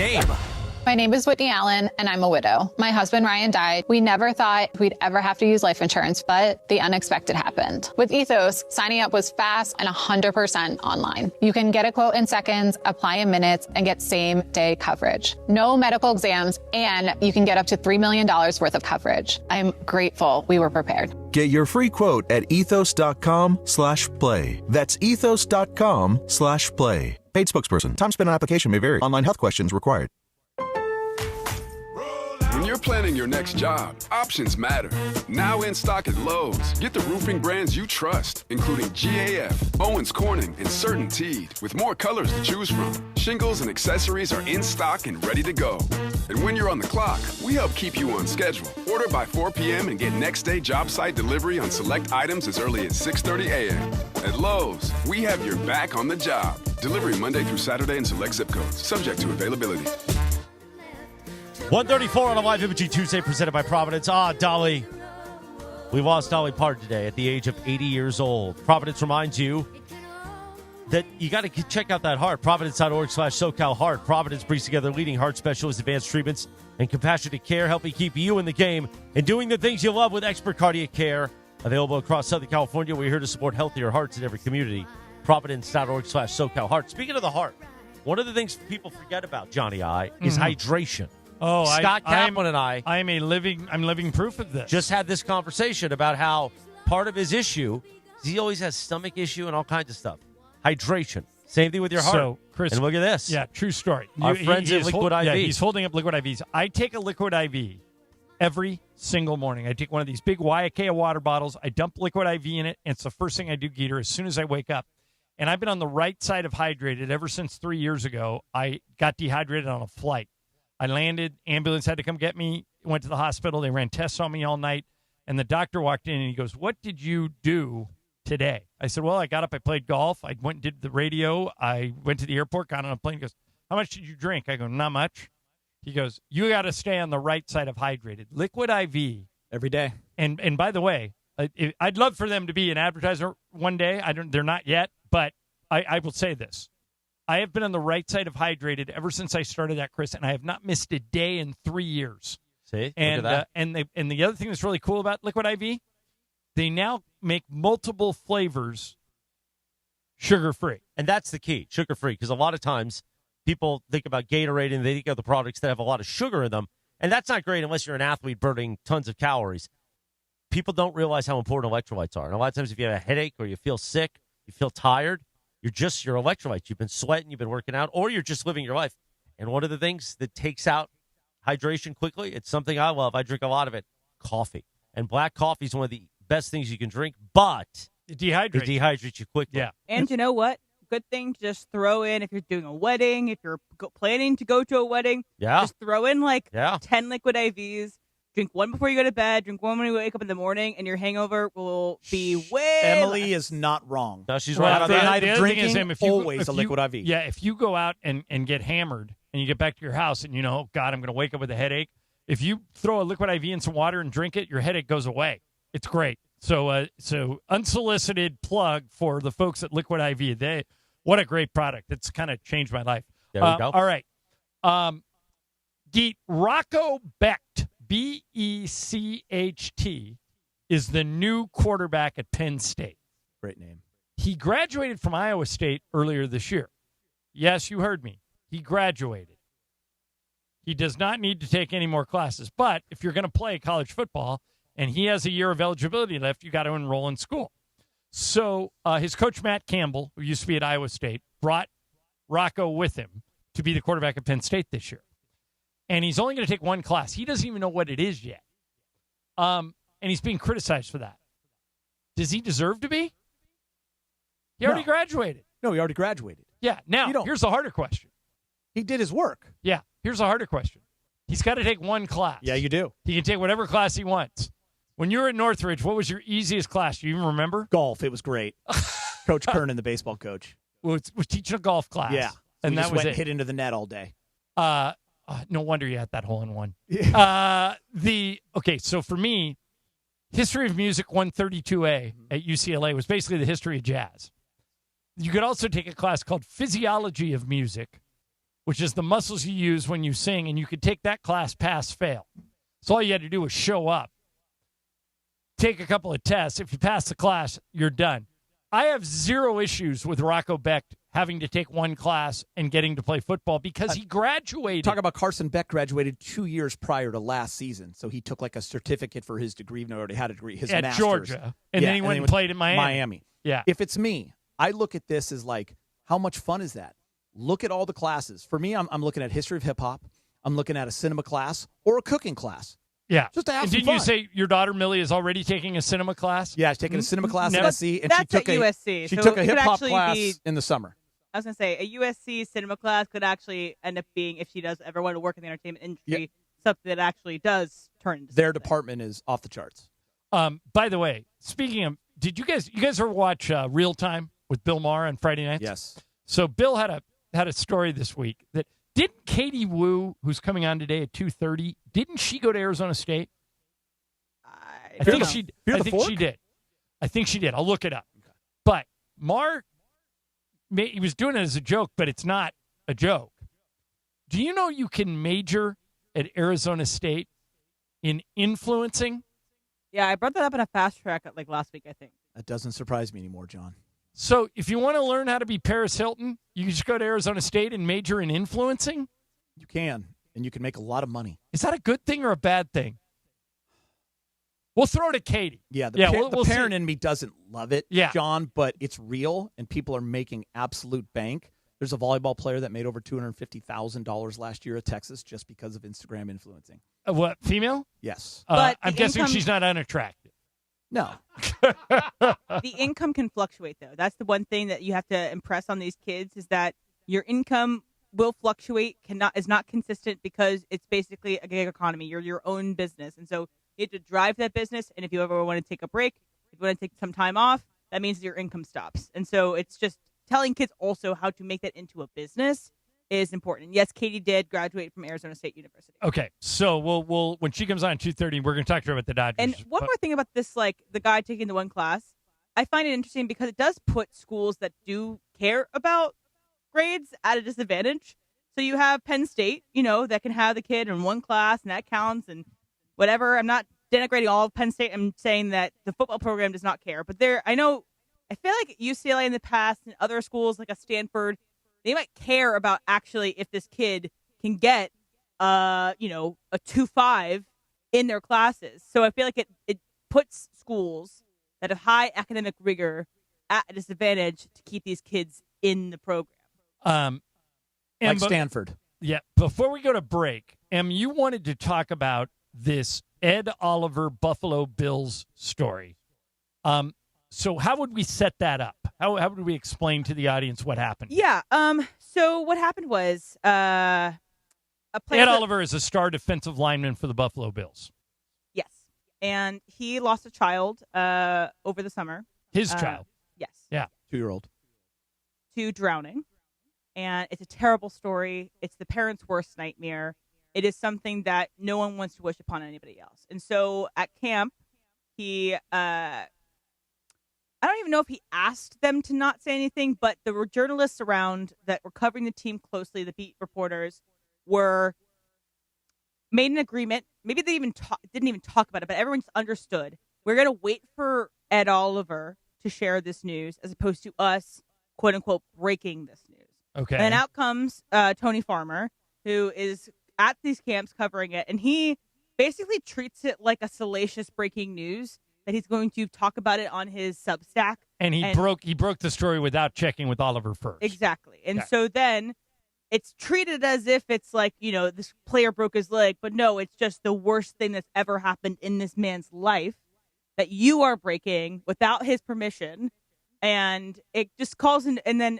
My name is Whitney Allen, and I'm a widow. My husband, Ryan, died. We never thought we'd ever have to use life insurance, but the unexpected happened. With Ethos, signing up was fast and 100% online. You can get a quote in seconds, apply in minutes, and get same-day coverage. No medical exams, and you can get up to $3 million worth of coverage. I'm grateful we were prepared. Get your free quote at ethos.com/play. That's ethos.com/play. Paid spokesperson. Time spent on application may vary. Online health questions required. When you're planning your next job, options matter. Now in stock at Lowe's. Get the roofing brands you trust, including GAF, Owens Corning, and CertainTeed, with more colors to choose from. Shingles and accessories are in stock and ready to go. And when you're on the clock, we help keep you on schedule. Order by 4 p.m. and get next day job site delivery on select items as early as 6:30 a.m. At Lowe's, we have your back on the job. Delivery Monday through Saturday in select zip codes, subject to availability. 134 on a live imaging Tuesday presented by Providence. Dolly. We lost Dolly Parton today at the age of 80 years old. Providence reminds you that you got to check out that heart. Providence.org/SoCal Heart. Providence brings together leading heart specialists, advanced treatments, and compassionate care, helping keep you in the game and doing the things you love with expert cardiac care. Available across Southern California. We're here to support healthier hearts in every community. Providence.org/SoCal Heart. Speaking of the heart, one of the things people forget about, Johnny I, is hydration. Oh, Scott Kaplan and I'm living proof of this. Just had this conversation about how part of his issue is he always has stomach issue and all kinds of stuff. Hydration. Same thing with your heart. So, Chris, and look at this. Yeah, true story. Our friends at Liquid IV. Yeah, he's holding up Liquid IVs. I take a Liquid IV every single morning. I take one of these big YK water bottles. I dump Liquid IV in it, and it's the first thing I do, Geeter, as soon as I wake up. And I've been on the right side of hydrated ever since 3 years ago. I got dehydrated on a flight. I landed, ambulance had to come get me, went to the hospital. They ran tests on me all night, and the doctor walked in, and he goes, "What did you do today?" I said, "Well, I got up, I played golf, I went and did the radio, I went to the airport, got on a plane." He goes, "How much did you drink?" I go, "Not much." He goes, "You got to stay on the right side of hydrated. Liquid IV." Every day. And by the way, I'd love for them to be an advertiser one day. They're not yet, but I will say this. I have been on the right side of hydrated ever since I started that, Chris, and I have not missed a day in 3 years. See? And look at that. And the other thing that's really cool about Liquid IV, they now make multiple flavors sugar-free. And that's the key, sugar-free, because a lot of times people think about Gatorade and they think of the products that have a lot of sugar in them, and that's not great unless you're an athlete burning tons of calories. People don't realize how important electrolytes are. And a lot of times if you have a headache or you feel sick, you feel tired, your electrolytes. You've been sweating, you've been working out, or you're just living your life. And one of the things that takes out hydration quickly, it's something I love. I drink a lot of it, coffee. And black coffee is one of the best things you can drink, but it dehydrates you quickly. Yeah. And you know what? Good thing to just throw in if you're doing a wedding, if you're planning to go to a wedding. Yeah. Just throw in like Yeah. 10 liquid IVs. Drink one before you go to bed. Drink one when you wake up in the morning, and your hangover will be way Emily less. is not wrong. No, she's Well, right on the that. night of other thing drinking, is, if you, always if a you- liquid IV. Yeah, if you go out and get hammered and you get back to your house and oh, God, I'm going to wake up with a headache. If you throw a liquid IV in some water and drink it, your headache goes away. It's great. So unsolicited plug for the folks at Liquid IV. What a great product. It's kind of changed my life. There we go. All right. Geet, Rocco Becht, Becht, is the new quarterback at Penn State. Great name. He graduated from Iowa State earlier this year. Yes, you heard me. He graduated. He does not need to take any more classes. But if you're going to play college football and he has a year of eligibility left, you got to enroll in school. So his coach, Matt Campbell, who used to be at Iowa State, brought Rocco with him to be the quarterback at Penn State this year. And he's only going to take one class. He doesn't even know what it is yet. And he's being criticized for that. Does he deserve to be? He already graduated. No, he already graduated. Yeah. Now, here's the harder question. He did his work. Yeah. Here's a harder question. He's got to take one class. Yeah, you do. He can take whatever class he wants. When you were at Northridge, what was your easiest class? Do you even remember? Golf. It was great. Coach Kernan, the baseball coach. Was teaching a golf class. Yeah. So and he that just was went it. and hit into the net all day. No wonder you had that hole in one. Yeah. Okay, so for me, History of Music 132A at UCLA was basically the history of jazz. You could also take a class called Physiology of Music, which is the muscles you use when you sing, and you could take that class pass, fail. So all you had to do was show up, take a couple of tests. If you pass the class, you're done. I have zero issues with Rocco Becht having to take one class and getting to play football because he graduated. Talk about Carson Beck graduated 2 years prior to last season, so he took like a certificate for his degree, even though he already had a degree, his at master's. Georgia, and then he went and played in Miami. Yeah. If it's me, I look at this as like, how much fun is that? Look at all the classes. For me, I'm looking at history of hip hop. I'm looking at a cinema class or a cooking class. Yeah. Just to have and some didn't you fun. say your daughter Millie is already taking a cinema class? Yeah, she's taking a cinema class at Never- SC, and That's she took at a USC, She so took a it could hip hop actually class be- in the summer. I was going to say, a USC cinema class could actually end up being, if she does ever want to work in the entertainment industry, something that actually does turn into Their something. department is off the charts. By the way, speaking of, did you guys ever watch Real Time with Bill Maher on Friday nights? Yes. So Bill had a story this week that didn't Katie Wu, who's coming on today at 2:30, didn't she go to Arizona State? I think she did. I think she did. I'll look it up. Okay. But Maher, he was doing it as a joke, but it's not a joke. Do you know you can major at Arizona State in influencing? Yeah, I brought that up in a fast track like last week, I think. That doesn't surprise me anymore, John. So if you want to learn how to be Paris Hilton, you can just go to Arizona State and major in influencing? You can, and you can make a lot of money. Is that a good thing or a bad thing? We'll throw it to Katie. Yeah, we'll the parent see. in me doesn't love it, John, but it's real, and people are making absolute bank. There's a volleyball player that made over $250,000 last year at Texas just because of Instagram influencing. What, female? Yes. But I'm the guessing income- she's not unattractive. No. The income can fluctuate, though. That's the one thing that you have to impress on these kids is that your income will fluctuate, is not consistent because it's basically a gig economy. You're your own business. And so you have to drive that business. And if you ever want to take a break, if you want to take some time off, that means your income stops. And so it's just telling kids also how to make that into a business is important. Yes, Katie did graduate from Arizona State University. Okay, so we'll when she comes on at 2:30, we're going to talk to her about the Dodgers. And one more thing about this, like the guy taking the one class, I find it interesting because it does put schools that do care about grades at a disadvantage. So you have Penn State, that can have the kid in one class and that counts and whatever. I'm not denigrating all of Penn State. I'm saying that the football program does not care. But I feel like UCLA in the past and other schools like a Stanford, they might care about actually if this kid can get, a 2.5 in their classes. So I feel like it puts schools that have high academic rigor at a disadvantage to keep these kids in the program. Like Stanford. Yeah. Before we go to break, you wanted to talk about this Ed Oliver Buffalo Bills story. So how would we set that up? How would we explain to the audience what happened? Yeah. So what happened was a player Ed Oliver is a star defensive lineman for the Buffalo Bills. Yes. And he lost a child over the summer. His child. Yes. Yeah. 2-year-old. To drowning. And it's a terrible story. It's the parents' worst nightmare. It is something that no one wants to wish upon anybody else. And so at camp, he I don't even know if he asked them to not say anything, but there were journalists around that were covering the team closely. The beat reporters made an agreement. Maybe they didn't even talk about it, but everyone just understood. We're going to wait for Ed Oliver to share this news as opposed to us, quote unquote, breaking this news. Okay. And then out comes Tony Farmer, who is at these camps covering it, and he basically treats it like a salacious breaking news that he's going to talk about it on his Substack. And he broke the story without checking with Oliver first. Exactly. And so then it's treated as if it's like, this player broke his leg, but no, it's just the worst thing that's ever happened in this man's life that you are breaking without his permission. And it just calls in. And then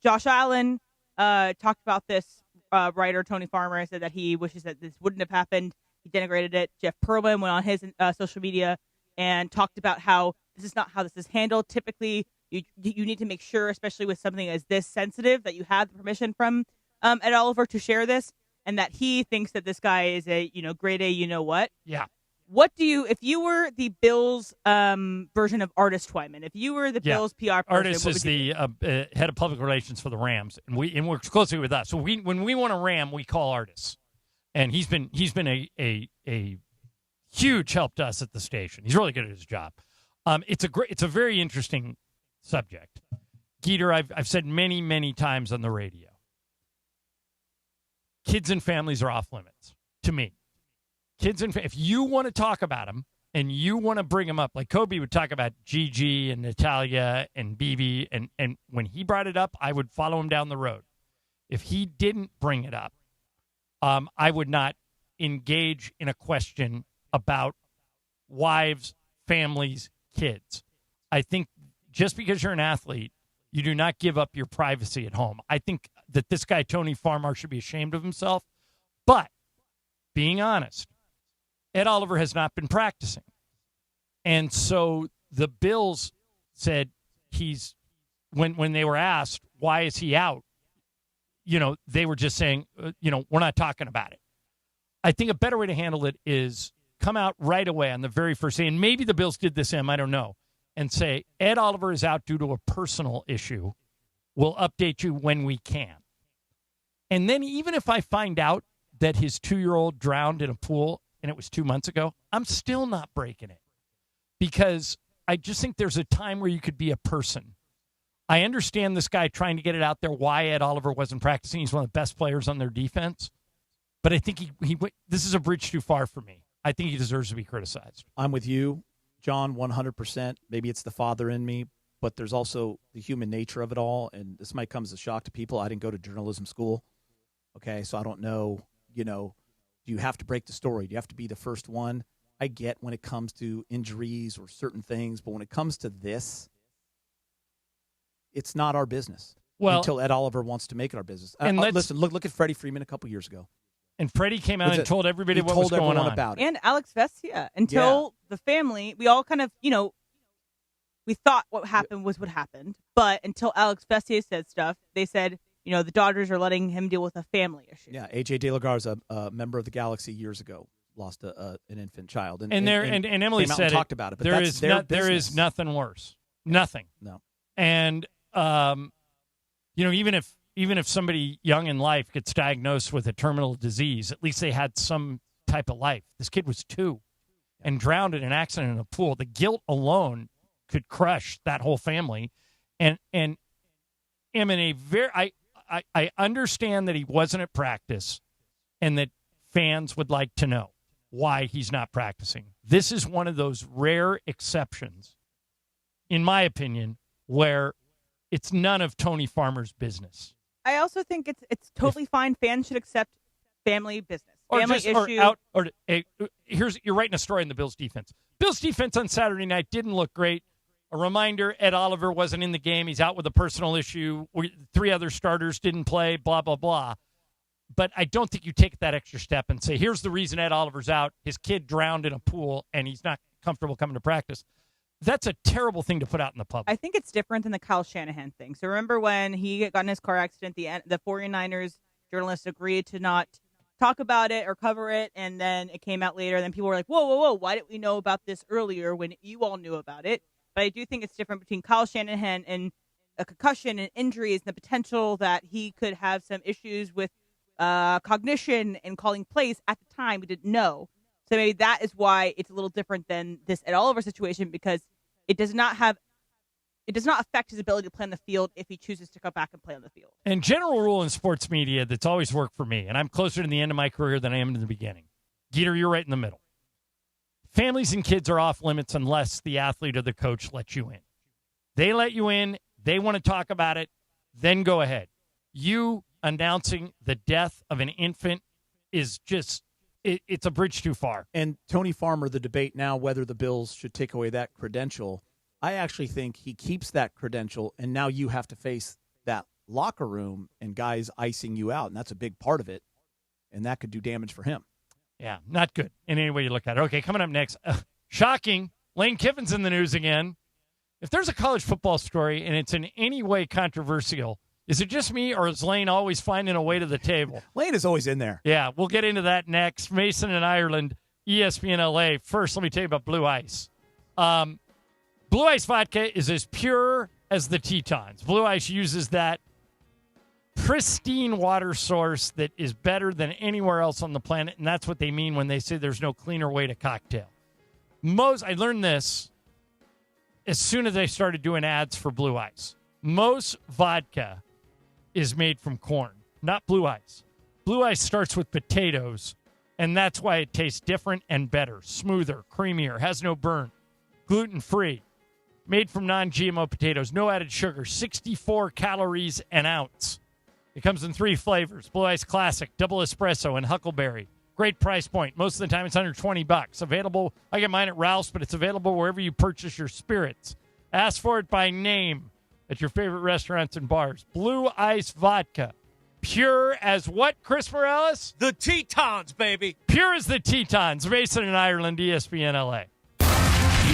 Josh Allen talked about this, writer Tony Farmer said that he wishes that this wouldn't have happened. He denigrated it. Jeff Perlman went on his social media and talked about how this is not how this is handled. Typically, you need to make sure, especially with something as this sensitive, that you have the permission from Ed Oliver to share this, and that he thinks that this guy is a grade A what. Yeah. If you were the Bills version of Artis Twyman, if you were the Bills PR person, Artis is the head of public relations for the Rams, and works closely with us. So when we want a Ram, we call Artis, and he's been a huge help to us at the station. He's really good at his job. It's a very interesting subject. Geeter, I've said many, many times on the radio, kids and families are off limits to me. If you want to talk about them and you want to bring them up, like Kobe would talk about Gigi and Natalia and Bibi, and when he brought it up, I would follow him down the road. If he didn't bring it up, I would not engage in a question about wives, families, kids. I think just because you're an athlete, you do not give up your privacy at home. I think that this guy, Tony Farmer, should be ashamed of himself. But being honest, Ed Oliver has not been practicing. And so the Bills said when they were asked, why is he out? They were just saying, we're not talking about it. I think a better way to handle it is come out right away on the very first day, and maybe the Bills did this, I don't know, and say, Ed Oliver is out due to a personal issue. We'll update you when we can. And then even if I find out that his 2-year-old drowned in a pool and it was 2 months ago, I'm still not breaking it, because I just think there's a time where you could be a person. I understand this guy trying to get it out there why Ed Oliver wasn't practicing. He's one of the best players on their defense. But I think this is a bridge too far for me. I think he deserves to be criticized. I'm with you, John, 100%. Maybe it's the father in me, but there's also the human nature of it all, and this might come as a shock to people. I didn't go to journalism school, okay, so I don't know, do you have to break the story? Do you have to be the first one? I get when it comes to injuries or certain things, but when it comes to this, it's not our business until Ed Oliver wants to make it our business. And listen, look at Freddie Freeman a couple years ago. And Freddie came out and told everybody what was going on about it. And Alex Vestia, until the family, we all kind of, we thought what happened was what happened. But until Alex Vestia said stuff, they said, the Dodgers are letting him deal with a family issue. Yeah, A.J. De La Garza, a member of the Galaxy years ago, lost an infant child. And Emily said talked about it. But there is nothing worse. Nothing. No. And, even if somebody young in life gets diagnosed with a terminal disease, at least they had some type of life. This kid was 2 and drowned in an accident in a pool. The guilt alone could crush that whole family. And I understand that he wasn't at practice and that fans would like to know why he's not practicing. This is one of those rare exceptions, in my opinion, where it's none of Tony Farmer's business. I also think it's totally fine. Fans should accept family business, Or family just, issue. You're writing a story on the Bills' defense. Bills' defense on Saturday night didn't look great. A reminder, Ed Oliver wasn't in the game. He's out with a personal issue. 3 other starters didn't play, blah, blah, blah. But I don't think you take that extra step and say, here's the reason Ed Oliver's out. His kid drowned in a pool, and he's not comfortable coming to practice. That's a terrible thing to put out in the public. I think it's different than the Kyle Shanahan thing. So remember when he got in his car accident, the 49ers journalists agreed to not talk about it or cover it, and then it came out later, and then people were like, whoa, why didn't we know about this earlier when you all knew about it? But I do think it's different between Kyle Shanahan and a concussion and injuries and the potential that he could have some issues with cognition and calling plays at the time we didn't know. So maybe that is why it's a little different than this Ed Oliver situation, because it does not affect his ability to play on the field if he chooses to come back and play on the field. And general rule in sports media that's always worked for me, and I'm closer to the end of my career than I am in the beginning. Geeter, you're right in the middle. Families and kids are off limits unless the athlete or the coach lets you in. They let you in, they want to talk about it, then go ahead. You announcing the death of an infant is just, it's a bridge too far. And Tony Farmer, the debate now whether the Bills should take away that credential, I actually think he keeps that credential, and now you have to face that locker room and guys icing you out, and that's a big part of it, and that could do damage for him. Yeah, not good in any way you look at it. Okay, coming up next, shocking, Lane Kiffin's in the news again. If there's a college football story and it's in any way controversial, is it just me or is Lane always finding a way to the table? Lane is always in there. Yeah, we'll get into that next. Mason and Ireland, ESPN LA. First, let me tell you about Blue Ice. Blue Ice vodka is as pure as the Tetons. Blue Ice uses that pristine water source that is better than anywhere else on the planet, and that's what they mean when they say there's no cleaner way to cocktail. I learned this as soon as I started doing ads for Blue Ice. Most vodka is made from corn, not Blue Ice. Blue Ice starts with potatoes, and that's why it tastes different and better, smoother, creamier, has no burn, gluten-free, made from non-GMO potatoes, no added sugar, 64 calories an ounce. It comes in 3 flavors, Blue Ice Classic, Double Espresso, and Huckleberry. Great price point. Most of the time it's under $20. Available, I get mine at Ralph's, but it's available wherever you purchase your spirits. Ask for it by name at your favorite restaurants and bars. Blue Ice Vodka. Pure as what, Chris Morales? The Tetons, baby. Pure as the Tetons. Mason and Ireland, ESPN LA.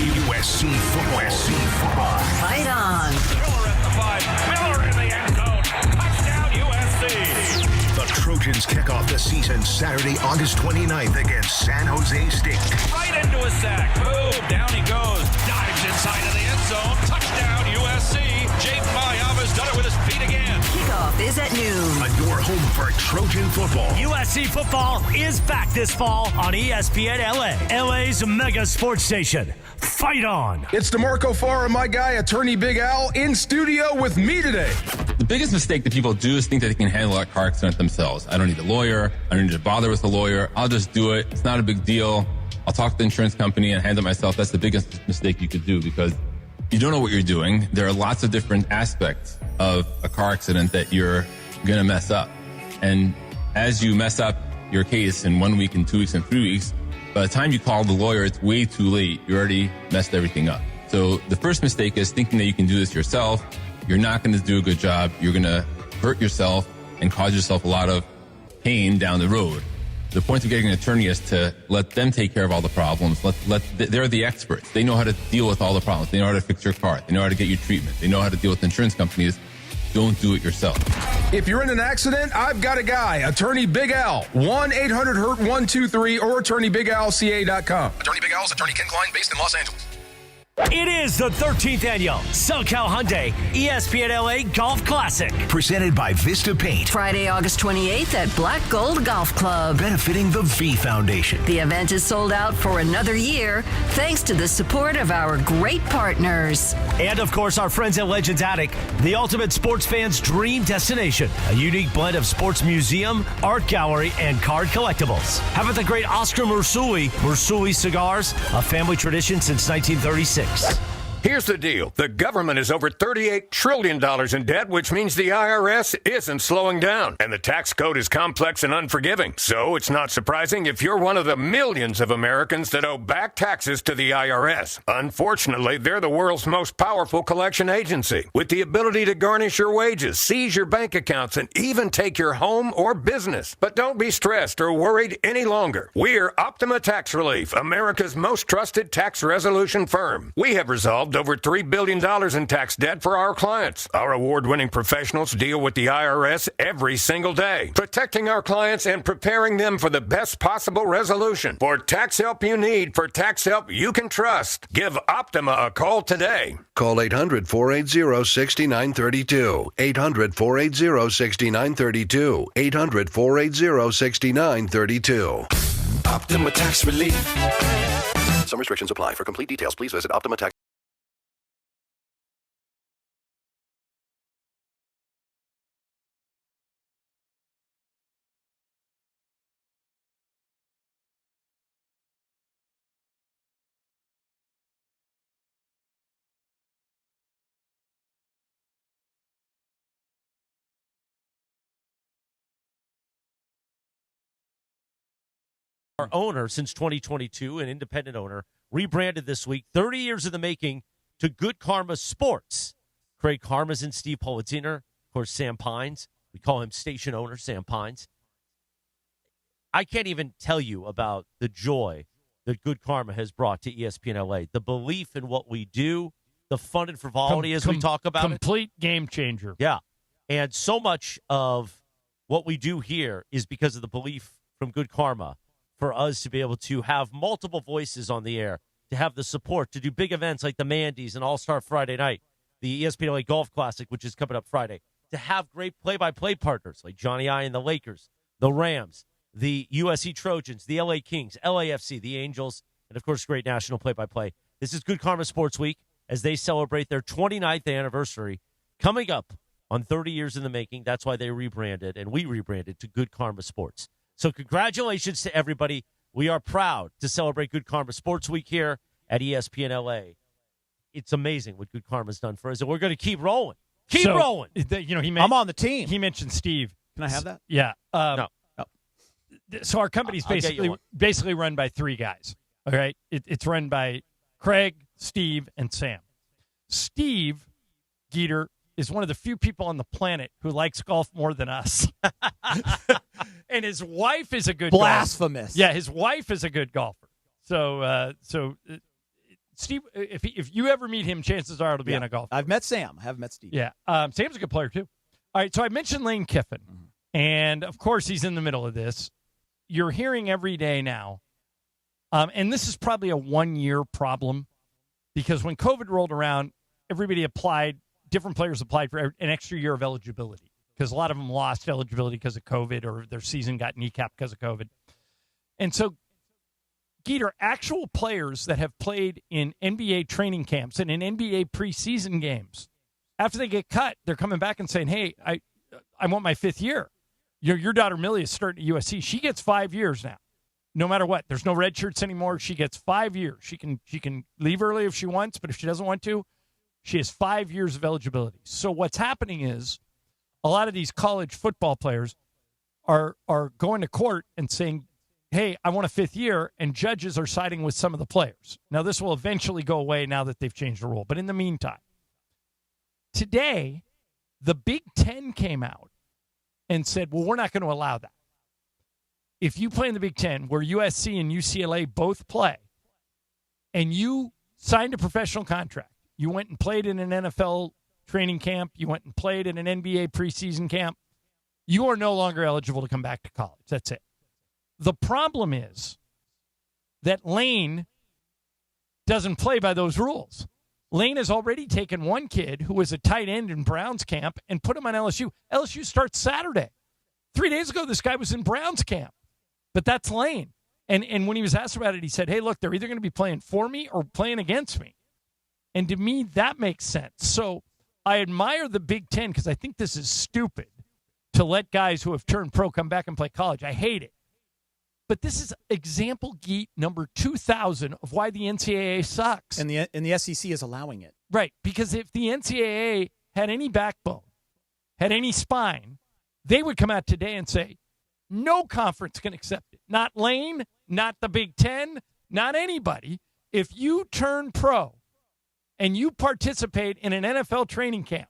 USC football. Fight on. Miller at the 5. Miller in the end zone. Touchdown, USC. The Trojans kick off the season Saturday, August 29th against San Jose State. Right into a sack. Boom. Down he goes. Dives inside of the end zone. Touchdown, USC. Jake Mayava's done it with his feet again. Kickoff is at noon. On your home for Trojan football. USC football is back this fall on ESPN LA. LA's mega sports station. Fight on. It's DeMarco Farr and my guy, Attorney Big Al, in studio with me today. The biggest mistake that people do is think that they can handle a car accident themselves. I don't need a lawyer. I don't need to bother with a lawyer. I'll just do it. It's not a big deal. I'll talk to the insurance company and handle it myself. That's the biggest mistake you could do because you don't know what you're doing. There are lots of different aspects of a car accident that you're going to mess up. And as you mess up your case in 1 week and 2 weeks and 3 weeks, by the time you call the lawyer, it's way too late. You already messed everything up. So the first mistake is thinking that you can do this yourself. You're not going to do a good job. You're going to hurt yourself and cause yourself a lot of pain down the road. The point of getting an attorney is to let them take care of all the problems. They're the experts. They know how to deal with all the problems. They know how to fix your car. They know how to get you treatment. They know how to deal with insurance companies. Don't do it yourself. If you're in an accident, I've got a guy, Attorney Big Al. 1-800-HURT-123 or attorneybigalca.com. Attorney Big Al is Attorney Ken Klein based in Los Angeles. It is the 13th annual SoCal Hyundai ESPN LA Golf Classic. Presented by Vista Paint. Friday, August 28th at Black Gold Golf Club. Benefiting the V Foundation. The event is sold out for another year thanks to the support of our great partners. And, of course, our friends at Legends Attic, the ultimate sports fan's dream destination. A unique blend of sports museum, art gallery, and card collectibles. How about the great Oscar Marsuli Cigars, a family tradition since 1936. Here's the deal. The government is over $38 trillion in debt, which means the IRS isn't slowing down. And the tax code is complex and unforgiving. So it's not surprising if you're one of the millions of Americans that owe back taxes to the IRS. Unfortunately, they're the world's most powerful collection agency, with the ability to garnish your wages, seize your bank accounts, and even take your home or business. But don't be stressed or worried any longer. We're Optima Tax Relief, America's most trusted tax resolution firm. We have resolved over $3 billion in tax debt for our clients. Our award-winning professionals deal with the IRS every single day, protecting our clients and preparing them for the best possible resolution. For tax help you need, for tax help you can trust, give Optima a call today. Call 800-480-6932. 800-480-6932. 800-480-6932. Optima Tax Relief. Some restrictions apply. For complete details, please visit Optima Tax. Our owner since 2022, an independent owner, rebranded this week, 30 years in the making, to Good Karma Sports. Craig Karmazin, Steve Politziner, of course, Sam Pines. We call him station owner, Sam Pines. I can't even tell you about the joy that Good Karma has brought to ESPN LA. The belief in what we do, the fun and frivolity as we talk about complete game changer. Yeah. And so much of what we do here is because of the belief from Good Karma for us to be able to have multiple voices on the air, to have the support, to do big events like the Mandy's and All-Star Friday Night, the ESPN LA Golf Classic, which is coming up Friday, to have great play-by-play partners like Johnny I and the Lakers, the Rams, the USC Trojans, the LA Kings, LAFC, the Angels, and, of course, great national play-by-play. This is Good Karma Sports Week as they celebrate their 29th anniversary coming up on 30 years in the making. That's why they rebranded, and we rebranded to Good Karma Sports. So congratulations to everybody. We are proud to celebrate Good Karma Sports Week here at ESPN LA. It's amazing what Good Karma's done for us, and we're going to keep rolling. Keep rolling. I'm on the team. He mentioned Steve. Can I have that? Yeah. No. So our company's I'll get you basically run by three guys. All right. It's run by Craig, Steve, and Sam. Steve Geeter is one of the few people on the planet who likes golf more than us. And his wife is a good Blasphemous. golfer. Yeah, his wife is a good golfer. So Steve, if you ever meet him, chances are it'll be in a golf. I've met Sam. I haven't met Steve. Yeah. Sam's a good player, too. All right, so I mentioned Lane Kiffin. And, of course, he's in the middle of this. You're hearing every day now, and this is probably a one-year problem, because when COVID rolled around, different players applied for an extra year of eligibility, because a lot of them lost eligibility because of COVID, or their season got kneecapped because of COVID. And so, Geeter, actual players that have played in NBA training camps and in NBA preseason games, after they get cut, they're coming back and saying, hey, I want my fifth year. Your daughter Millie is starting at USC. She gets 5 years now, no matter what. There's no red shirts anymore. She gets 5 years. She can leave early if she wants, but if she doesn't want to, she has 5 years of eligibility. So what's happening is a lot of these college football players are going to court and saying, hey, I want a fifth year, and judges are siding with some of the players. Now, this will eventually go away now that they've changed the rule. But in the meantime, today, the Big Ten came out and said, well, we're not going to allow that. If you play in the Big Ten, where USC and UCLA both play, and you signed a professional contract, you went and played in an NFL training camp, you went and played in an NBA preseason camp, you are no longer eligible to come back to college. That's it. The problem is that Lane doesn't play by those rules. Lane has already taken one kid who was a tight end in Brown's camp and put him on LSU. LSU starts Saturday. 3 days ago, this guy was in Brown's camp. But that's Lane. And when he was asked about it, he said, hey, look, they're either going to be playing for me or playing against me. And to me, that makes sense. So I admire the Big Ten because I think this is stupid to let guys who have turned pro come back and play college. I hate it. But this is example geek number 2,000 of why the NCAA sucks. And the SEC is allowing it. Right, because if the NCAA had any backbone, had any spine, they would come out today and say, no conference can accept it. Not Lane, not the Big Ten, not anybody. If you turn pro and you participate in an NFL training camp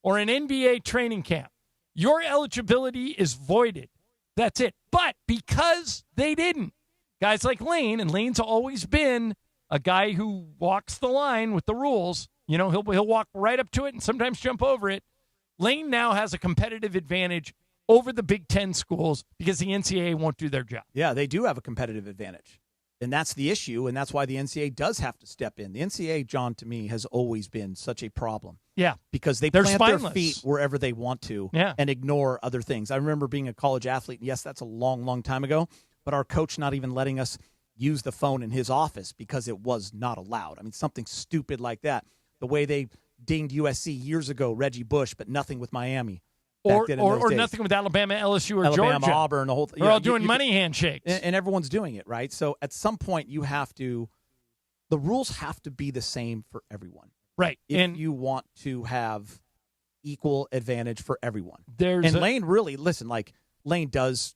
or an NBA training camp, your eligibility is voided. That's it. But because they didn't, guys like Lane, and Lane's always been a guy who walks the line with the rules. You know, he'll walk right up to it and sometimes jump over it. Lane now has a competitive advantage over the Big Ten schools because the NCAA won't do their job. Yeah, they do have a competitive advantage. And that's the issue, and that's why the NCAA does have to step in. The NCAA, John, to me, has always been such a problem. Yeah. Because they're plant spineless. their feet wherever they want to and ignore other things. I remember being a college athlete, and yes, that's a long, long time ago, but our coach not even letting us use the phone in his office because it was not allowed. I mean, something stupid like that. The way they dinged USC years ago, Reggie Bush, but nothing with Miami. Or nothing with Alabama, LSU, or Alabama, Georgia. Auburn, the whole thing. They're all doing money handshakes. And everyone's doing it, right? So at some point you have to – the rules have to be the same for everyone. Right. If you want to have equal advantage for everyone. Lane really – listen, like Lane does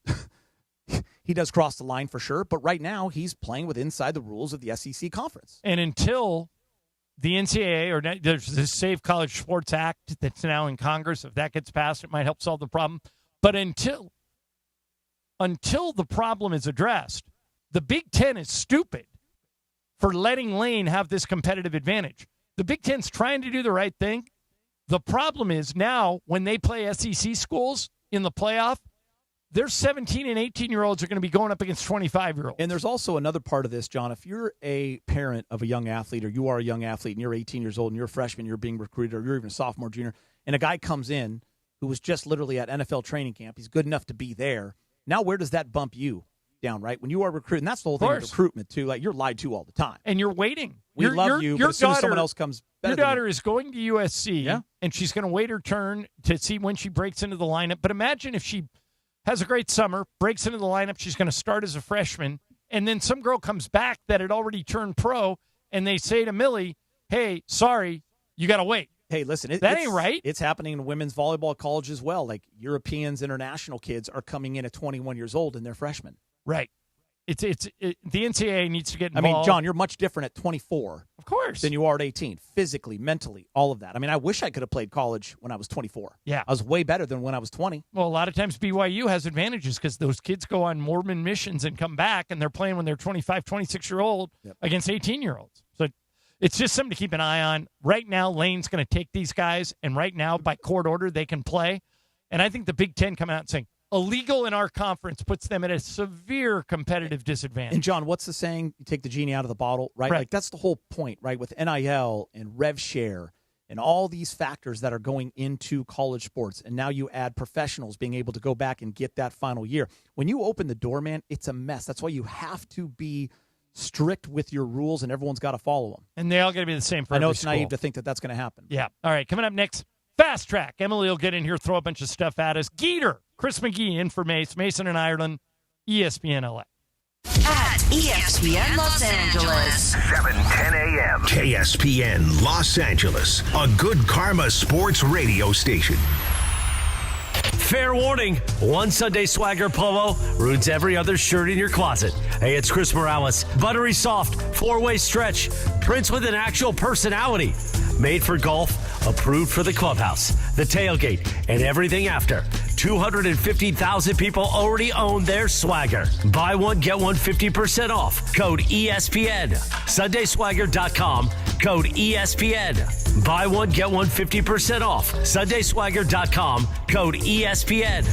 – he does cross the line for sure, but right now he's playing with inside the rules of the SEC conference. And until the NCAA or there's this Save College Sports Act that's now in Congress, if that gets passed, it might help solve the problem. But until the problem is addressed, the Big Ten is stupid for letting Lane have this competitive advantage. The Big Ten's trying to do the right thing. The problem is now when they play SEC schools in the playoff, their 17 and 18-year-olds are going to be going up against 25-year-olds. And there's also another part of this, John. If you're a parent of a young athlete or you are a young athlete and you're 18 years old and you're a freshman, you're being recruited, or you're even a sophomore, junior, and a guy comes in who was just literally at NFL training camp, he's good enough to be there. Now where does that bump you down, right? When you are recruiting, that's the whole thing with recruitment, too. Like, you're lied to all the time. And you're waiting. We love you, but as soon as someone else comes better Your daughter is going to USC, and she's going to wait her turn to see when she breaks into the lineup. But imagine if she has a great summer, breaks into the lineup, she's going to start as a freshman, and then some girl comes back that had already turned pro, and they say to Millie, hey, sorry, you got to wait. Hey, listen, that ain't right. It's happening in women's volleyball college as well. Like, Europeans, international kids are coming in at 21 years old, and they're freshmen. Right. The NCAA needs to get involved. I mean, John, you're much different at 24. Of course. Than you are at 18. Physically, mentally, all of that. I mean, I wish I could have played college when I was 24. Yeah. I was way better than when I was 20. Well, a lot of times BYU has advantages because those kids go on Mormon missions and come back, and they're playing when they're 25, 26-year-old against 18-year-olds. So it's just something to keep an eye on. Right now, Lane's going to take these guys, and right now, by court order, they can play. And I think the Big Ten come out and saying, illegal in our conference puts them at a severe competitive disadvantage. And, John, what's the saying? You take the genie out of the bottle, right? Like, that's the whole point, right? With NIL and rev share and all these factors that are going into college sports. And now you add professionals being able to go back and get that final year. When you open the door, man, it's a mess. That's why you have to be strict with your rules, and everyone's got to follow them. And they all got to be the same for I know every it's school. naive to think that that's going to happen. Yeah. All right, coming up next, Fast Track. Emily will get in here, throw a bunch of stuff at us. Geeter, Chris McGee in for Mace, Mason and Ireland, ESPN LA. At ESPN Los Angeles. 7:10 a.m. KSPN Los Angeles, a good karma sports radio station. Fair warning, one Sunday Swagger polo ruins every other shirt in your closet. Hey, it's Chris Morales. Buttery soft, 4-way stretch, prints with an actual personality. Made for golf, approved for the clubhouse, the tailgate, and everything after. 250,000 people already own their Swagger. Buy one, get one 50% off. Code ESPN. SundaySwagger.com. Code ESPN. Buy one, get one 50% off. SundaySwagger.com. Code ESPN.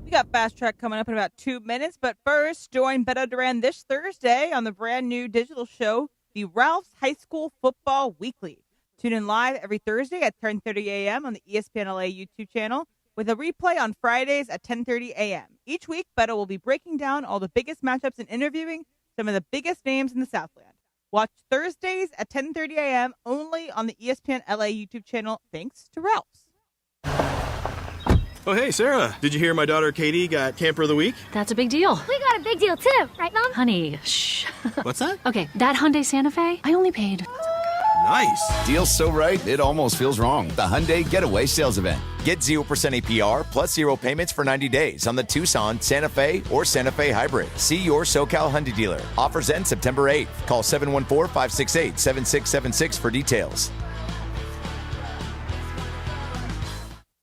We got Fast Track coming up in about 2 minutes, but first, join Beto Duran this Thursday on the brand new digital show, the Ralph's High School Football Weekly. Tune in live every Thursday at 10:30 a.m. on the ESPN LA YouTube channel, with a replay on Fridays at 10:30 a.m. Each week, Beto will be breaking down all the biggest matchups and interviewing some of the biggest names in the Southland. Watch Thursdays at 10:30 a.m. only on the ESPN LA YouTube channel, thanks to Ralph's. Oh, hey, Sarah. Did you hear my daughter Katie got Camper of the Week? That's a big deal. We got a big deal too, right, Mom? Honey, shh. What's that? Okay, that Hyundai Santa Fe, I only paid. Nice. Deal's so right, it almost feels wrong. The Hyundai Getaway Sales Event. Get 0% APR plus 0 payments for 90 days on the Tucson, Santa Fe, or Santa Fe Hybrid. See your SoCal Hyundai dealer. Offers end September 8th. Call 714-568-7676 for details.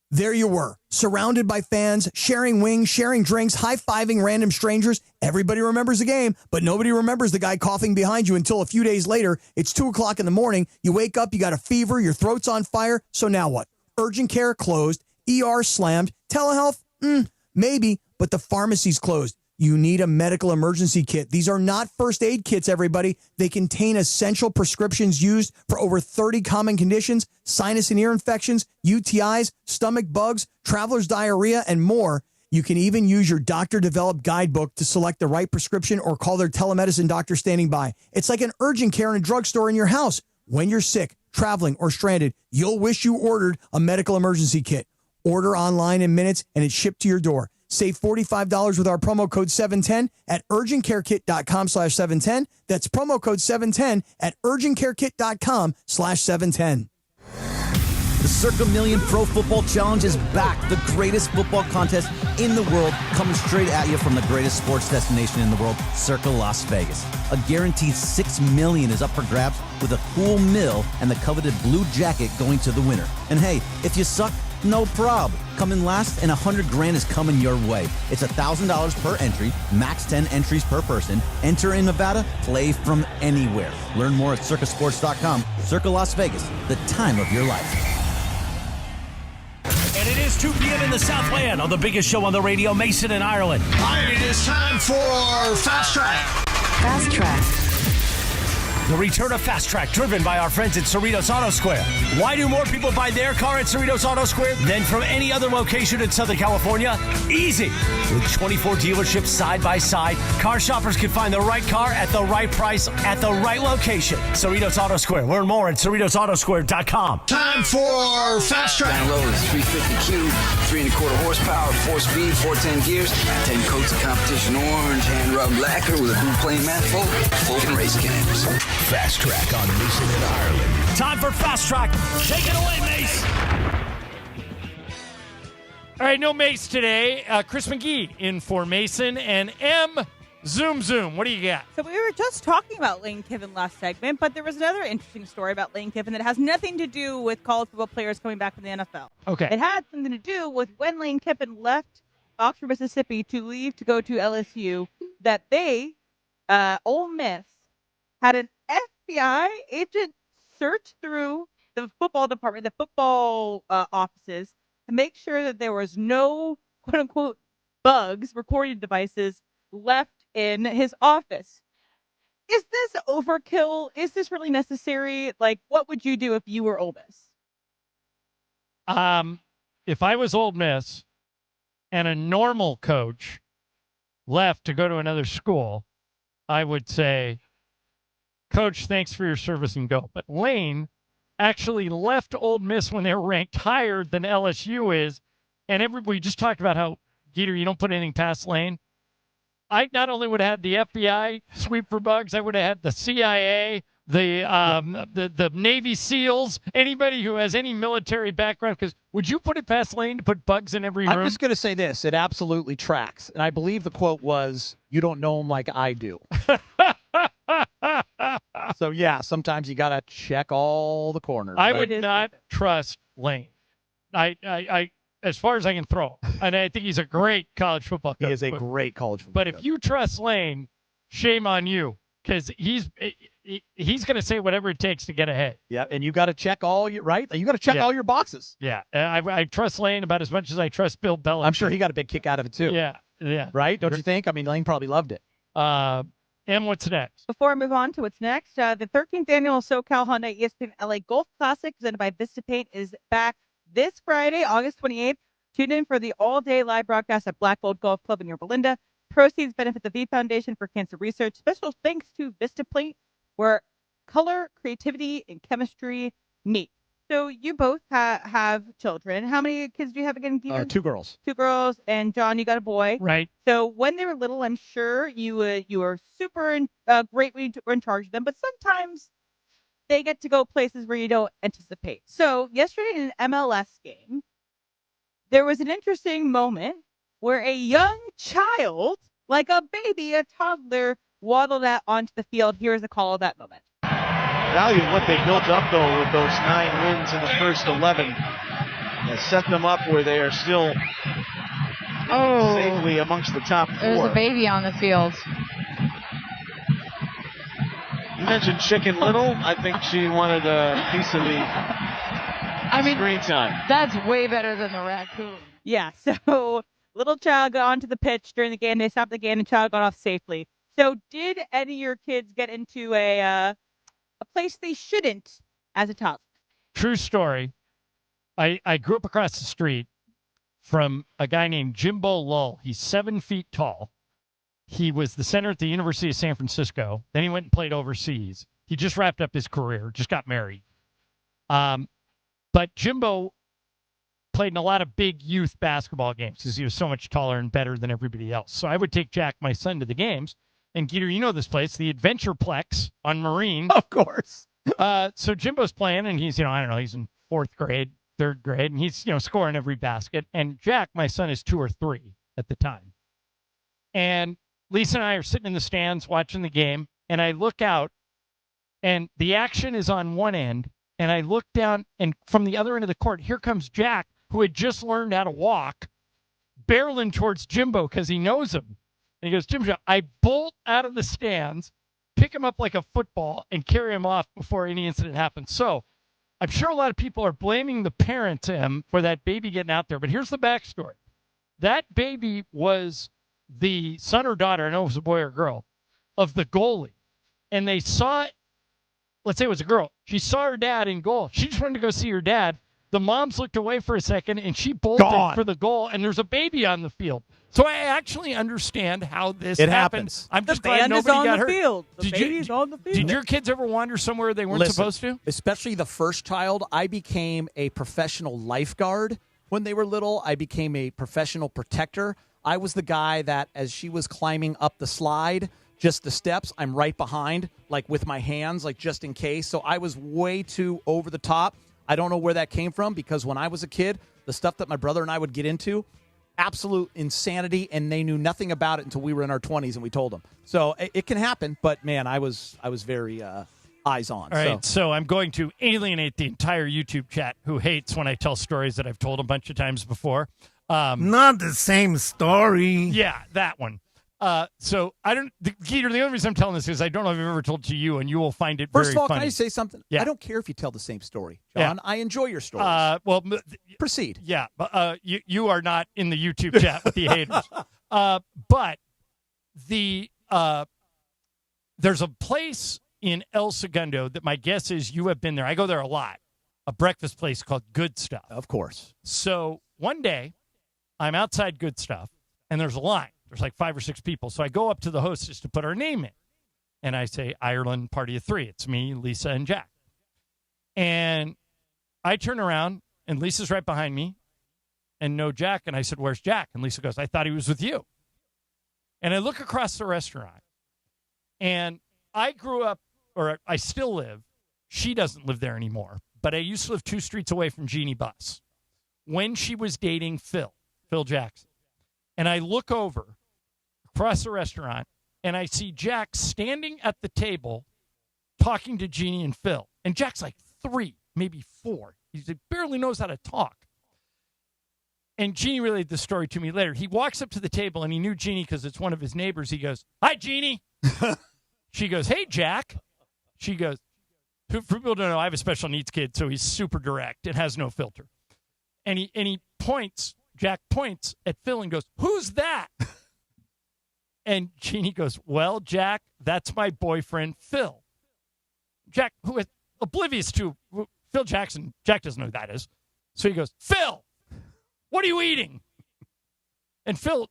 There you were, surrounded by fans, sharing wings, sharing drinks, high-fiving random strangers. Everybody remembers the game, but nobody remembers the guy coughing behind you until a few days later. It's 2 o'clock in the morning. You wake up, you got a fever, your throat's on fire. So now what? Urgent care closed, ER slammed, telehealth? Maybe, but the pharmacy's closed. You need a medical emergency kit. These are not first aid kits, everybody. They contain essential prescriptions used for over 30 common conditions, sinus and ear infections, UTIs, stomach bugs, traveler's diarrhea, and more. You can even use your doctor-developed guidebook to select the right prescription or call their telemedicine doctor standing by. It's like an urgent care in a drugstore in your house. When you're sick, traveling, or stranded, you'll wish you ordered a medical emergency kit. Order online in minutes, and it's shipped to your door. Save $45 with our promo code 710 at urgentcarekit.com/710. That's promo code 710 at urgentcarekit.com/710. The Circa Million Pro Football Challenge is back. The greatest football contest in the world, coming straight at you from the greatest sports destination in the world, Circa Las Vegas. A guaranteed $6 million is up for grabs with a cool mill and the coveted blue jacket going to the winner. And hey, if you suck, no prob. Come in last and $100,000 is coming your way. It's $1,000 per entry, max 10 entries per person. Enter in Nevada, play from anywhere. Learn more at circasports.com. Circa Las Vegas, the time of your life. And it is 2 p.m. in the Southland on the biggest show on the radio, Mason in Ireland. It is time for Fast Track. Fast Track. The return of Fast Track, driven by our friends at Cerritos Auto Square. Why do more people buy their car at Cerritos Auto Square than from any other location in Southern California? Easy. With 24 dealerships side by side, car shoppers can find the right car at the right price at the right location. Cerritos Auto Square. Learn more at CerritosAutoSquare.com. Time for Fast Track. Down low is 350 cube, 3.25 horsepower, 4-speed, 410 gears, 10 coats of competition orange, hand rubbed lacquer with a blue plain manifold, open race cams. Fast Track on Mason in Ireland. Time for Fast Track. Take it away, Mace. All right, no Mace today. Chris McGee in for Mason and M. Zoom. What do you got? So we were just talking about Lane Kiffin last segment, but there was another interesting story about Lane Kiffin that has nothing to do with college football players coming back from the NFL. Okay. It had something to do with when Lane Kiffin left Oxford, Mississippi to leave to go to LSU, that they, Ole Miss, had an FBI agent search through the football department, the football offices, to make sure that there was no quote-unquote bugs, recording devices, left in his office. Is this overkill? Is this really necessary? Like, what would you do if you were Ole Miss? If I was Ole Miss and a normal coach left to go to another school, I would say, Coach, thanks for your service and go. But Lane actually left Ole Miss when they were ranked higher than LSU is. And we just talked about how, Geeter, you don't put anything past Lane. I not only would have had the FBI sweep for bugs, I would have had the CIA, the Navy SEALs, anybody who has any military background. Because would you put it past Lane to put bugs in every room? I'm just going to say this. It absolutely tracks. And I believe the quote was, "You don't know him like I do." So, yeah, sometimes you got to check all the corners. I would not trust Lane. I as far as I can throw. And I think he's a great college football coach. He is a great college football But coach. if you trust Lane, shame on you, because he's going to say whatever it takes to get ahead. Yeah, and you got to check all your You got to check all your boxes. Yeah, I trust Lane about as much as I trust Bill Belichick. I'm sure he got a big kick out of it too. Yeah. Right? Don't you think? I mean, Lane probably loved it. And what's next? Before I move on to what's next, the 13th annual SoCal Hyundai ESPN LA Golf Classic presented by Vista Paint is back this Friday, August 28th. Tune in for the all-day live broadcast at Black Gold Golf Club in Yorba Linda. Proceeds benefit the V Foundation for Cancer Research. Special thanks to Vista Paint, where color, creativity, and chemistry meet. So you both have children. How many kids do you have again, Peter? 2 girls. 2 girls, and John, you got a boy. Right. So when they were little, I'm sure you were super great when you were in charge of them, but sometimes they get to go places where you don't anticipate. So yesterday in an MLS game, there was an interesting moment where a young child, like a baby, a toddler, waddled out onto the field. Here's a call of that moment. Value of what they built up, though, with those 9 wins in the first 11 has set them up where they are still safely amongst the top 4. There's a baby on the field. You mentioned Chicken Little. I think she wanted a piece of the screen time. That's way better than the raccoon. Yeah, so little child got onto the pitch during the game. They stopped the game, and child got off safely. So did any of your kids get into a place they shouldn't as a toddler? True story. I grew up across the street from a guy named Jimbo Lull. He's 7 feet tall. He was the center at the University of San Francisco. Then he went and played overseas. He just wrapped up his career, just got married. But Jimbo played in a lot of big youth basketball games because he was so much taller and better than everybody else. So I would take Jack, my son, to the games. And Geeter, you know this place, the Adventureplex on Marine. Of course. So Jimbo's playing, and he's, I don't know, he's in 4th grade, 3rd grade, and he's, scoring every basket. And Jack, my son, is 2 or 3 at the time. And Lisa and I are sitting in the stands watching the game, and I look out, and the action is on one end, and I look down, and from the other end of the court, here comes Jack, who had just learned how to walk, barreling towards Jimbo because he knows him. And he goes, Jimbo, I bolt out of the stands, pick him up like a football, and carry him off before any incident happens. So I'm sure a lot of people are blaming the parents for that baby getting out there. But here's the backstory. That baby was the son or daughter, I know it was a boy or girl, of the goalie. And they saw it, let's say it was a girl. She saw her dad in goal. She just wanted to go see her dad. The moms looked away for a second, and she bolted for the goal, and there's a baby on the field. So I actually understand how this happens. I'm just glad nobody got hurt. The baby's on the field. Did your kids ever wander somewhere they weren't supposed to? Especially the first child. I became a professional lifeguard when they were little. I became a professional protector. I was the guy that, as she was climbing up the slide, just the steps, I'm right behind, like with my hands, like just in case. So I was way too over the top. I don't know where that came from, because when I was a kid, the stuff that my brother and I would get into, absolute insanity, and they knew nothing about it until we were in our 20s and we told them. So it can happen, but man, I was very eyes on. All right, so I'm going to alienate the entire YouTube chat who hates when I tell stories that I've told a bunch of times before. Not the same story. Yeah, that one. So I don't, Geeter, the only reason I'm telling this is I don't know if I've ever told it to you, and you will find it very funny. First of all, can I say something? Yeah. I don't care if you tell the same story, John. Yeah. I enjoy your stories. Well, proceed. Yeah, but you are not in the YouTube chat with the haters. But there's a place in El Segundo that my guess is you have been there. I go there a lot. A breakfast place called Good Stuff. Of course. So one day, I'm outside Good Stuff, and there's a line. There's like 5 or 6 people. So I go up to the hostess to put our name in. And I say, Ireland, party of 3. It's me, Lisa, and Jack. And I turn around, and Lisa's right behind me, and no Jack. And I said, where's Jack? And Lisa goes, I thought he was with you. And I look across the restaurant, and I grew up, or I still live. She doesn't live there anymore. But I used to live 2 streets away from Jeannie Buss when she was dating Phil Jackson. And I look over across the restaurant, and I see Jack standing at the table talking to Jeannie and Phil. And Jack's like 3, maybe 4. He barely knows how to talk. And Jeannie relayed this story to me later. He walks up to the table, and he knew Jeannie because it's one of his neighbors. He goes, hi, Jeannie. She goes, hey, Jack. She goes, for people who don't know, I have a special needs kid, so he's super direct and has no filter. And he points, Jack points at Phil and goes, who's that? And Jeannie goes, well, Jack, that's my boyfriend, Phil. Jack, who is oblivious to Phil Jackson, Jack doesn't know who that is. So he goes, Phil, what are you eating? And Phil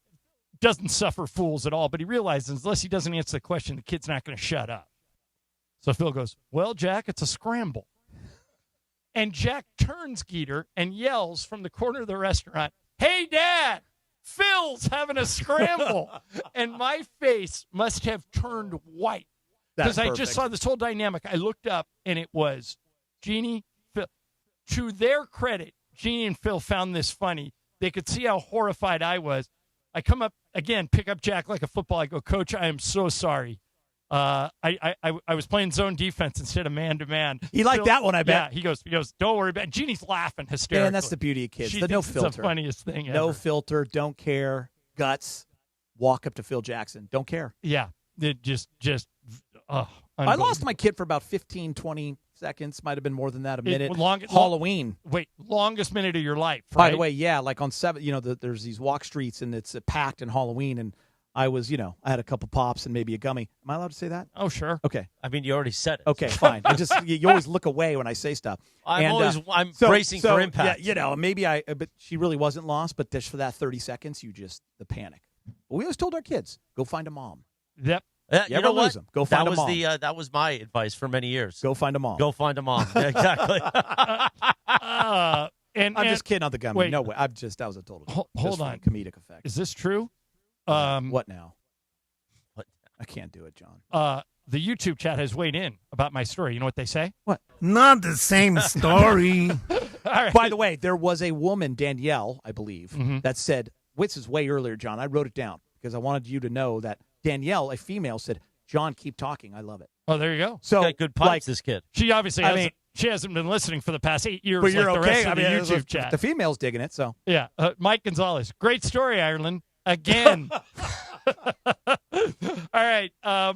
doesn't suffer fools at all, but he realizes unless he doesn't answer the question, the kid's not going to shut up. So Phil goes, well, Jack, it's a scramble. And Jack turns Geeter and yells from the corner of the restaurant, "Hey, Dad, Phil's having a scramble." And my face must have turned white because I just saw this whole dynamic. I looked up, and it was Jeannie, Phil. To their credit, Jeannie and Phil found this funny. They could see how horrified I was. I come up, again, pick up Jack like a football. I go, "Coach, I am so sorry. I was playing zone defense instead of man-to-man." He liked that one, I bet. Yeah, he goes, "Don't worry about it." Jeannie's laughing hysterically. And that's the beauty of kids. She The no thinks filter. It's the funniest thing ever. No filter, don't care, guts. Walk up to Phil Jackson. Don't care. Yeah. It just I lost my kid for about 15, 20 seconds. Might have been more than that, a minute. Halloween. Longest minute of your life, right? By the way, yeah, like on 7, there's these walk streets, and it's packed in Halloween, and I was, I had a couple pops and maybe a gummy. Am I allowed to say that? Oh, sure. Okay. I mean, you already said it. Okay, fine. You always look away when I say stuff. I'm bracing for impact. Yeah, maybe but she really wasn't lost, but just for that 30 seconds, the panic. But we always told our kids, go find a mom. Yep. You know what? Go find a mom. That was my advice for many years. Go find a mom. Go find a mom. Yeah, exactly. I'm just kidding on the gummy. Wait, no way. That was a total. Hold on. Comedic effect. Is this true? What now? I can't do it, John. The YouTube chat has weighed in about my story. You know what they say? What? Not the same story. All right. By the way, there was a woman, Danielle, I believe, that said, this is way earlier, John. I wrote it down because I wanted you to know that Danielle, a female, said, "John, keep talking. I love it." Oh, there you go. So got good pipes, this kid. She obviously hasn't. She hasn't been listening for the past 8 years. But you're like the okay. rest of the YouTube chat. The female's digging it. So yeah, Mike Gonzalez, great story, Ireland. Again. All right,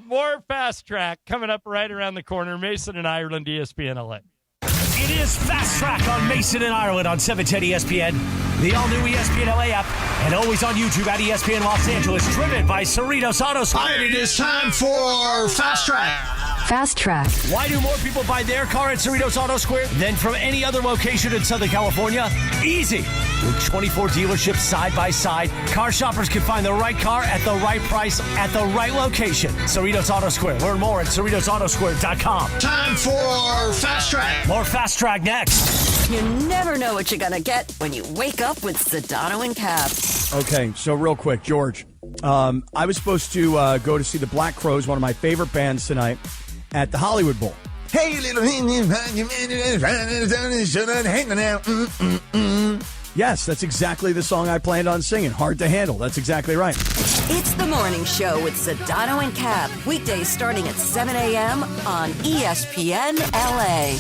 more Fast Track coming up right around the corner. Mason and Ireland, ESPN LA. It is Fast Track on Mason and Ireland on 710 ESPN, the all-new ESPN LA app, and always on YouTube at ESPN Los Angeles, driven by Cerritos Auto Square. It is time for Fast Track. Fast Track. Why do more people buy their car at Cerritos Auto Square than from any other location in Southern California? Easy. With 24 dealerships side by side, car shoppers can find the right car at the right price at the right location. Cerritos Auto Square. Learn more at CerritosAutoSquare.com. Time for Fast Track. More Fast Track next. You never know what you're going to get when you wake up with Sedano and Cap. Okay, so real quick, George. I was supposed to go to see the Black Crowes, one of my favorite bands, tonight at the Hollywood Bowl. Hey, little Yes, that's exactly the song I planned on singing. Hard to Handle. That's exactly right. It's the morning show with Sedano and Cap. Weekdays starting at 7 a.m. on ESPN LA.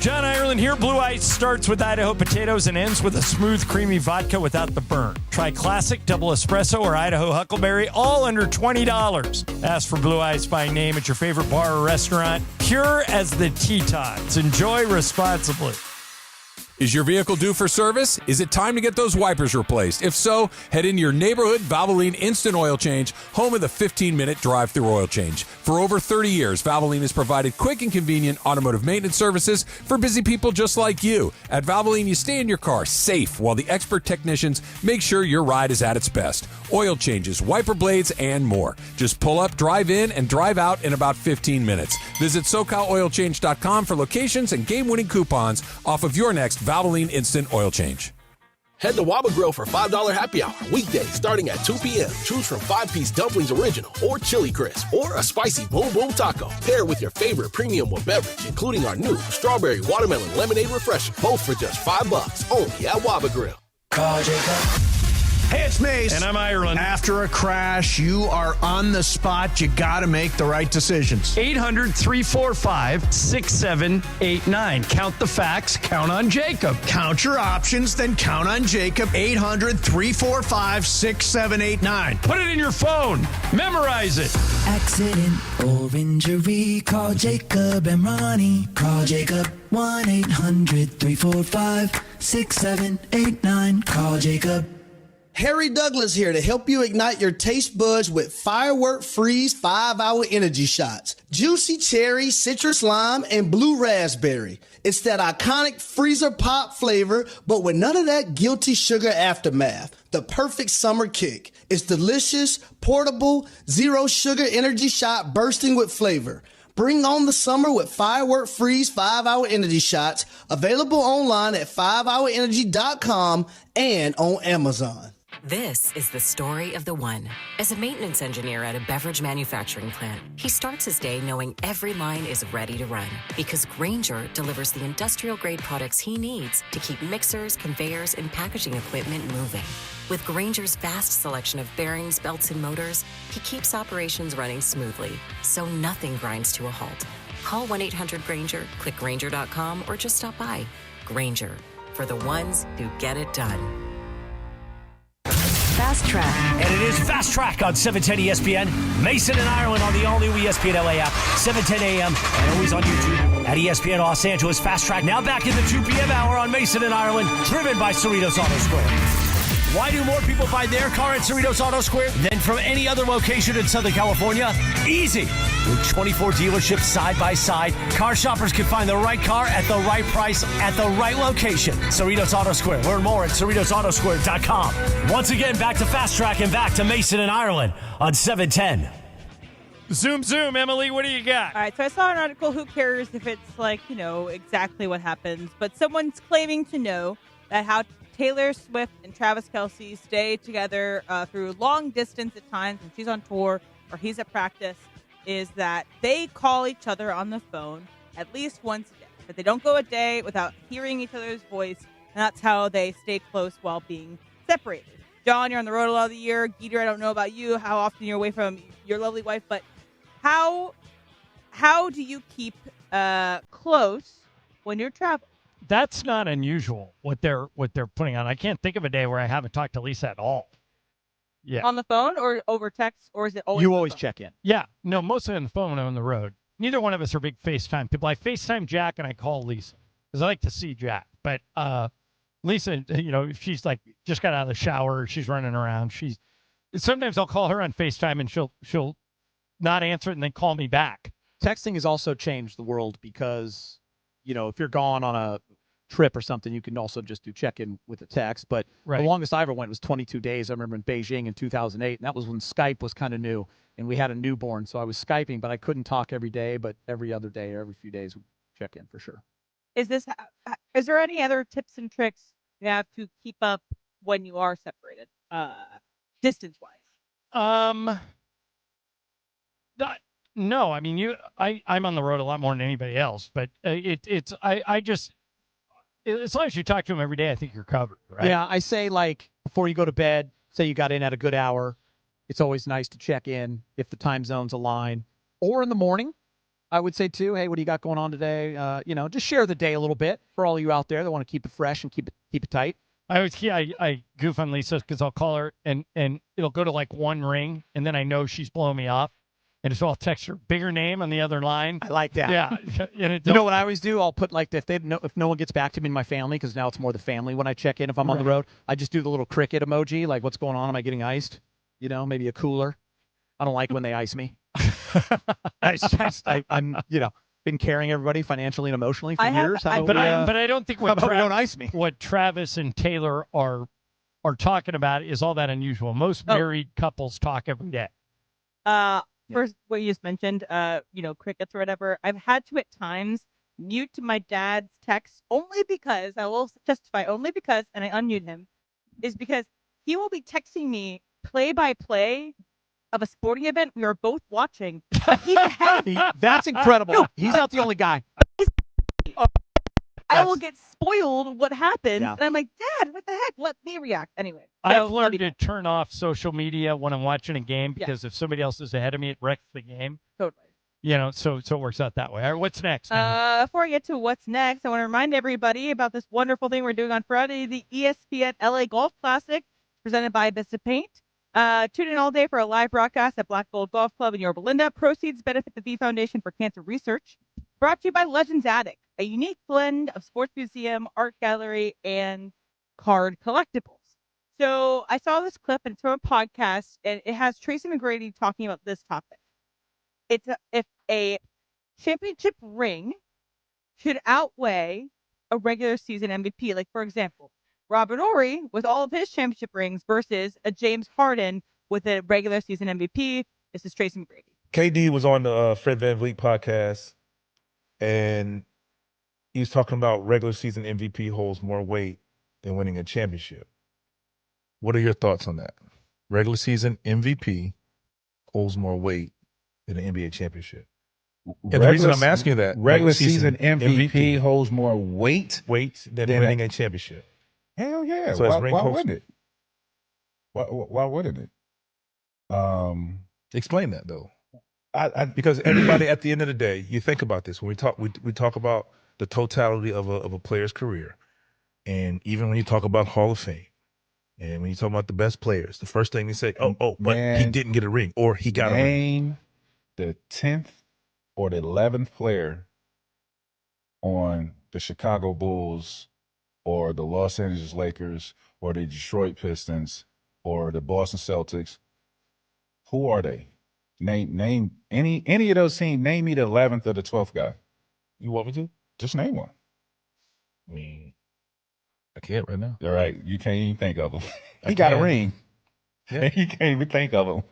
John Ireland here. Blue Ice starts with Idaho potatoes and ends with a smooth, creamy vodka without the burn. Try classic, double espresso, or Idaho huckleberry, all under $20. Ask for Blue Ice by name at your favorite bar or restaurant. Pure as the Tetons. Enjoy responsibly. Is your vehicle due for service? Is it time to get those wipers replaced? If so, head into your neighborhood Valvoline Instant Oil Change, home of the 15-minute drive-through oil change. For over 30 years, Valvoline has provided quick and convenient automotive maintenance services for busy people just like you. At Valvoline, you stay in your car safe while the expert technicians make sure your ride is at its best. Oil changes, wiper blades, and more. Just pull up, drive in, and drive out in about 15 minutes. Visit SoCalOilChange.com for locations and game-winning coupons off of your next Valvoline Instant Oil Change. Head to Waba Grill for $5 happy hour, weekdays starting at 2 p.m. Choose from 5-piece dumplings original or chili crisp or a spicy boom boom taco. Pair with your favorite premium or beverage, including our new strawberry watermelon lemonade refresher, both for just $5 only at Waba Grill. Hey, it's Mace. And I'm Ireland. After a crash, you are on the spot. You got to make the right decisions. 800-345-6789. Count the facts. Count on Jacob. Count your options, then count on Jacob. 800-345-6789. Put it in your phone. Memorize it. Accident or injury, call Jacob and Ronnie. Call Jacob 1-800-345-6789. Call Jacob. Harry Douglas here to help you ignite your taste buds with Firework Freeze 5-Hour Energy Shots. Juicy cherry, citrus lime, and blue raspberry. It's that iconic freezer pop flavor, but with none of that guilty sugar aftermath. The perfect summer kick. It's delicious, portable, zero sugar energy shot bursting with flavor. Bring on the summer with Firework Freeze 5-Hour Energy Shots, available online at 5hourenergy.com and on Amazon. This is the story of the one. As a maintenance engineer at a beverage manufacturing plant, he starts his day knowing every line is ready to run because Grainger delivers the industrial-grade products he needs to keep mixers, conveyors, and packaging equipment moving. With Grainger's vast selection of bearings, belts, and motors, he keeps operations running smoothly, so nothing grinds to a halt. Call 1-800-GRAINGER, click Grainger.com, or just stop by. Grainger, for the ones who get it done. Fast Track. And it is Fast Track on 710 ESPN. Mason and Ireland on the all-new ESPN LA app, 7:10 a.m. and always on YouTube at ESPN Los Angeles. Fast Track now back in the 2 p.m. hour on Mason and Ireland, driven by Cerritos Auto Square. Why do more people buy their car at Cerritos Auto Square than from any other location in Southern California? Easy. With 24 dealerships side by side, car shoppers can find the right car at the right price at the right location. Cerritos Auto Square. Learn more at CerritosAutoSquare.com. Once again, back to Fast Track and back to Mason and Ireland on 710. Zoom. Emily, what do you got? All right, so I saw an article, who cares if it's like, exactly what happens, but someone's claiming to know that how Taylor Swift and Travis Kelce stay together through long distance at times when she's on tour or he's at practice is that they call each other on the phone at least once a day. But they don't go a day without hearing each other's voice, and that's how they stay close while being separated. John, you're on the road a lot of the year. Geeter, I don't know about you, how often you're away from your lovely wife, but how do you keep close when you're traveling? That's not unusual what they're putting on. I can't think of a day where I haven't talked to Lisa at all. Yeah. On the phone or over text, or is it always? You always check in. Yeah. No, mostly on the phone when I'm on the road. Neither one of us are big FaceTime people. I FaceTime Jack and I call Lisa because I like to see Jack. But Lisa, if she's like just got out of the shower, she's running around. Sometimes I'll call her on FaceTime and she'll not answer it and then call me back. Texting has also changed the world because, if you're gone on a trip or something, you can also just do check-in with a text. But right. The longest I ever went was 22 days. I remember in Beijing in 2008, and that was when Skype was kind of new, and we had a newborn. So I was Skyping, but I couldn't talk every day, but every other day or every few days, we'd check in for sure. Is there any other tips and tricks you have to keep up when you are separated, distance-wise? No, I mean, I'm on the road a lot more than anybody else, but I just, as long as you talk to them every day, I think you're covered, right? Yeah, I say, like, before you go to bed, say you got in at a good hour, it's always nice to check in if the time zones align. Or in the morning, I would say, too, hey, what do you got going on today? Just share the day a little bit for all of you out there that want to keep it fresh and keep it tight. I goof on Lisa because I'll call her, and it'll go to, like, one ring, and then I know she's blowing me off. And so I'll text her bigger name on the other line. I like that. Yeah. You know what I always do? I'll put if no one gets back to me in my family, because now it's more the family when I check in if I'm on the road, I just do the little cricket emoji, like what's going on? Am I getting iced? Maybe a cooler. I don't like when they ice me. I'm been carrying everybody financially and emotionally for years. But I don't think don't ice me. What Travis and Taylor are talking about is all that unusual. Most married couples talk every day. First, what you just mentioned, crickets or whatever, I've had to at times mute my dad's text only because, I will justify, and I unmute him, is because he will be texting me play-by-play of a sporting event we are both watching. That's incredible. No, he's not the only guy. I will get spoiled what happened, and I'm like, Dad, what the heck? Let me react. Anyway. I've learned to turn off social media when I'm watching a game because if somebody else is ahead of me, it wrecks the game. Totally. So it works out that way. All right, what's next? Before I get to what's next, I want to remind everybody about this wonderful thing we're doing on Friday, the ESPN LA Golf Classic, presented by Vista Paint. Tune in all day for a live broadcast at Black Gold Golf Club in Yorba Linda. Proceeds benefit the V Foundation for Cancer Research. Brought to you by Legends Attic, a unique blend of sports museum, art gallery, and card collectibles. So I saw this clip, and it's from a podcast, and it has Tracy McGrady talking about this topic. It's if a championship ring should outweigh a regular season MVP. Like, for example, Robert Horry with all of his championship rings versus a James Harden with a regular season MVP. This is Tracy McGrady. KD was on the Fred VanVleet podcast, and he was talking about regular season MVP holds more weight than winning a championship. What are your thoughts on that? Regular season MVP holds more weight than an NBA championship. And the reason I'm asking you that, regular season MVP holds more weight than winning a championship. Hell yeah! So why wouldn't it? Why wouldn't it? Explain that though. Because everybody, at the end of the day, you think about this when we talk about the totality of a player's career, and even when you talk about Hall of Fame, and when you talk about the best players, the first thing they say, but he didn't get a ring, or he got a ring. Name the 10th or the 11th player on the Chicago Bulls, or the Los Angeles Lakers, or the Detroit Pistons, or the Boston Celtics. Who are they? Name any of those teams. Name me the 11th or the 12th guy. You want me to? Just name one. I mean, I can't right now. All right, you can't even think of him. I He got a can't. ring. Yeah. You can't even think of him.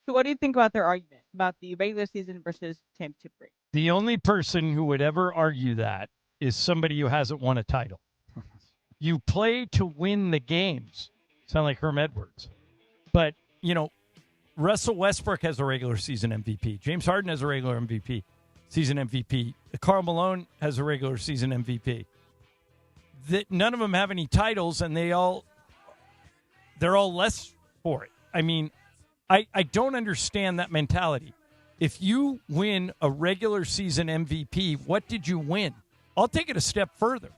So what do you think about their argument about the regular season versus championship ring? The only person who would ever argue that is somebody who hasn't won a title. You play to win the games. Sound like Herm Edwards. But, Russell Westbrook has a regular season MVP. James Harden has a regular season MVP. Karl Malone has a regular season MVP. None of them have any titles, and they're all less for it. I mean, I don't understand that mentality. If you win a regular season MVP, what did you win? I'll take it a step further.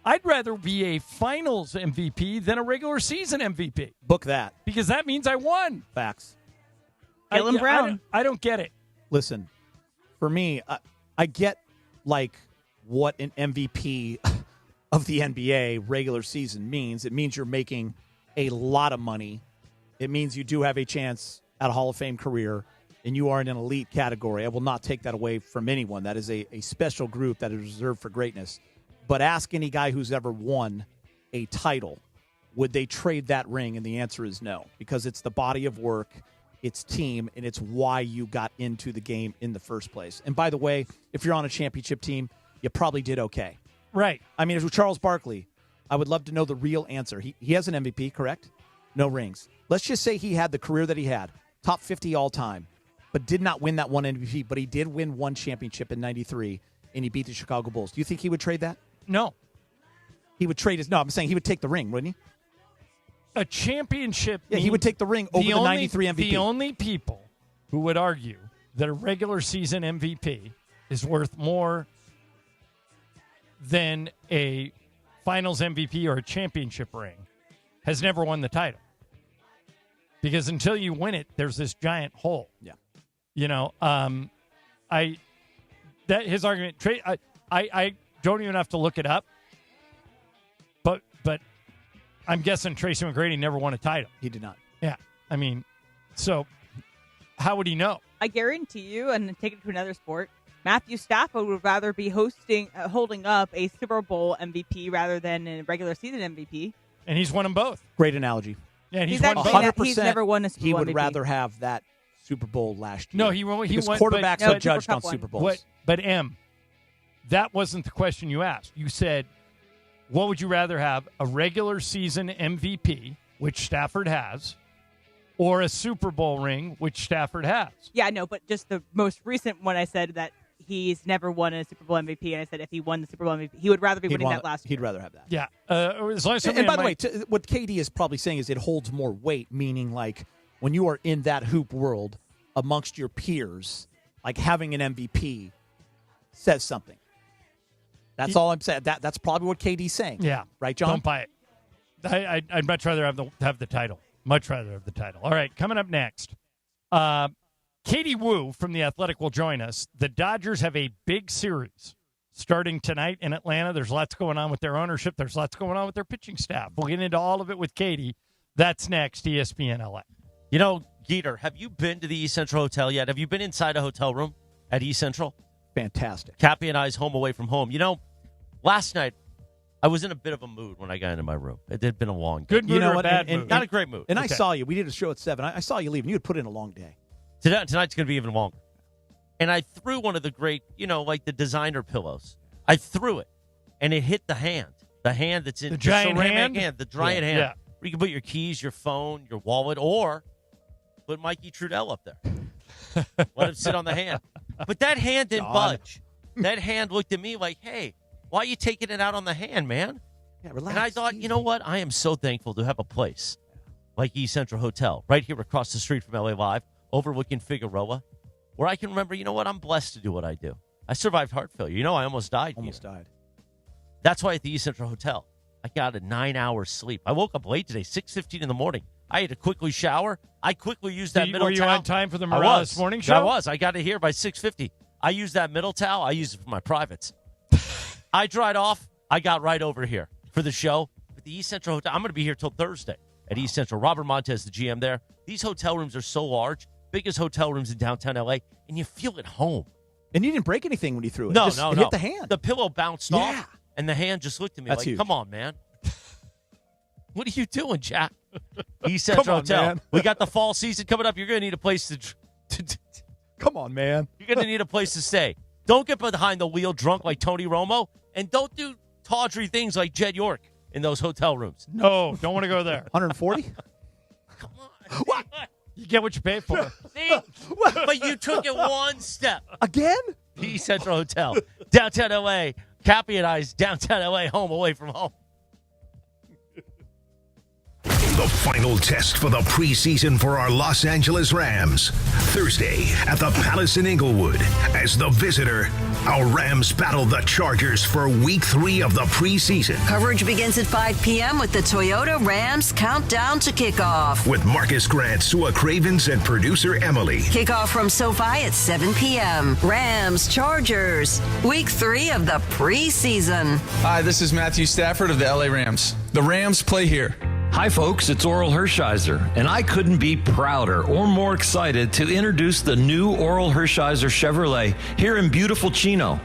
I'd rather be a finals MVP than a regular season MVP. Book that. Because that means I won. Facts. Jaylen Brown. I don't get it. Listen, for me, I get what an MVP of the NBA regular season means. It means you're making a lot of money. It means you do have a chance at a Hall of Fame career, and you are in an elite category. I will not take that away from anyone. That is a special group that is reserved for greatness. But ask any guy who's ever won a title, would they trade that ring? And the answer is no, because it's the body of work, it's team, and it's why you got into the game in the first place. And by the way, if you're on a championship team, you probably did okay. Right. I mean, if it was Charles Barkley, I would love to know the real answer. He has an MVP, correct? No rings. Let's just say he had the career that he had, top 50 all time, but did not win that one MVP, but he did win one championship in 93, and he beat the Chicago Bulls. Do you think he would trade that? No. He would trade his... No, I'm saying he would take the ring, wouldn't he? A championship... Yeah, he would take the ring over the 93 MVP. The only people who would argue that a regular season MVP is worth more than a finals MVP or a championship ring has never won the title. Because until you win it, there's this giant hole. Yeah. His argument... I don't even have to look it up, but I'm guessing Tracy McGrady never won a title. He did not. Yeah. I mean, so how would he know? I guarantee you, and take it to another sport, Matthew Stafford would rather be holding up a Super Bowl MVP rather than a regular season MVP. And he's won them both. Great analogy. Yeah, and he's won actually 100%. He's never won a Super Bowl He would MVP. rather have that Super Bowl last year. No, he won. Because won, quarterbacks but are judged on Super Bowls. But that wasn't the question you asked. You said, what would you rather have, a regular season MVP, which Stafford has, or a Super Bowl ring, which Stafford has? Yeah, no, but just the most recent one, I said that he's never won a Super Bowl MVP, and I said if he won the Super Bowl MVP, he would rather be winning that last year. He'd rather have that. Yeah. As long as and by the way, what KD is probably saying is it holds more weight, meaning like when you are in that hoop world amongst your peers, like having an MVP says something. That's all I'm saying. That's probably what KD's saying. Yeah. Right, John? Don't buy it. I'd much rather have the title. Much rather have the title. All right, coming up next. Katie Wu from The Athletic will join us. The Dodgers have a big series starting tonight in Atlanta. There's lots going on with their ownership. There's lots going on with their pitching staff. We'll get into all of it with Katie. That's next, ESPN LA. Geeter, have you been to the East Central Hotel yet? Have you been inside a hotel room at East Central? Fantastic. Cappy and I's home away from home. Last night, I was in a bit of a mood when I got into my room. It had been a long day. Good mood or a bad mood? Not a great mood. And I saw you. We did a show at 7. I saw you leave, and you had put in a long day. Tonight's going to be even longer. And I threw one of the great, like the designer pillows. I threw it, and it hit the hand. The hand that's in the giant ceramic hand? the giant hand. Yeah. Where you can put your keys, your phone, your wallet, or put Mikey Trudell up there. Let him sit on the hand. But that hand didn't budge. That hand looked at me like, hey, why are you taking it out on the hand, man? Yeah, relax. And I thought, you know what? I am so thankful to have a place like East Central Hotel right here across the street from LA Live, overlooking Figueroa, where I can remember, you know what? I'm blessed to do what I do. I survived heart failure. I almost died. Died. That's why at the East Central Hotel, I got a 9-hour sleep. I woke up late today, 6:15 in the morning. I had to quickly shower. I quickly used that middle towel. Were you on time for the Morales morning show? I was. I got it here by 6:50. I used that middle towel. I used it for my privates. I dried off. I got right over here for the show at the East Central Hotel. I'm going to be here till Thursday at East Central. Robert Montez, the GM there. These hotel rooms are so large, biggest hotel rooms in downtown LA, and you feel at home. And you didn't break anything when you threw it. No, it hit the hand. The pillow bounced off, and the hand just looked at me That's like, huge. come on, man. What are you doing, Jack? East Central Hotel. Man. We got the fall season coming up. You're going to need a place to Come on, man. You're going to need a place to stay. Don't get behind the wheel drunk like Tony Romo, and don't do tawdry things like Jed York in those hotel rooms. No, don't want to go there. 140? Come on. What? You get what you pay for. See? But you took it one step. Again? The East Central Hotel, downtown L.A. Cappy and I's downtown L.A. home away from home. The final test for the preseason for our Los Angeles Rams. Thursday at the Palace in Inglewood. As the visitor, our Rams battle the Chargers for Week 3 of the preseason. Coverage begins at 5 p.m. with the Toyota Rams Countdown to Kickoff. With Marcus Grant, Sua Cravens, and producer Emily. Kickoff from SoFi at 7 p.m. Rams, Chargers, Week 3 of the preseason. Hi, this is Matthew Stafford of the LA Rams. The Rams play here. Hi, folks, it's Oral Hershiser, and I couldn't be prouder or more excited to introduce the new Oral Hershiser Chevrolet here in beautiful Chino.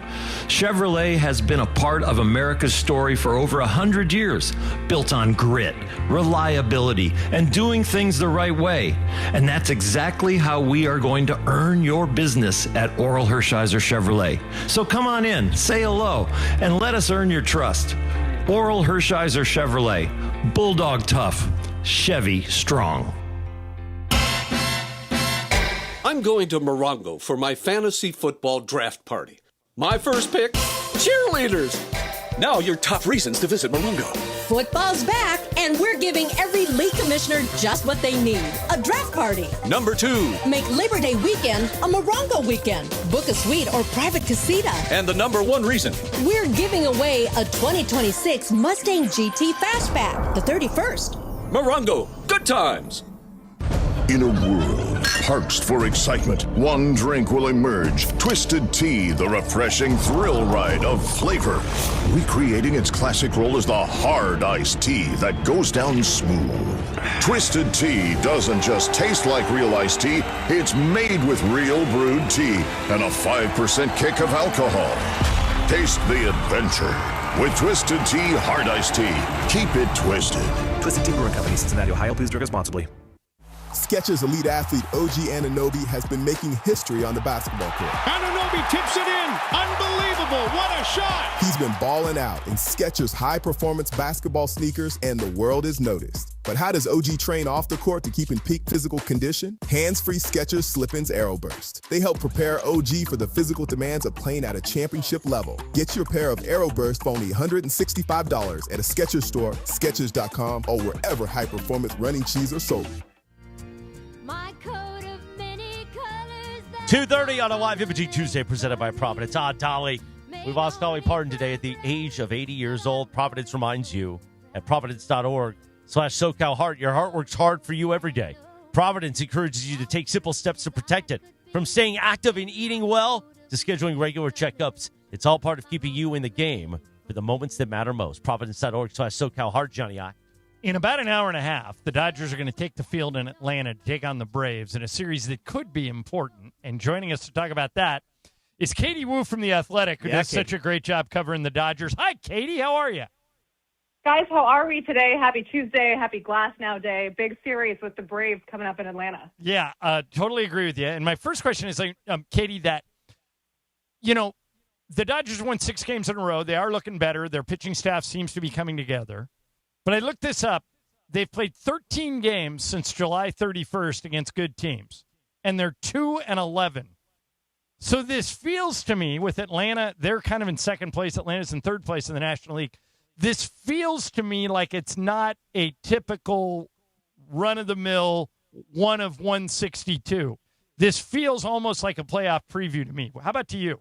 Chevrolet has been a part of America's story for over 100 years, built on grit, reliability, and doing things the right way. And that's exactly how we are going to earn your business at Oral Hershiser Chevrolet. So come on in, say hello, and let us earn your trust. Oral Hershiser Chevrolet. Bulldog tough, Chevy strong. I'm going to Morongo for my fantasy football draft party. My first pick, cheerleaders. Now your top reasons to visit Morongo. Football's back, and we're giving every league commissioner just what they need, a draft party. Number 2. Make Labor Day weekend a Morongo weekend. Book a suite or private casita. And the number 1 reason. We're giving away a 2026 Mustang GT Fastback, the 31st. Morongo, good times. In a world parched for excitement, one drink will emerge. Twisted Tea, the refreshing thrill ride of flavor. Recreating its classic role as the hard iced tea that goes down smooth. Twisted Tea doesn't just taste like real iced tea, it's made with real brewed tea and a 5% kick of alcohol. Taste the adventure with Twisted Tea Hard Iced Tea. Keep it twisted. Twisted Tea Brewing Company, Cincinnati, Ohio. Please drink responsibly. Skechers elite athlete OG Anunoby has been making history on the basketball court. Anunoby tips it in. Unbelievable. What a shot. He's been balling out in Skechers high-performance basketball sneakers, and the world is noticed. But how does OG train off the court to keep in peak physical condition? Hands-free Skechers Slip-ins Aeroburst. They help prepare OG for the physical demands of playing at a championship level. Get your pair of Aeroburst for only $165 at a Skechers store, Skechers.com, or wherever high-performance running shoes are sold. 2:30 on a live imaging Tuesday presented by Providence. Dolly. We lost Dolly Parton today at the age of 80 years old. Providence reminds you at providence.org/SoCalHeart. Your heart works hard for you every day. Providence encourages you to take simple steps to protect it. From staying active and eating well to scheduling regular checkups, it's all part of keeping you in the game for the moments that matter most. Providence.org/SoCalHeart. Johnny I. In about an hour and a half, the Dodgers are going to take the field in Atlanta to take on the Braves in a series that could be important. And joining us to talk about that is Katie Wu from The Athletic, who does such a great job covering the Dodgers. Hi, Katie. How are you? Guys, how are we today? Happy Tuesday. Happy Glass Now Day. Big series with the Braves coming up in Atlanta. Yeah, totally agree with you. And my first question is, Katie, that, the Dodgers won 6 games in a row. They are looking better. Their pitching staff seems to be coming together. But I looked this up. They've played 13 games since July 31st against good teams, and they're 2-11. So this feels to me, with Atlanta, they're kind of in second place. Atlanta's in third place in the National League. This feels to me like it's not a typical run-of-the-mill 1 of 162. This feels almost like a playoff preview to me. How about to you?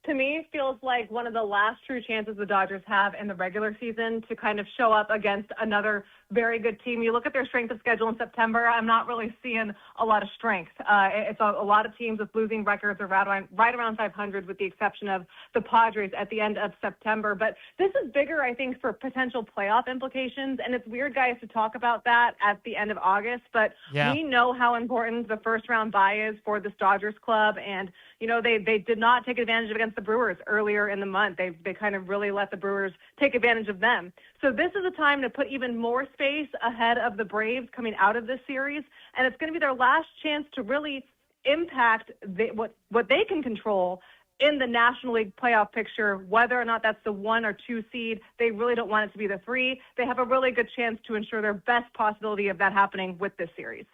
To me, feels like one of the last true chances the Dodgers have in the regular season to kind of show up against another very good team. You look at their strength of schedule in September, I'm not really seeing a lot of strength. It's a lot of teams with losing records are right around 500 with the exception of the Padres at the end of September. But this is bigger, I think, for potential playoff implications. And it's weird, guys, to talk about that at the end of August. But we know how important the first-round bye is for this Dodgers club. And, they did not take advantage against the Brewers earlier in the month. They kind of really let the Brewers take advantage of them. So this is a time to put even more space ahead of the Braves coming out of this series, and it's going to be their last chance to really impact what they can control in the National League playoff picture, whether or not that's the 1 or 2 seed. They really don't want it to be the 3. They have a really good chance to ensure their best possibility of that happening with this series.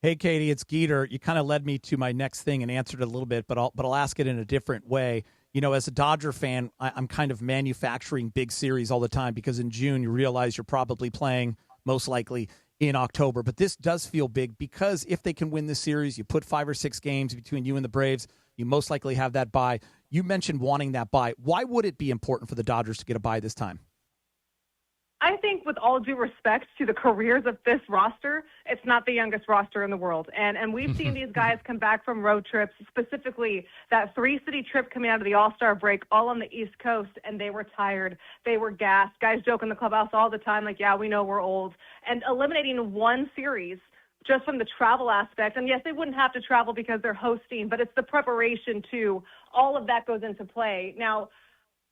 Hey, Katie, it's Geeter. You kind of led me to my next thing and answered it a little bit, but I'll ask it in a different way. As a Dodger fan, I'm kind of manufacturing big series all the time because in June you realize you're probably playing most likely in October. But this does feel big because if they can win this series, you put 5 or 6 games between you and the Braves, you most likely have that bye. You mentioned wanting that bye. Why would it be important for the Dodgers to get a bye this time? I think with all due respect to the careers of this roster, it's not the youngest roster in the world. And we've seen these guys come back from road trips, specifically that 3-city trip coming out of the All-Star break, all on the East Coast, and they were tired. They were gassed. Guys joke in the clubhouse all the time, like, yeah, we know we're old. And eliminating one series just from the travel aspect, and yes, they wouldn't have to travel because they're hosting, but it's the preparation too. All of that goes into play. Now,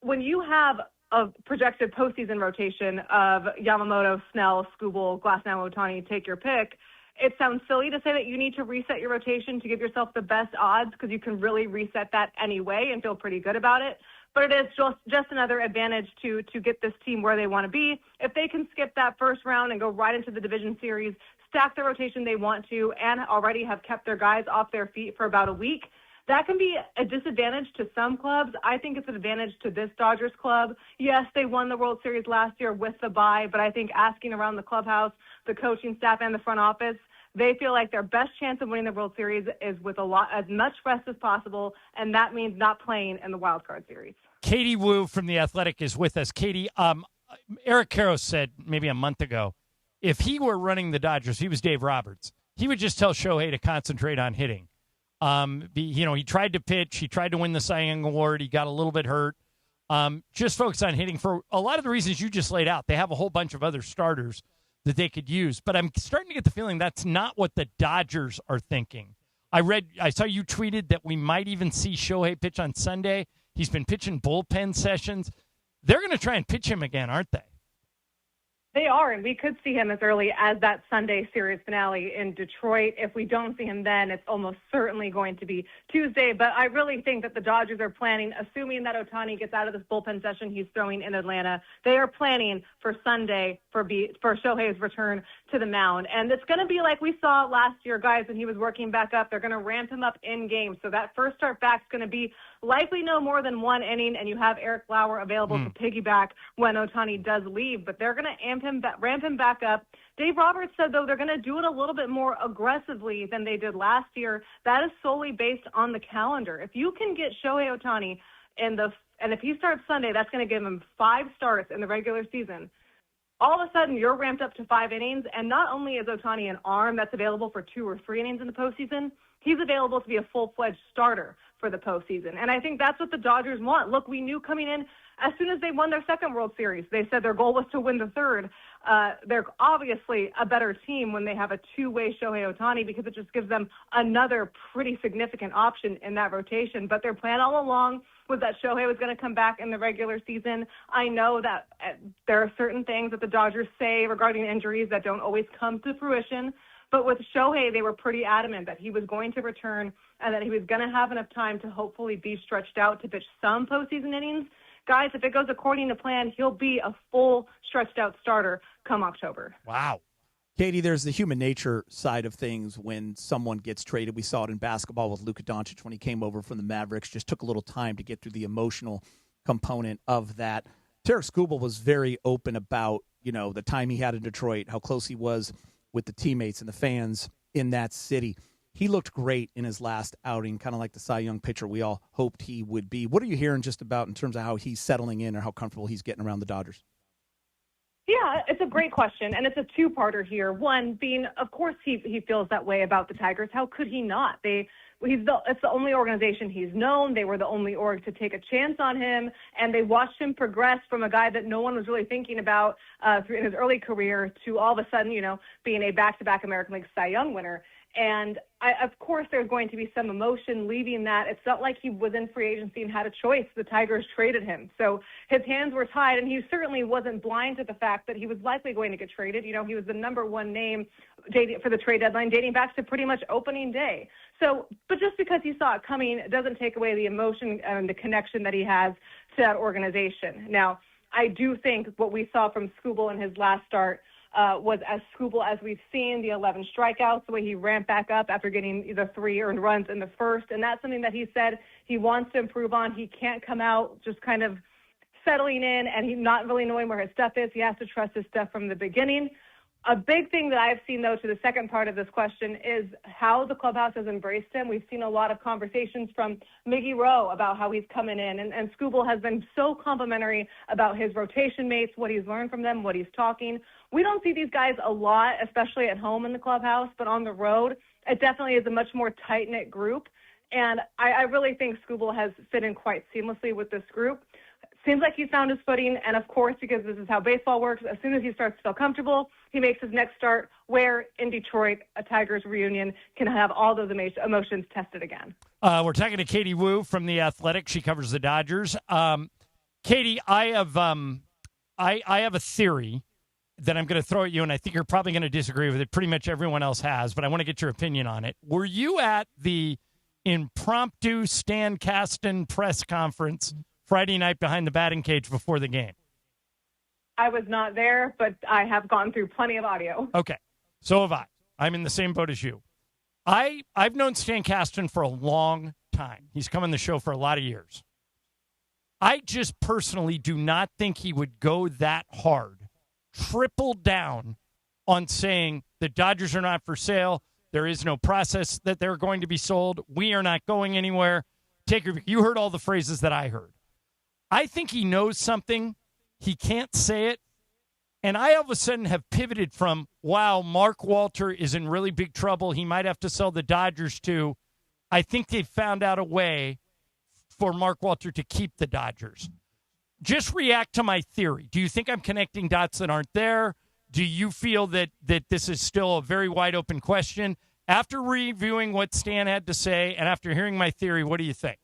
when you have a projected postseason rotation of Yamamoto, Snell, Skubal, Glasnow, Ohtani, take your pick, it sounds silly to say that you need to reset your rotation to give yourself the best odds because you can really reset that anyway and feel pretty good about it. But it is just another advantage to get this team where they want to be. If they can skip that first round and go right into the division series, stack the rotation they want to, and already have kept their guys off their feet for about a week, that can be a disadvantage to some clubs. I think it's an advantage to this Dodgers club. Yes, they won the World Series last year with the bye, but I think asking around the clubhouse, the coaching staff, and the front office, they feel like their best chance of winning the World Series is with as much rest as possible, and that means not playing in the wild card series. Katie Wu from The Athletic is with us. Katie, Eric Karros said maybe a month ago, if he were running the Dodgers, he was Dave Roberts, he would just tell Shohei to concentrate on hitting. He tried to pitch. He tried to win the Cy Young Award. He got a little bit hurt. Just focus on hitting for a lot of the reasons you just laid out. They have a whole bunch of other starters that they could use. But I'm starting to get the feeling that's not what the Dodgers are thinking. I saw you tweeted that we might even see Shohei pitch on Sunday. He's been pitching bullpen sessions. They're going to try and pitch him again, aren't they? They are, and we could see him as early as that Sunday series finale in Detroit. If we don't see him then, it's almost certainly going to be Tuesday. But I really think that the Dodgers are planning, assuming that Ohtani gets out of this bullpen session he's throwing in Atlanta, they are planning for Sunday for Shohei's return to the mound. And it's going to be like we saw last year, guys, when he was working back up. They're going to ramp him up in game. So that first start back is going to be likely no more than 1 inning, and you have Eric Lauer available to piggyback when Ohtani does leave. But they're going to ramp him back up. Dave Roberts said, though, they're going to do it a little bit more aggressively than they did last year. That is solely based on the calendar. If you can get Shohei Ohtani and if he starts Sunday, that's going to give him 5 starts in the regular season. All of a sudden, you're ramped up to 5 innings, and not only is Ohtani an arm that's available for 2 or 3 innings in the postseason, he's available to be a full-fledged starter for for the postseason. And I think that's what the Dodgers want. Look, we knew coming in, as soon as they won their second World Series, they said their goal was to win the third. They're obviously a better team when they have a two-way Shohei Ohtani because it just gives them another pretty significant option in that rotation. But their plan all along was that Shohei was going to come back in the regular season. I know that there are certain things that the Dodgers say regarding injuries that don't always come to fruition. But with Shohei, they were pretty adamant that he was going to return and that he was going to have enough time to hopefully be stretched out to pitch some postseason innings. Guys, if it goes according to plan, he'll be a full stretched-out starter come October. Wow. Katie, there's the human nature side of things when someone gets traded. We saw it in basketball with Luka Doncic when he came over from the Mavericks. Just took a little time to get through the emotional component of that. Tarek Skubal was very open about, the time he had in Detroit, how close he was with the teammates and the fans in that city. He looked great in his last outing, kind of like the Cy Young pitcher we all hoped he would be. What are you hearing just about in terms of how he's settling in or how comfortable he's getting around the Dodgers? Yeah, it's a great question, and it's a two-parter here. One being, of course, he feels that way about the Tigers. How could he not? It's the only organization he's known. They were the only org to take a chance on him, and they watched him progress from a guy that no one was really thinking about in his early career to all of a sudden, being a back-to-back American League Cy Young winner. And of course, there's going to be some emotion leaving that. It's not like he was in free agency and had a choice. The Tigers traded him. So his hands were tied, and he certainly wasn't blind to the fact that he was likely going to get traded. He was the number one name for the trade deadline dating back to pretty much opening day. So, but just because he saw it coming doesn't take away the emotion and the connection that he has to that organization. Now, I do think what we saw from Skubal in his last start was as Skubal as we've seen, the 11 strikeouts, the way he ramped back up after getting the 3 earned runs in the first. And that's something that he said he wants to improve on. He can't come out just kind of settling in and he's not really knowing where his stuff is. He has to trust his stuff from the beginning. A big thing that I've seen, though, to the second part of this question is how the clubhouse has embraced him. We've seen a lot of conversations from Miggy Rowe about how he's coming in, and Skubal has been so complimentary about his rotation mates, what he's learned from them, what he's talking. We don't see these guys a lot, especially at home in the clubhouse, but on the road, it definitely is a much more tight-knit group, and I really think Skubal has fit in quite seamlessly with this group. Seems like he's found his footing, and of course, because this is how baseball works, as soon as he starts to feel comfortable, he makes his next start where in Detroit, a Tigers reunion can have all those emotions tested again. We're talking to Katie Wu from The Athletic. She covers the Dodgers. Katie, I have a theory that I'm going to throw at you, and I think you're probably going to disagree with it. Pretty much everyone else has, but I want to get your opinion on it. Were you at the impromptu Stan Kasten press conference Friday night behind the batting cage before the game? I was not there, but I have gone through plenty of audio. Okay. So have I. I'm in the same boat as you. I've known Stan Kasten for a long time. He's come on the show for a lot of years. I just personally do not think he would go that hard, triple down on saying the Dodgers are not for sale. There is no process that they're going to be sold. We are not going anywhere. You heard all the phrases that I heard. I think he knows something. He can't say it. And I all of a sudden have pivoted from, wow, Mark Walter is in really big trouble. He might have to sell the Dodgers to, I think they've found out a way for Mark Walter to keep the Dodgers. Just react to my theory. Do you think I'm connecting dots that aren't there? Do you feel that this is still a very wide open question? After reviewing what Stan had to say and after hearing my theory, what do you think?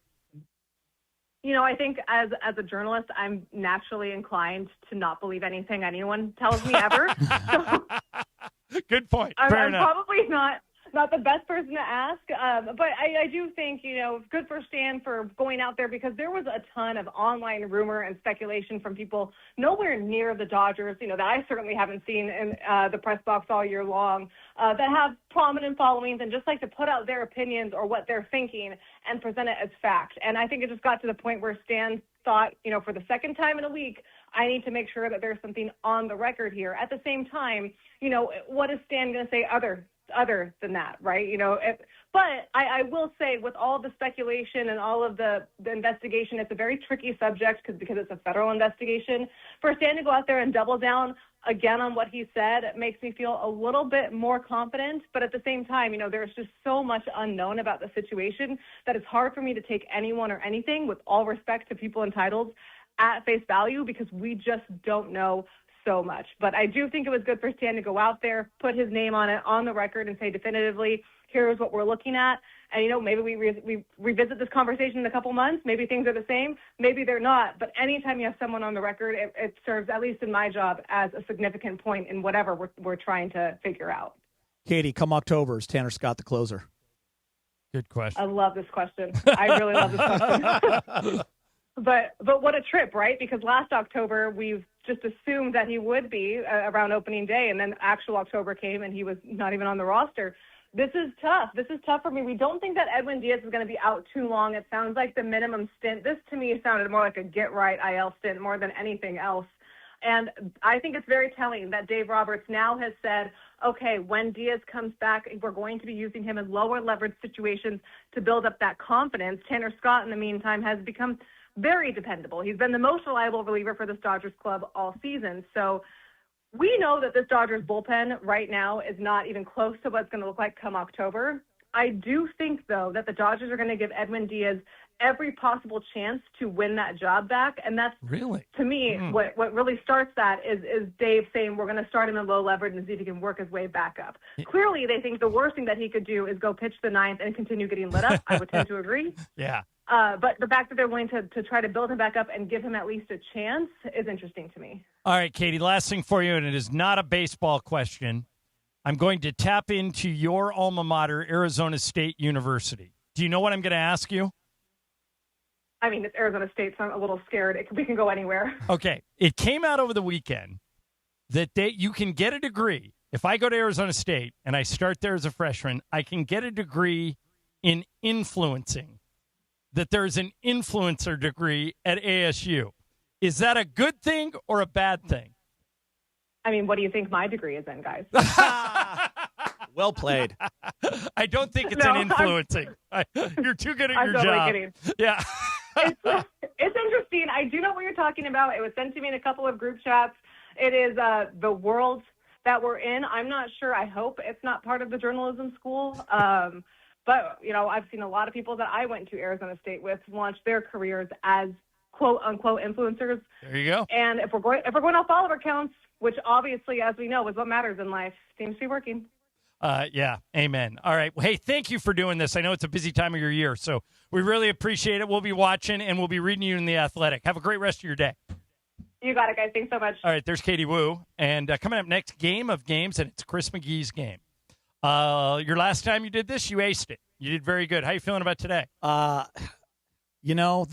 I think as a journalist, I'm naturally inclined to not believe anything anyone tells me ever. So good point. I'm enough. Probably not the best person to ask, but I do think, good for Stan for going out there because there was a ton of online rumor and speculation from people nowhere near the Dodgers, that I certainly haven't seen in the press box all year long, that have prominent followings and just like to put out their opinions or what they're thinking and present it as fact. And I think it just got to the point where Stan thought, for the second time in a week, I need to make sure that there's something on the record here. At the same time, what is Stan going to say other than that, right? But I will say with all the speculation and all of the investigation, it's a very tricky subject because it's a federal investigation. For Stan to go out there and double down again on what he said, it makes me feel a little bit more confident. But at the same time, there's just so much unknown about the situation that it's hard for me to take anyone or anything, with all respect to people in titles, at face value, because we just don't know so much. But I do think it was good for Stan to go out there, put his name on it, on the record, and say definitively, here's what we're looking at. And, maybe we revisit this conversation in a couple months. Maybe things are the same. Maybe they're not. But anytime you have someone on the record, it serves, at least in my job, as a significant point in whatever we're trying to figure out. Katie, come October, is Tanner Scott the closer? Good question. I love this question. I really love this question. But what a trip, right? Because last October, we've just assumed that he would be around opening day, and then actual October came and he was not even on the roster. This is tough. This is tough for me. We don't think that Edwin Diaz is going to be out too long. It sounds like the minimum stint. This, to me, sounded more like a get-right IL stint more than anything else. And I think it's very telling that Dave Roberts now has said, okay, when Diaz comes back, we're going to be using him in lower leverage situations to build up that confidence. Tanner Scott, in the meantime, has become very dependable. He's been the most reliable reliever for this Dodgers club all season. So we know that this Dodgers bullpen right now is not even close to what it's going to look like come October. I do think, though, that the Dodgers are going to give Edwin Diaz every possible chance to win that job back. And that's, really, to me, what really starts that is Dave saying we're going to start him in low leverage and see if he can work his way back up. Clearly, they think the worst thing that he could do is go pitch the ninth and continue getting lit up. I would tend to agree. Yeah. But the fact that they're willing to try to build him back up and give him at least a chance is interesting to me. All right, Katie, last thing for you, and it is not a baseball question. I'm going to tap into your alma mater, Arizona State University. Do you know what I'm going to ask you? I mean, it's Arizona State, so I'm a little scared. We can go anywhere. Okay. It came out over the weekend that you can get a degree. If I go to Arizona State and I start there as a freshman, I can get a degree in influencing. That there's an influencer degree at ASU. Is that a good thing or a bad thing? I mean, what do you think my degree is in, guys? Well played. I don't think it's an influencing. You're too good at your totally job. Kidding. Yeah. It's interesting. I do know what you're talking about. It was sent to me in a couple of group chats. It is the world that we're in. I'm not sure. I hope it's not part of the journalism school. But, I've seen a lot of people that I went to Arizona State with launch their careers as quote-unquote influencers. There you go. And if we're going off follower counts, which obviously, as we know, is what matters in life, seems to be working. Yeah, amen. All right. Well, hey, thank you for doing this. I know it's a busy time of your year, so we really appreciate it. We'll be watching, and we'll be reading you in The Athletic. Have a great rest of your day. You got it, guys. Thanks so much. All right, there's Katie Wu. And coming up next, Game of Games, and it's Chris McGee's game. Your last time you did this, you aced it. You did very good. How you feeling about today? The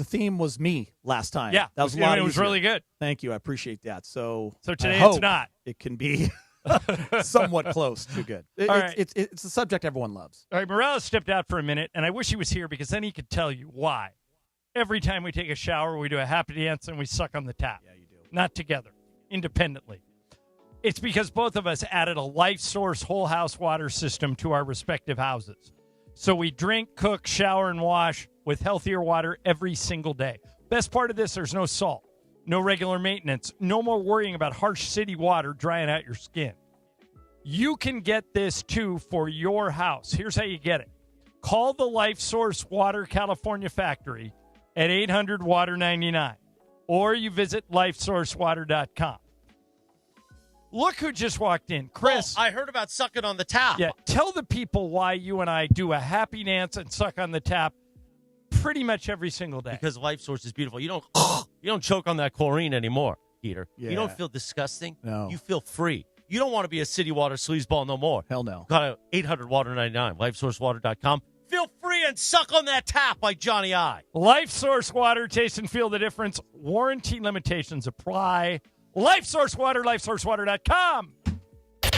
theme was me last time. Yeah, that was a lot it was easier. really good. Thank you. I appreciate that. So today I hope it's not. It can be somewhat close to good. It's a subject everyone loves. All right, Morales stepped out for a minute, and I wish he was here because then he could tell you why. Every time we take a shower, we do a happy dance and we suck on the tap. Yeah, you do. Not together, independently. It's because both of us added a Life Source whole house water system to our respective houses. So we drink, cook, shower, and wash with healthier water every single day. Best part of this, there's no salt, no regular maintenance, no more worrying about harsh city water drying out your skin. You can get this, too, for your house. Here's how you get it. Call the Life Source Water California factory at 800-WATER-99, or you visit lifesourcewater.com. Look who just walked in. Chris. Oh, I heard about sucking on the tap. Yeah, tell the people why you and I do a happy dance and suck on the tap pretty much every single day. Because Life Source is beautiful. You don't choke on that chlorine anymore, Peter. Yeah. You don't feel disgusting. No. You feel free. You don't want to be a city water sleazeball no more. Hell no. Got 800-WATER-99, lifesourcewater.com. Feel free and suck on that tap like Johnny I. Life Source Water, taste and feel the difference. Warranty limitations apply. Life Source Water, lifesourcewater.com.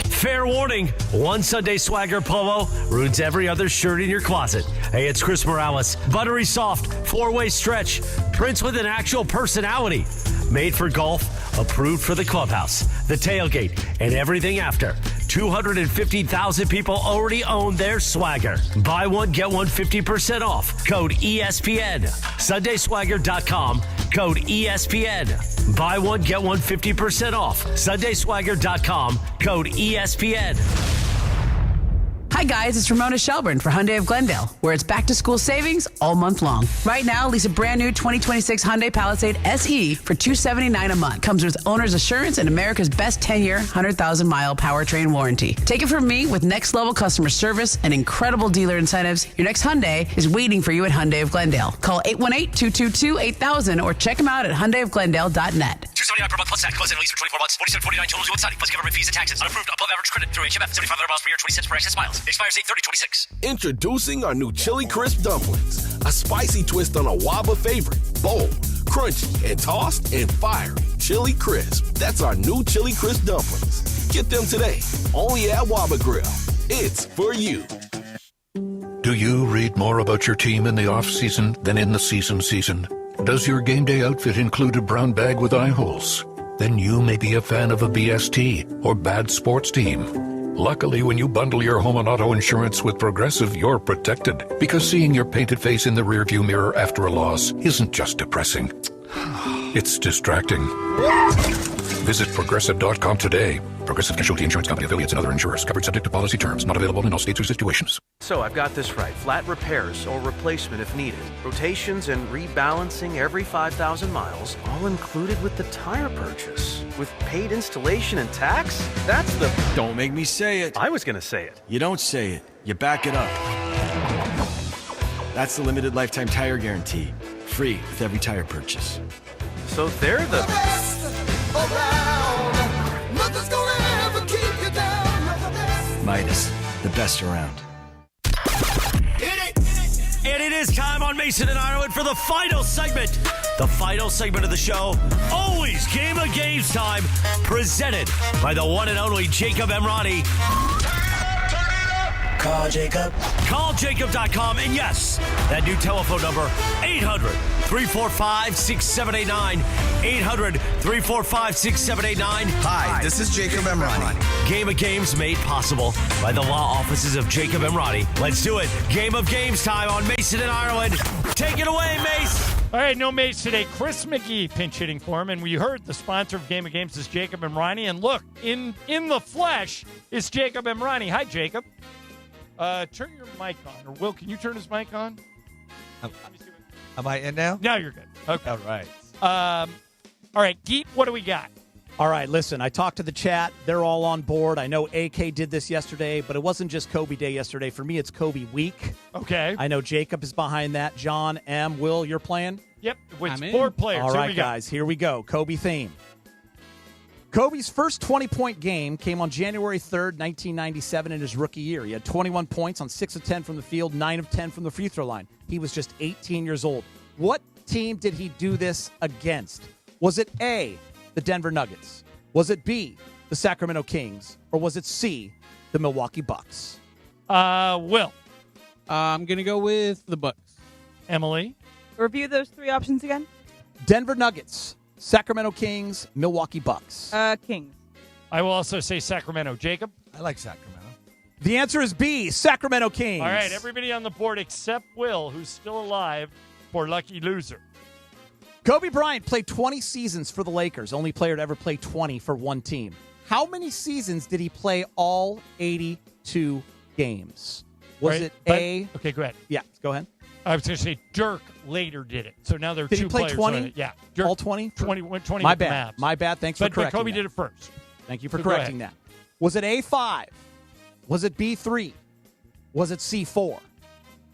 Fair warning, one Sunday Swagger polo ruins every other shirt in your closet. Hey, it's Chris Morales. Buttery soft, 4-way stretch, prints with an actual personality. Made for golf, approved for the clubhouse, the tailgate, and everything after. 250,000 people already own their Swagger. Buy one, get one 50% off. Code ESPN. SundaySwagger.com code ESPN. Buy one, get one 50% off. SundaySwagger.com, code ESPN. Hi guys, it's Ramona Shelburne for Hyundai of Glendale, where it's back to school savings all month long. Right now, lease a brand new 2026 Hyundai Palisade SE for $279 a month. Comes with owner's assurance and America's best 10-year, 100,000-mile powertrain warranty. Take it from me, with next level customer service and incredible dealer incentives, your next Hyundai is waiting for you at Hyundai of Glendale. Call 818-222-8000 or check them out at HyundaiofGlendale.net. $279 per month plus tax. Close and lease for 24 months. $47.49 total due on signing. Plus government fees and taxes. Unapproved above average credit through HMF. 7,500 miles per year. 20 cents per excess miles. Expires 8/30/26. Introducing our new Chili Crisp Dumplings. A spicy twist on a Waba favorite. Bold, crunchy, and tossed and fiery. Chili Crisp. That's our new Chili Crisp Dumplings. Get them today. Only at Waba Grill. It's for you. Do you read more about your team in the off-season than in the season? Does your game day outfit include a brown bag with eye holes? Then you may be a fan of a BST or bad sports team. Luckily, when you bundle your home and auto insurance with Progressive, you're protected. Because seeing your painted face in the rearview mirror after a loss isn't just depressing. It's distracting. Visit Progressive.com today. Progressive Casualty Insurance Company, affiliates, and other insurers. Covered subject to policy terms. Not available in all states or situations. So I've got this right. Flat repairs or replacement if needed. Rotations and rebalancing every 5,000 miles. All included with the tire purchase. With paid installation and tax? That's the... Don't make me say it. I was going to say it. You don't say it. You back it up. That's the limited lifetime tire guarantee. Free with every tire purchase. So they're the... Midas, the best around. And it is time on Mason and Ireland for the final segment. The final segment of the show, always Game of Games time, presented by the one and only Jacob Emrani. Call Jacob. CallJacob.com. And yes, that new telephone number, 800-345-6789. 800-345-6789. Hi, this is Jacob Emrani. Game of Games made possible by the law offices of Jacob Emrani. Let's do it. Game of Games time on Mason and Ireland. Take it away, Mace. All right, no Mace today. Chris McGee pinch hitting for him, and we heard the sponsor of Game of Games is Jacob Emrani. And look, in the flesh is Jacob Emrani. Hi, Jacob. Turn your mic on. Or Will, can you turn his mic on? Am I in now? No, you're good. Okay. All right. All right, Geet, what do we got? All right, listen, I talked to the chat. They're all on board. I know AK did this yesterday, but it wasn't just Kobe Day yesterday. For me, it's Kobe Week. Okay. I know Jacob is behind that. John, M, Will, you're playing? Yep, with 4 players. All right, guys, here we go. Kobe theme. Kobe's first 20-point game came on January 3rd, 1997 in his rookie year. He had 21 points on 6 of 10 from the field, 9 of 10 from the free throw line. He was just 18 years old. What team did he do this against? Was it A, the Denver Nuggets? Was it B, the Sacramento Kings? Or was it C, the Milwaukee Bucks? Will. I'm going to go with the Bucks. Emily? Review those 3 options again. Denver Nuggets, Sacramento Kings, Milwaukee Bucks. Kings. I will also say Sacramento. Jacob? I like Sacramento. The answer is B, Sacramento Kings. All right, everybody on the board except Will, who's still alive, for lucky loser. Kobe Bryant played 20 seasons for the Lakers, only player to ever play 20 for one team. How many seasons did he play all 82 games? Was it A? Okay, go ahead. Yeah, go ahead. I was going to say Dirk later did it. So now there are Did 2 he play players. 20? Yeah. Dirk, all 20? 20 My with the bad. Mavs. My bad. Thanks for correcting But Kobe that. did it first. Thank you for So go correcting that. Was it A5? Was it B3? Was it C4?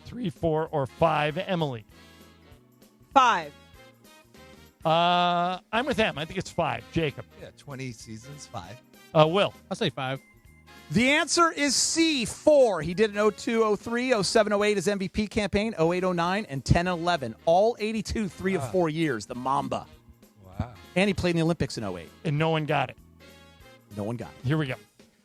3, 4, or 5. Emily? 5. I'm with them. I think it's 5. Jacob? Yeah, 20 seasons, 5. Will? I'll say 5. The answer is C4. He did an 02, 03, 07, 08 his MVP campaign, 08, 09, and 10 and 11. All 82, 3 of 4 years, the Mamba. Wow. And he played in the Olympics in 08. And no one got it. No one got it. Here we go.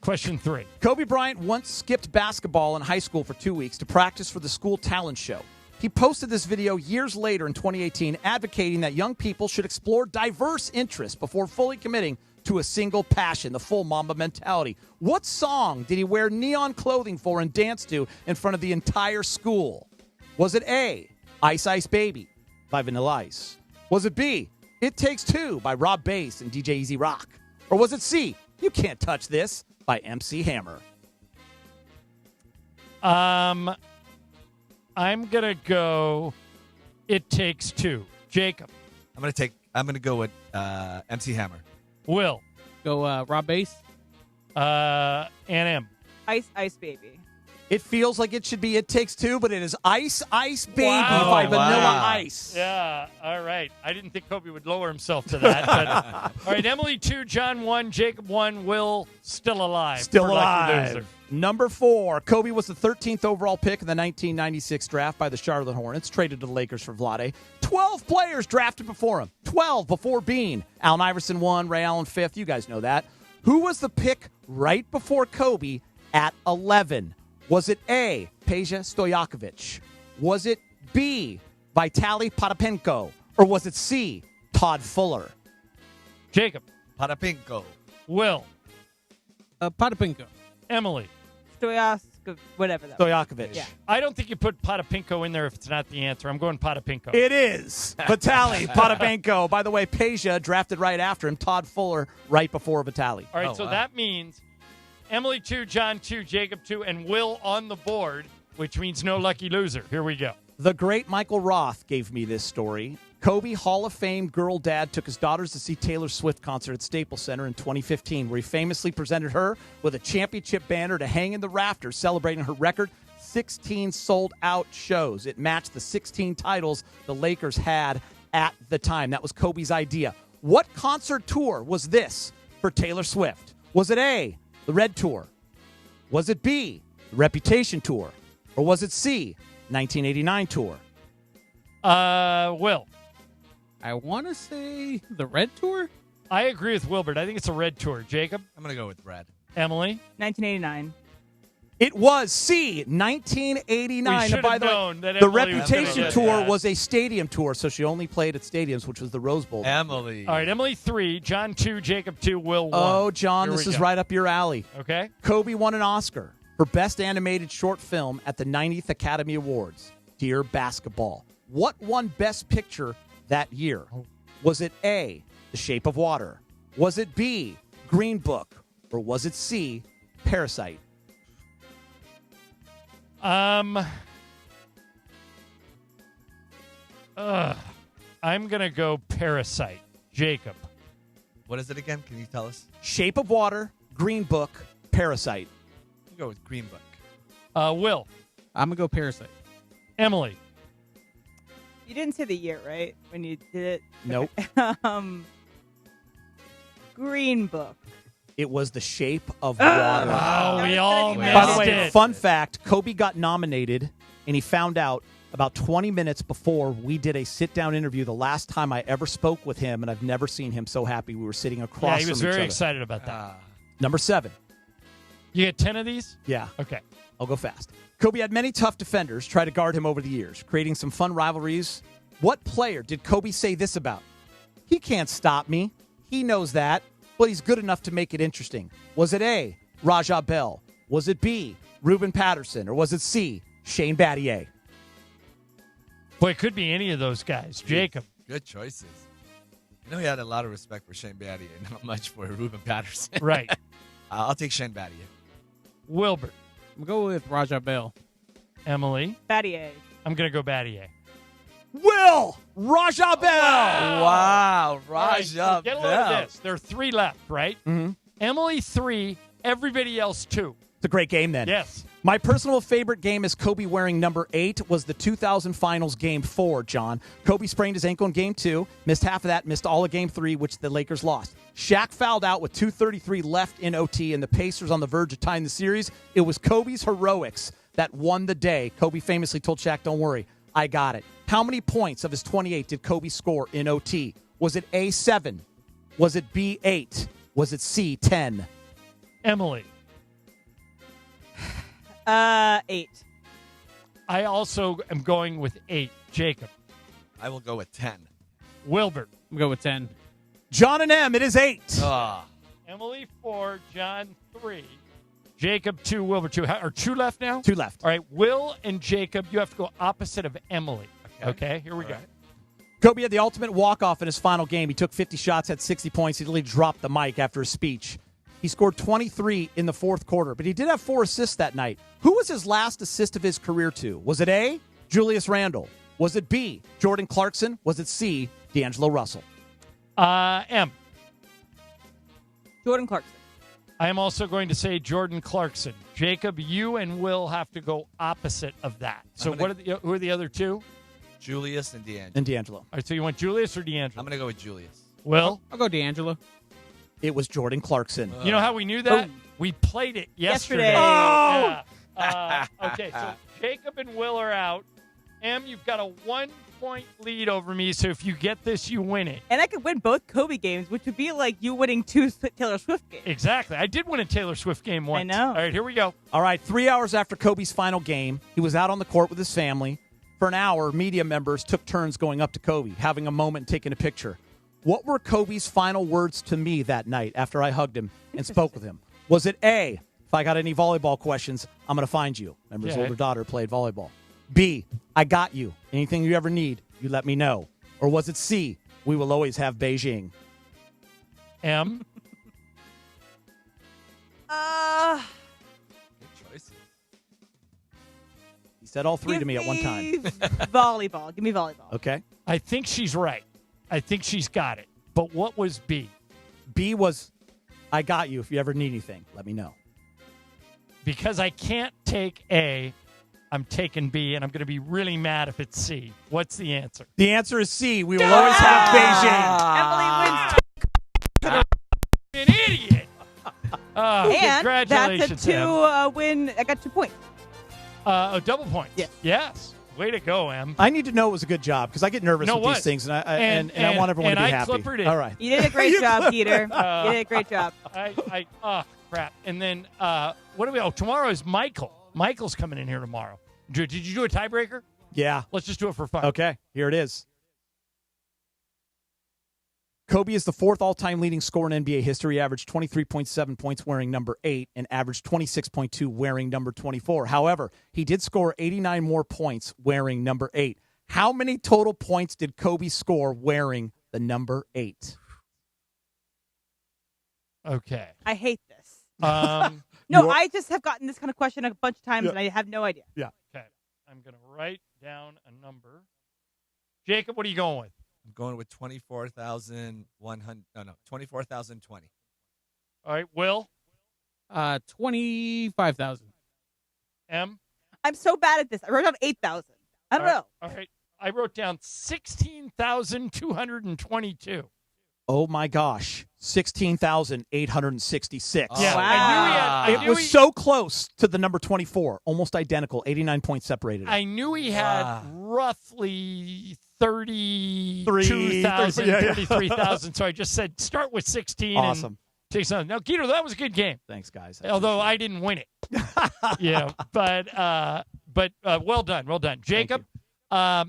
Question 3. Kobe Bryant once skipped basketball in high school for 2 weeks to practice for the school talent show. He posted this video years later in 2018 advocating that young people should explore diverse interests before fully committing to a single passion, the full Mamba mentality. What song did he wear neon clothing for and dance to in front of the entire school? Was it A, Ice Ice Baby by Vanilla Ice? Was it B, It Takes Two by Rob Bass and DJ Easy Rock? Or was it C, You Can't Touch This by MC Hammer? I'm going to go It Takes Two. Jacob. I'm gonna go with MC Hammer. Will. Go Rob Bass. M. Ice Baby. It feels like it should be It Takes Two, but it is Ice Baby Wow. by Vanilla Wow. Ice. Yeah, all right. I didn't think Kobe would lower himself to that. But, all right, Emily 2, John 1, Jacob 1, Will still alive. Still for Lucky alive. Loser. Number 4, Kobe was the 13th overall pick in the 1996 draft by the Charlotte Hornets, traded to the Lakers for Vlade. 12 players drafted before him. 12 before Bean. Allen Iverson 1, Ray Allen 5th. You guys know that. Who was the pick right before Kobe at 11? Was it A, Peja Stojakovic? Was it B, Vitaly Potapenko? Or was it C, Todd Fuller? Jacob. Potapenko. Will. Potapinko. Emily. Whatever that Stojakovic. Yeah. I don't think you put Potapinko in there if it's not the answer. I'm going Potapinko. It is Vitaly Potapenko. By the way, Peja drafted right after him. Todd Fuller right before Vitaly. All right, that means Emily 2, John 2, Jacob 2, and Will on the board, which means no lucky loser. Here we go. The great Michael Roth gave me this story. Kobe Hall of Fame girl dad took his daughters to see Taylor Swift concert at Staples Center in 2015, where he famously presented her with a championship banner to hang in the rafters, celebrating her record 16 sold-out shows. It matched the 16 titles the Lakers had at the time. That was Kobe's idea. What concert tour was this for Taylor Swift? Was it A, the Red Tour? Was it B, the Reputation Tour? Or was it C, 1989 Tour? Will. I want to say the Red Tour. I agree with Wilbert. I think it's a Red Tour. Jacob. I'm gonna go with Red. Emily. 1989. It was C, 1989. We should And by have the way, known that the Emily was gonna Reputation get Tour that. was a stadium tour, so she only played at stadiums, which was the Rose Bowl. Emily. All right, Emily 3, John 2, Jacob 2, Will 1. Oh, John, Here this we is go. right up your alley. Okay. Kobe won an Oscar for Best Animated Short Film at the 90th Academy Awards. Dear Basketball. What won Best Picture that year? Was it A, The Shape of Water? Was it B, Green Book? Or was it C, Parasite? I'm gonna go Parasite. Jacob. What is it again? Can you tell us? Shape of Water, Green Book, Parasite. I'll go with Green Book. Will. I'm gonna go Parasite. Emily. You didn't say the year, right? When you did it? Nope. Green Book. It was The Shape of Water. Oh, we all missed By the way, it. fun fact, Kobe got nominated, and he found out about 20 minutes before we did a sit-down interview the last time I ever spoke with him, and I've never seen him so happy. We were sitting across Yeah, he was from each very other. excited about that. Number 7. You get 10 of these? Yeah. Okay. I'll go fast. Kobe had many tough defenders try to guard him over the years, creating some fun rivalries. What player did Kobe say this about? He can't stop me. He knows that, but he's good enough to make it interesting. Was it A, Rajah Bell? Was it B, Ruben Patterson? Or was it C, Shane Battier? Boy, it could be any of those guys. Jacob. Good choices. You know he had a lot of respect for Shane Battier, not much for Ruben Patterson. Right. I'll take Shane Battier. Wilbert. I'm gonna go with Rajah Bell. Emily. Battier. I'm going to go Battier. Will Rajah Bell. Wow, All right, Rajah so get a load Bell. of this. There are 3 left, right? Mm-hmm. Emily 3, everybody else 2. It's a great game then. Yes. My personal favorite game is Kobe wearing number 8 was the 2000 Finals Game 4, John. Kobe sprained his ankle in Game 2, missed half of that, missed all of Game 3, which the Lakers lost. Shaq fouled out with 2:33 left in OT, and the Pacers on the verge of tying the series. It was Kobe's heroics that won the day. Kobe famously told Shaq, don't worry, I got it. How many points of his 28 did Kobe score in OT? Was it A, 7? Was it B, 8? Was it C, 10? Emily. 8. I also am going with 8. Jacob. I will go with 10. Wilbert. I'm gonna go with 10. John and M, it is 8. Emily 4, John 3, Jacob 2, Wilbur 2. Or 2 left now? 2 left. All right, Will and Jacob, you have to go opposite of Emily. Okay, here we go. Right. Kobe had the ultimate walk-off in his final game. He took 50 shots, had 60 points. He literally dropped the mic after his speech. He scored 23 in the fourth quarter, but he did have 4 assists that night. Who was his last assist of his career to? Was it A, Julius Randle? Was it B, Jordan Clarkson? Was it C, D'Angelo Russell? M. Jordan Clarkson. I am also going to say Jordan Clarkson. Jacob, you and Will have to go opposite of that. So who are the other two? Julius and D'Angelo. And D'Angelo. All right, so you want Julius or D'Angelo? I'm going to go with Julius. Will? I'll go D'Angelo. It was Jordan Clarkson. You know how we knew that? We played it yesterday. Oh! Yeah. Okay, so Jacob and Will are out. Em, you've got a 1-point lead over me, so if you get this, you win it. And I could win both Kobe games, which would be like you winning 2 Taylor Swift games. Exactly. I did win a Taylor Swift game once. I know. All right, here we go. All right, 3 hours after Kobe's final game, he was out on the court with his family. For an hour, media members took turns going up to Kobe, having a moment and taking a picture. What were Kobe's final words to me that night after I hugged him and spoke with him? Was it A, if I got any volleyball questions, I'm going to find you? Remember, his older daughter played volleyball. B, I got you. Anything you ever need, you let me know. Or was it C, we will always have Beijing? M. Good choices. He said all three to me at one time. Volleyball. Give me volleyball. Okay. I think she's right. I think she's got it. But what was B? B was, I got you. If you ever need anything, let me know. Because I can't take A, I'm taking B, and I'm going to be really mad if it's C. What's the answer? The answer is C. We will always have Beijing. Emily wins. An idiot. And Congratulations, that's a 2-win. I got 2 points. A double point. Yes. Way to go, Em. I need to know it was a good job because I get nervous with these things, and I want everyone to be happy. Clippered it. All right. You did a great job, Peter. You did a great job. Crap. And then what do we? Oh, tomorrow is Michael. Michael's coming in here tomorrow. Did you do a tiebreaker? Yeah. Let's just do it for fun. Okay. Here it is. Kobe is the 4th all-time leading scorer in NBA history, averaged 23.7 points wearing number 8 and averaged 26.2 wearing number 24. However, he did score 89 more points wearing number 8. How many total points did Kobe score wearing the number 8? Okay. I hate this. No, I just have gotten this kind of question a bunch of times, and I have no idea. Yeah. Okay. I'm going to write down a number. Jacob, what are you going with? I'm going with 24,100. No, 24,020. All right, Will? 25,000. M? I'm so bad at this. I wrote down 8,000. I don't know. All right. I wrote down 16,222. Oh, my gosh. 16,866. Yeah, wow. It was so close to the number 24. Almost identical. 89 points separated. I knew he had roughly 32,000, 33,000. So I just said start with 16. Awesome. And take something. Now, Guido, that was a good game. Thanks, guys. Although I didn't win it. But well done. Well done. Jacob, are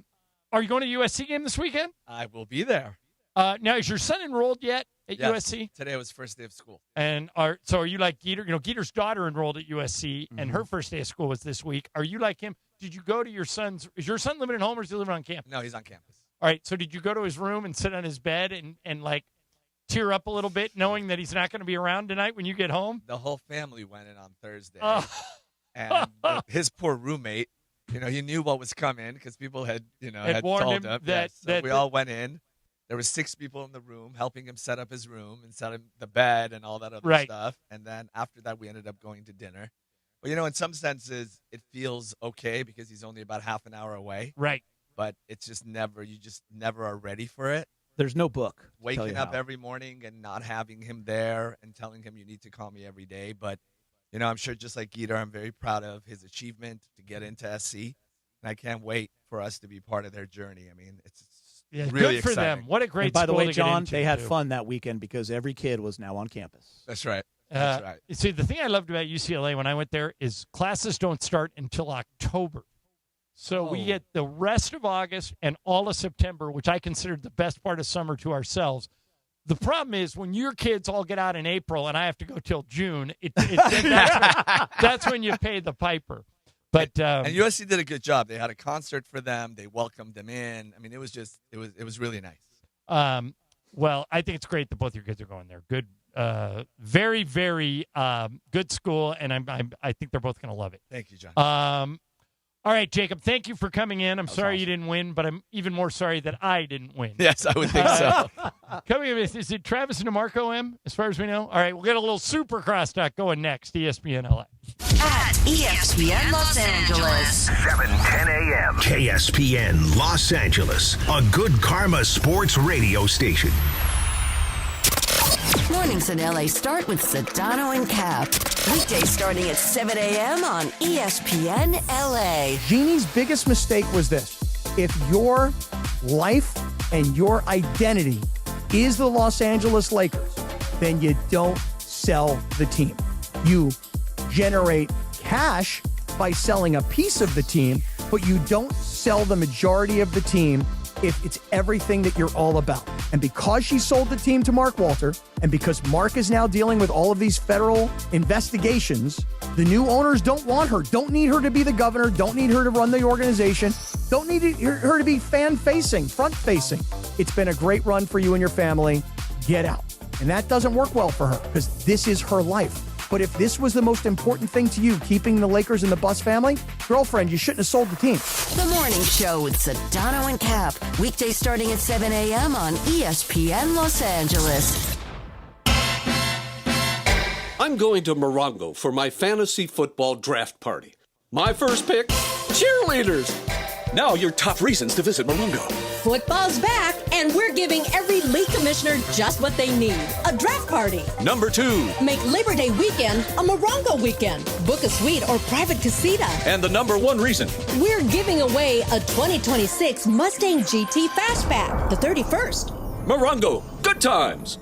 you going to USC game this weekend? I will be there. Now, is your son enrolled yet at USC? Today was first day of school. And are you like Geeter? You know, Geeter's daughter enrolled at USC, and her first day of school was this week. Are you like him? Did you go to your son's? Is your son living at home or is he living on campus? No, he's on campus. All right. So did you go to his room and sit on his bed and like tear up a little bit, knowing that he's not going to be around tonight when you get home? The whole family went in on Thursday, and his poor roommate. You know, he knew what was coming because people had warned told him him. So we all went in. There were 6 people in the room helping him set up his room and set him the bed and all that other stuff. And then after that, we ended up going to dinner. But, you know, in some senses, it feels okay because he's only about half an hour away. Right. But it's just you just never are ready for it. There's no book. Waking up every morning and not having him there and telling him you need to call me every day. But, you know, I'm sure just like Geeter, I'm very proud of his achievement to get into SC. And I can't wait for us to be part of their journey. I mean, it's really good for exciting. them. What a great and by the school way, to get John, into, they had too. fun that weekend because every kid was now on campus. That's right. That's right. See, the thing I loved about UCLA when I went there is classes don't start until October. So we get the rest of August and all of September, which I considered the best part of summer to ourselves. The problem is when your kids all get out in April and I have to go till June, that's when you pay the piper. But and USC did a good job. They had a concert for them. They welcomed them in. I mean, it was really nice. Well, I think it's great that both your kids are going there. Good, very, very good school, and I think they're both going to love it. Thank you, John. All right, Jacob, thank you for coming in. I'm sorry you didn't win, but I'm even more sorry that I didn't win. Yes, I would think so. Coming in, is it Travis and DeMarco M, as far as we know? All right, we'll get a little super crosstalk going next, ESPN LA. At ESPN Los Angeles. 7:10 a.m. KSPN Los Angeles, a good karma sports radio station. Mornings in LA start with Sedano and Cap. Weekdays starting at 7 a.m. on ESPN LA. Jeannie's biggest mistake was this. If your life and your identity is the Los Angeles Lakers, then you don't sell the team. You generate cash by selling a piece of the team, but you don't sell the majority of the team if it's everything that you're all about. And because she sold the team to Mark Walter, and because Mark is now dealing with all of these federal investigations, the new owners don't want her, don't need her to be the governor, don't need her to run the organization, don't need her to be fan-facing, front-facing. It's been a great run for you and your family. Get out. And that doesn't work well for her because this is her life. But if this was the most important thing to you, keeping the Lakers in the Bus family, girlfriend, you shouldn't have sold the team. The Morning Show with Sedano and Cap. Weekdays starting at 7 a.m. on ESPN Los Angeles. I'm going to Morongo for my fantasy football draft party. My first pick, cheerleaders. Now your top reasons to visit Morongo. Football's back, and we're giving every league commissioner just what they need, a draft party. Number 2. Make Labor Day weekend a Morongo weekend. Book a suite or private casita. And the number 1 reason. We're giving away a 2026 Mustang GT Fastback, the 31st. Morongo, good times.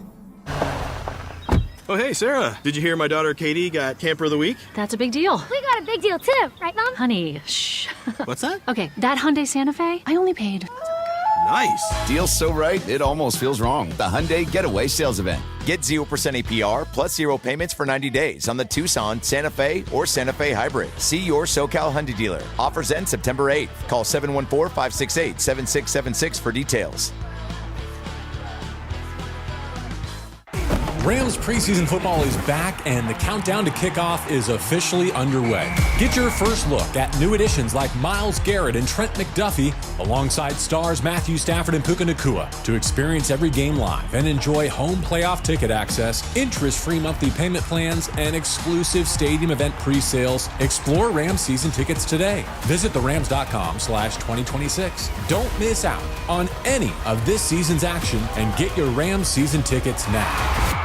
Oh, hey, Sarah. Did you hear my daughter Katie got Camper of the Week? That's a big deal. We got a big deal, too. Right, Mom? Honey, shh. What's that? Okay, that Hyundai Santa Fe, I only paid. Nice. Deal's so right, it almost feels wrong. The Hyundai Getaway Sales Event. Get 0% APR plus 0 payments for 90 days on the Tucson, Santa Fe, or Santa Fe Hybrid. See your SoCal Hyundai dealer. Offers end September 8th. Call 714-568-7676 for details. Rams preseason football is back, and the countdown to kickoff is officially underway. Get your first look at new additions like Myles Garrett and Trent McDuffie, alongside stars Matthew Stafford and Puka Nacua, to experience every game live and enjoy home playoff ticket access, interest-free monthly payment plans, and exclusive stadium event pre-sales. Explore Rams season tickets today. Visit therams.com/2026. Don't miss out on any of this season's action and get your Rams season tickets now.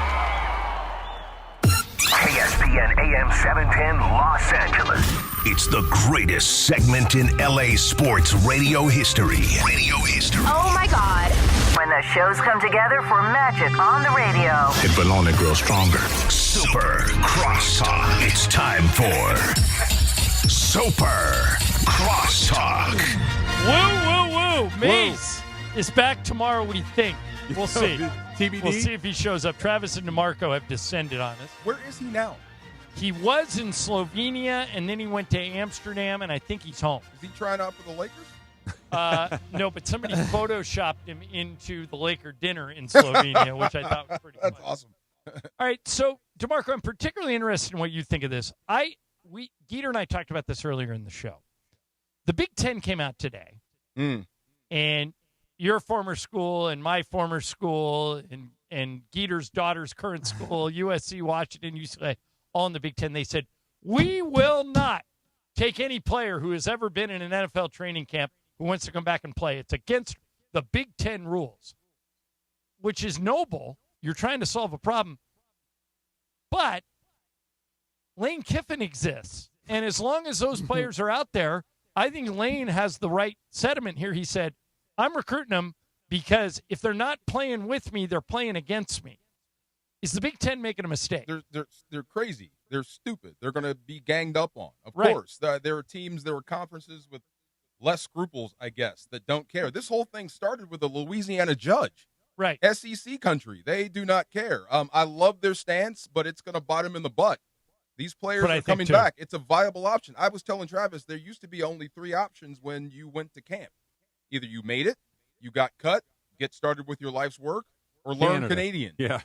KSPN AM 710 Los Angeles. It's the greatest segment in LA sports radio history. Oh my God. When the shows come together for magic on the radio. It will only grow stronger. Super Crosstalk. It's time for Super Crosstalk. Woo. Mace is back tomorrow, we think. We'll see. TBD? We'll see if he shows up. Travis and DeMarco have descended on us. Where is he now? He was in Slovenia, and then he went to Amsterdam, and I think he's home. Is he trying out for the Lakers? No, but somebody photoshopped him into the Laker dinner in Slovenia, which I thought was pretty That's funny. awesome. All right, so, DeMarco, I'm particularly interested in what you think of this. Geeter and I talked about this earlier in the show. The Big Ten came out today, and your former school and my former school and Geeter's daughter's current school, USC, Washington, UCLA, all in the Big Ten, they said, we will not take any player who has ever been in an NFL training camp who wants to come back and play. It's against the Big Ten rules, which is noble. You're trying to solve a problem. But Lane Kiffin exists. And as long as those players are out there, I think Lane has the right sentiment here. He said, I'm recruiting them because if they're not playing with me, they're playing against me. Is the Big Ten making a mistake? They're crazy. They're stupid. They're going to be ganged up on. Of Right. course. There are teams, there are conferences with less scruples, I guess, that don't care. This whole thing started with a Louisiana judge. Right. SEC country. They do not care. I love their stance, but it's going to bite them in the butt. These players But I are think, coming too. back. It's a viable option. I was telling Travis there used to be only 3 options when you went to camp. Either you made it, you got cut, get started with your life's work, or learn Canada. Canadian. Yeah.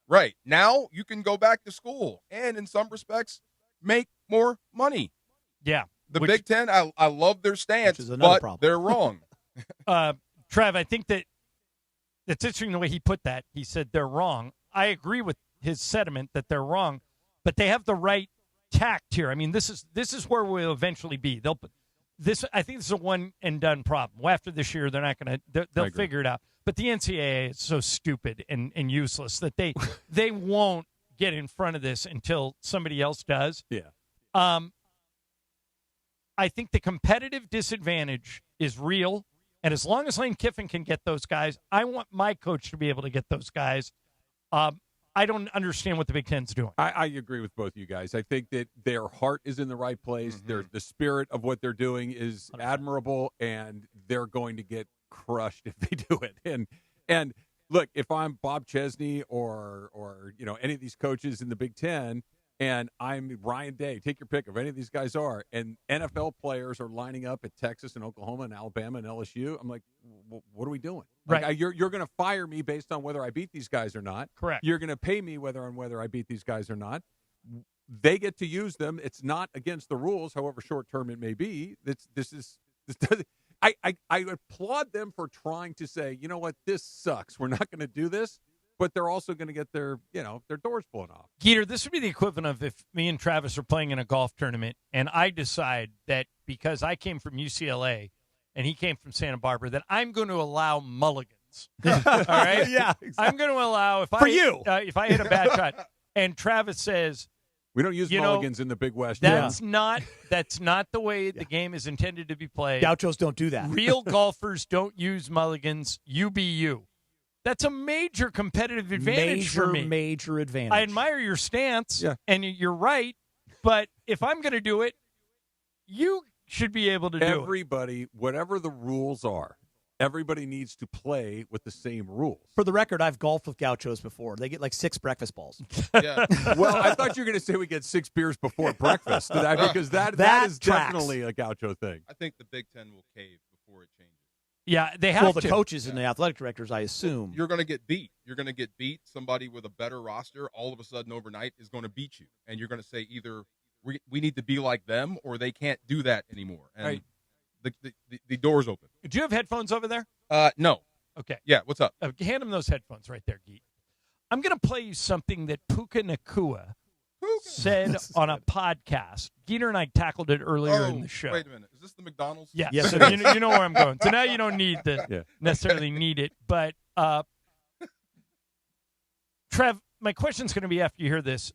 Right. Now you can go back to school and in some respects make more money. Yeah. The Big Ten, I love their stance, is another but problem. they're wrong. Trav, I think that's interesting the way he put that. He said they're wrong. I agree with his sentiment that they're wrong, but they have the right tact here. I mean, this is where we'll eventually be. I think this is a one and done problem. Well, after this year, they're not going to. They'll figure it out. But the NCAA is so stupid and useless that they won't get in front of this until somebody else does. Yeah. I think the competitive disadvantage is real. And as long as Lane Kiffin can get those guys, I want my coach to be able to get those guys. I don't understand what the Big Ten's doing. I agree with both you guys. I think that their heart is in the right place. The spirit of what they're doing is admirable, and they're going to get crushed if they do it. And look, if I'm Bob Chesney or any of these coaches in the Big Ten, and I'm Ryan Day, take your pick of any of these guys are, and NFL players are lining up at Texas and Oklahoma and Alabama and LSU, I'm like, what are we doing? Right. Like, you're going to fire me based on whether I beat these guys or not. Correct. You're going to pay me whether I beat these guys or not. They get to use them. It's not against the rules, however short term it may be. I applaud them for trying to say, you know what, this sucks. We're not going to do this. But they're also going to get their doors blown off. Geeter, this would be the equivalent of if me and Travis are playing in a golf tournament and I decide that because I came from UCLA and he came from Santa Barbara, that I'm going to allow mulligans. All right? Yeah, exactly. I'm going to allow, if For you. if I hit a bad shot, and Travis says, we don't use mulligans in the Big West. That's not the way the game is intended to be played. Gauchos don't do that. Real golfers don't use mulligans. You be you. That's a major competitive advantage for me. Major advantage. I admire your stance, and you're right. But if I'm going to do it, you should be able to do it. Everybody, whatever the rules are, everybody needs to play with the same rules. For the record, I've golfed with Gauchos before. They get like 6 breakfast balls. Yeah. Well, I thought you were going to say we get 6 beers before breakfast, because that is tracks. definitely a Gaucho thing. I think the Big Ten will cave before it changes. Yeah, they have Well, to. the coaches and the athletic directors, I assume. You're going to get beat. You're going to get beat. Somebody with a better roster all of a sudden overnight is going to beat you. And you're going to say either we need to be like them or they can't do that anymore. And Right. the door's open. Do you have headphones over there? No. Okay. Yeah, what's up? Hand him those headphones right there, Geet. I'm going to play you something that Puka Nakua said on a podcast. Geeter and I tackled it earlier in the show. Wait a minute. Is this the McDonald's? Yeah, Yes, so it you know where I'm going. So now you don't need necessarily need it. But, Trev, my question's going to be after you hear this.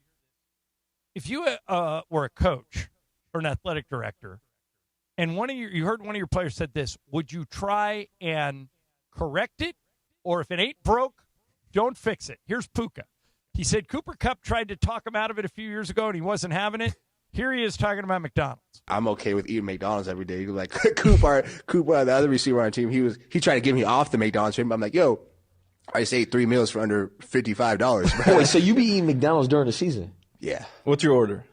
If you were a coach or an athletic director, and you heard one of your players said this, would you try and correct it? Or if it ain't broke, don't fix it. Here's Puka. He said Cooper Kupp tried to talk him out of it a few years ago, and he wasn't having it. Here he is talking about McDonald's. I'm okay with eating McDonald's every day. Like Cooper, the other receiver on the team, he tried to get me off the McDonald's train. I'm like, yo, I just ate 3 meals for under $55. Bro. Wait, so you be eating McDonald's during the season? Yeah. What's your order?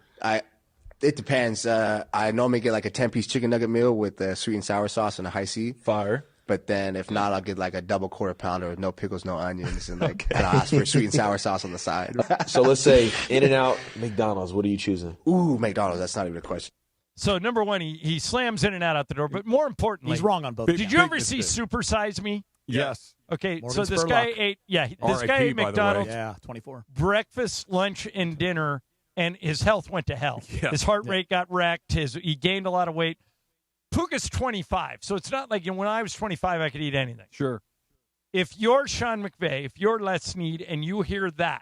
It depends. I normally get like a 10-piece chicken nugget meal with sweet and sour sauce and a high C. Fire. But then if not, I'll get like a double quarter pounder with no pickles, no onions, and and I'll ask for sweet and sour sauce on the side. So let's say In-N-Out, McDonald's. What are you choosing? Ooh, McDonald's. That's not even a question. So, number one, he slams In-N-Out out the door. But more importantly, He's wrong on both. Did you ever see Super Size Me? Yes. Okay, Morgan so this Spurlock. guy ate R.I.P., by the way. McDonald's Yeah, 24. breakfast, lunch, and dinner, and his health went to hell. Yeah. His heart rate got wrecked. He gained a lot of weight. Puka's 25, so it's not like when I was 25 I could eat anything. Sure. If you're Sean McVay, if you're Les Snead, and you hear that,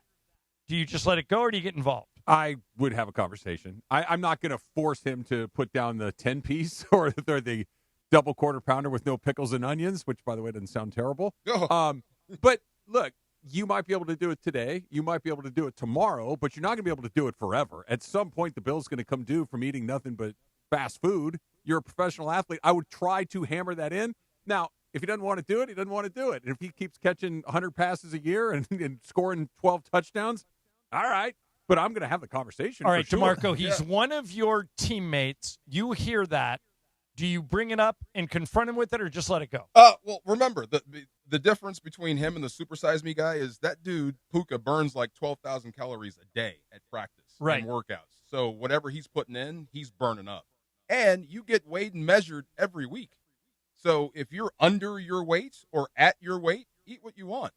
do you just let it go or do you get involved? I would have a conversation. I'm not going to force him to put down the 10-piece or the double quarter pounder with no pickles and onions, which, by the way, doesn't sound terrible. But, look, you might be able to do it today. You might be able to do it tomorrow, but you're not going to be able to do it forever. At some point, the bill's going to come due from eating nothing but fast food. You're a professional athlete. I would try to hammer that in. Now, if he doesn't want to do it, he doesn't want to do it. And if he keeps catching 100 passes a year and scoring 12 touchdowns, all right. but I'm going to have the conversation. All right, for sure. DeMarco, he's one of your teammates. You hear that. Do you bring it up and confront him with it, or just let it go? Well, remember, the difference between him and the Supersize Me guy is that dude, Puka, burns like 12,000 calories a day at practice and workouts. So whatever he's putting in, he's burning up. And you get weighed and measured every week. So if you're under your weight or at your weight, eat what you want.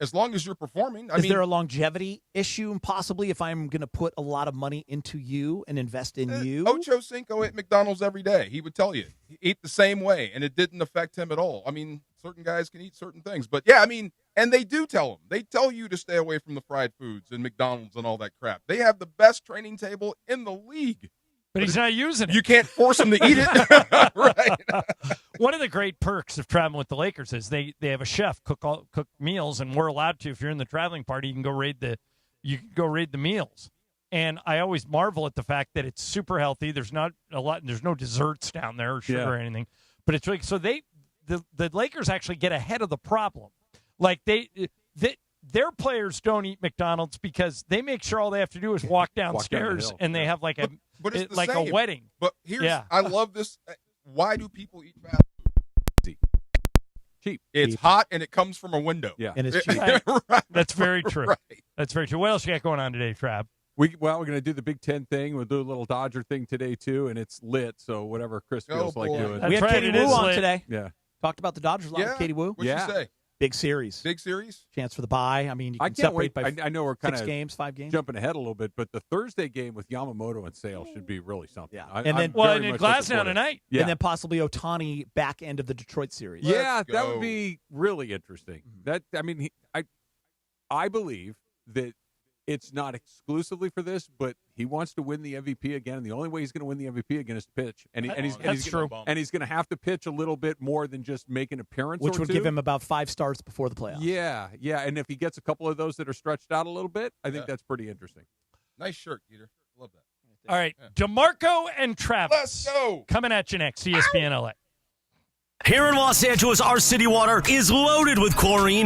As long as you're performing. Is there a longevity issue possibly if I'm going to put a lot of money into you and invest in you? Ocho Cinco ate McDonald's every day. He would tell you. He ate the same way, and it didn't affect him at all. I mean, certain guys can eat certain things. But, yeah, I mean, and they do tell him. They tell you to stay away from the fried foods and McDonald's and all that crap. They have the best training table in the league. But he's not using it. You can't force him to eat it. Right. One of the great perks of traveling with the Lakers is they have a chef cook meals, and we're allowed to. If you're in the traveling party, you can go raid the meals. And I always marvel at the fact that it's super healthy. There's not a lot. There's no desserts down there or sugar or anything. But it's really so the Lakers actually get ahead of the problem. Like their players don't eat McDonald's because they make sure all they have to do is walk downstairs and they have like a a wedding. But I love this. Why do people eat fast food? Cheap. It's hot and it comes from a window. Yeah. And it's cheap. Right. That's very true. Right. That's very true. What else you got going on today, Trav? We're going to do the Big Ten thing. We'll do a little Dodger thing today, too, and it's lit, so whatever Chris feels like doing. We had Katie Wu on today. Yeah. Talked about the Dodgers a lot with Katie Wu. What'd you say? Big series. Big series? Chance for the bye. I mean, you can I can't separate wait. by I know we're kind 6 of games, 5 games. jumping ahead a little bit, but the Thursday game with Yamamoto and Sale should be really something. Yeah. And then in Glasgow tonight. Yeah. And then possibly Ohtani back end of the Detroit series. Yeah, that would be really interesting. I believe that it's not exclusively for this, but he wants to win the MVP again, and the only way he's going to win the MVP again is to pitch. And he's true. And he's going to have to pitch a little bit more than just make an appearance, Which or would two. give him about 5 starts before the playoffs. Yeah. And if he gets a couple of those that are stretched out a little bit, I think that's pretty interesting. Nice shirt, Peter. Love that. All right, DeMarco and Travis. Let's go. Coming at you next, ESPN LA. Here in Los Angeles, our city water is loaded with chlorine.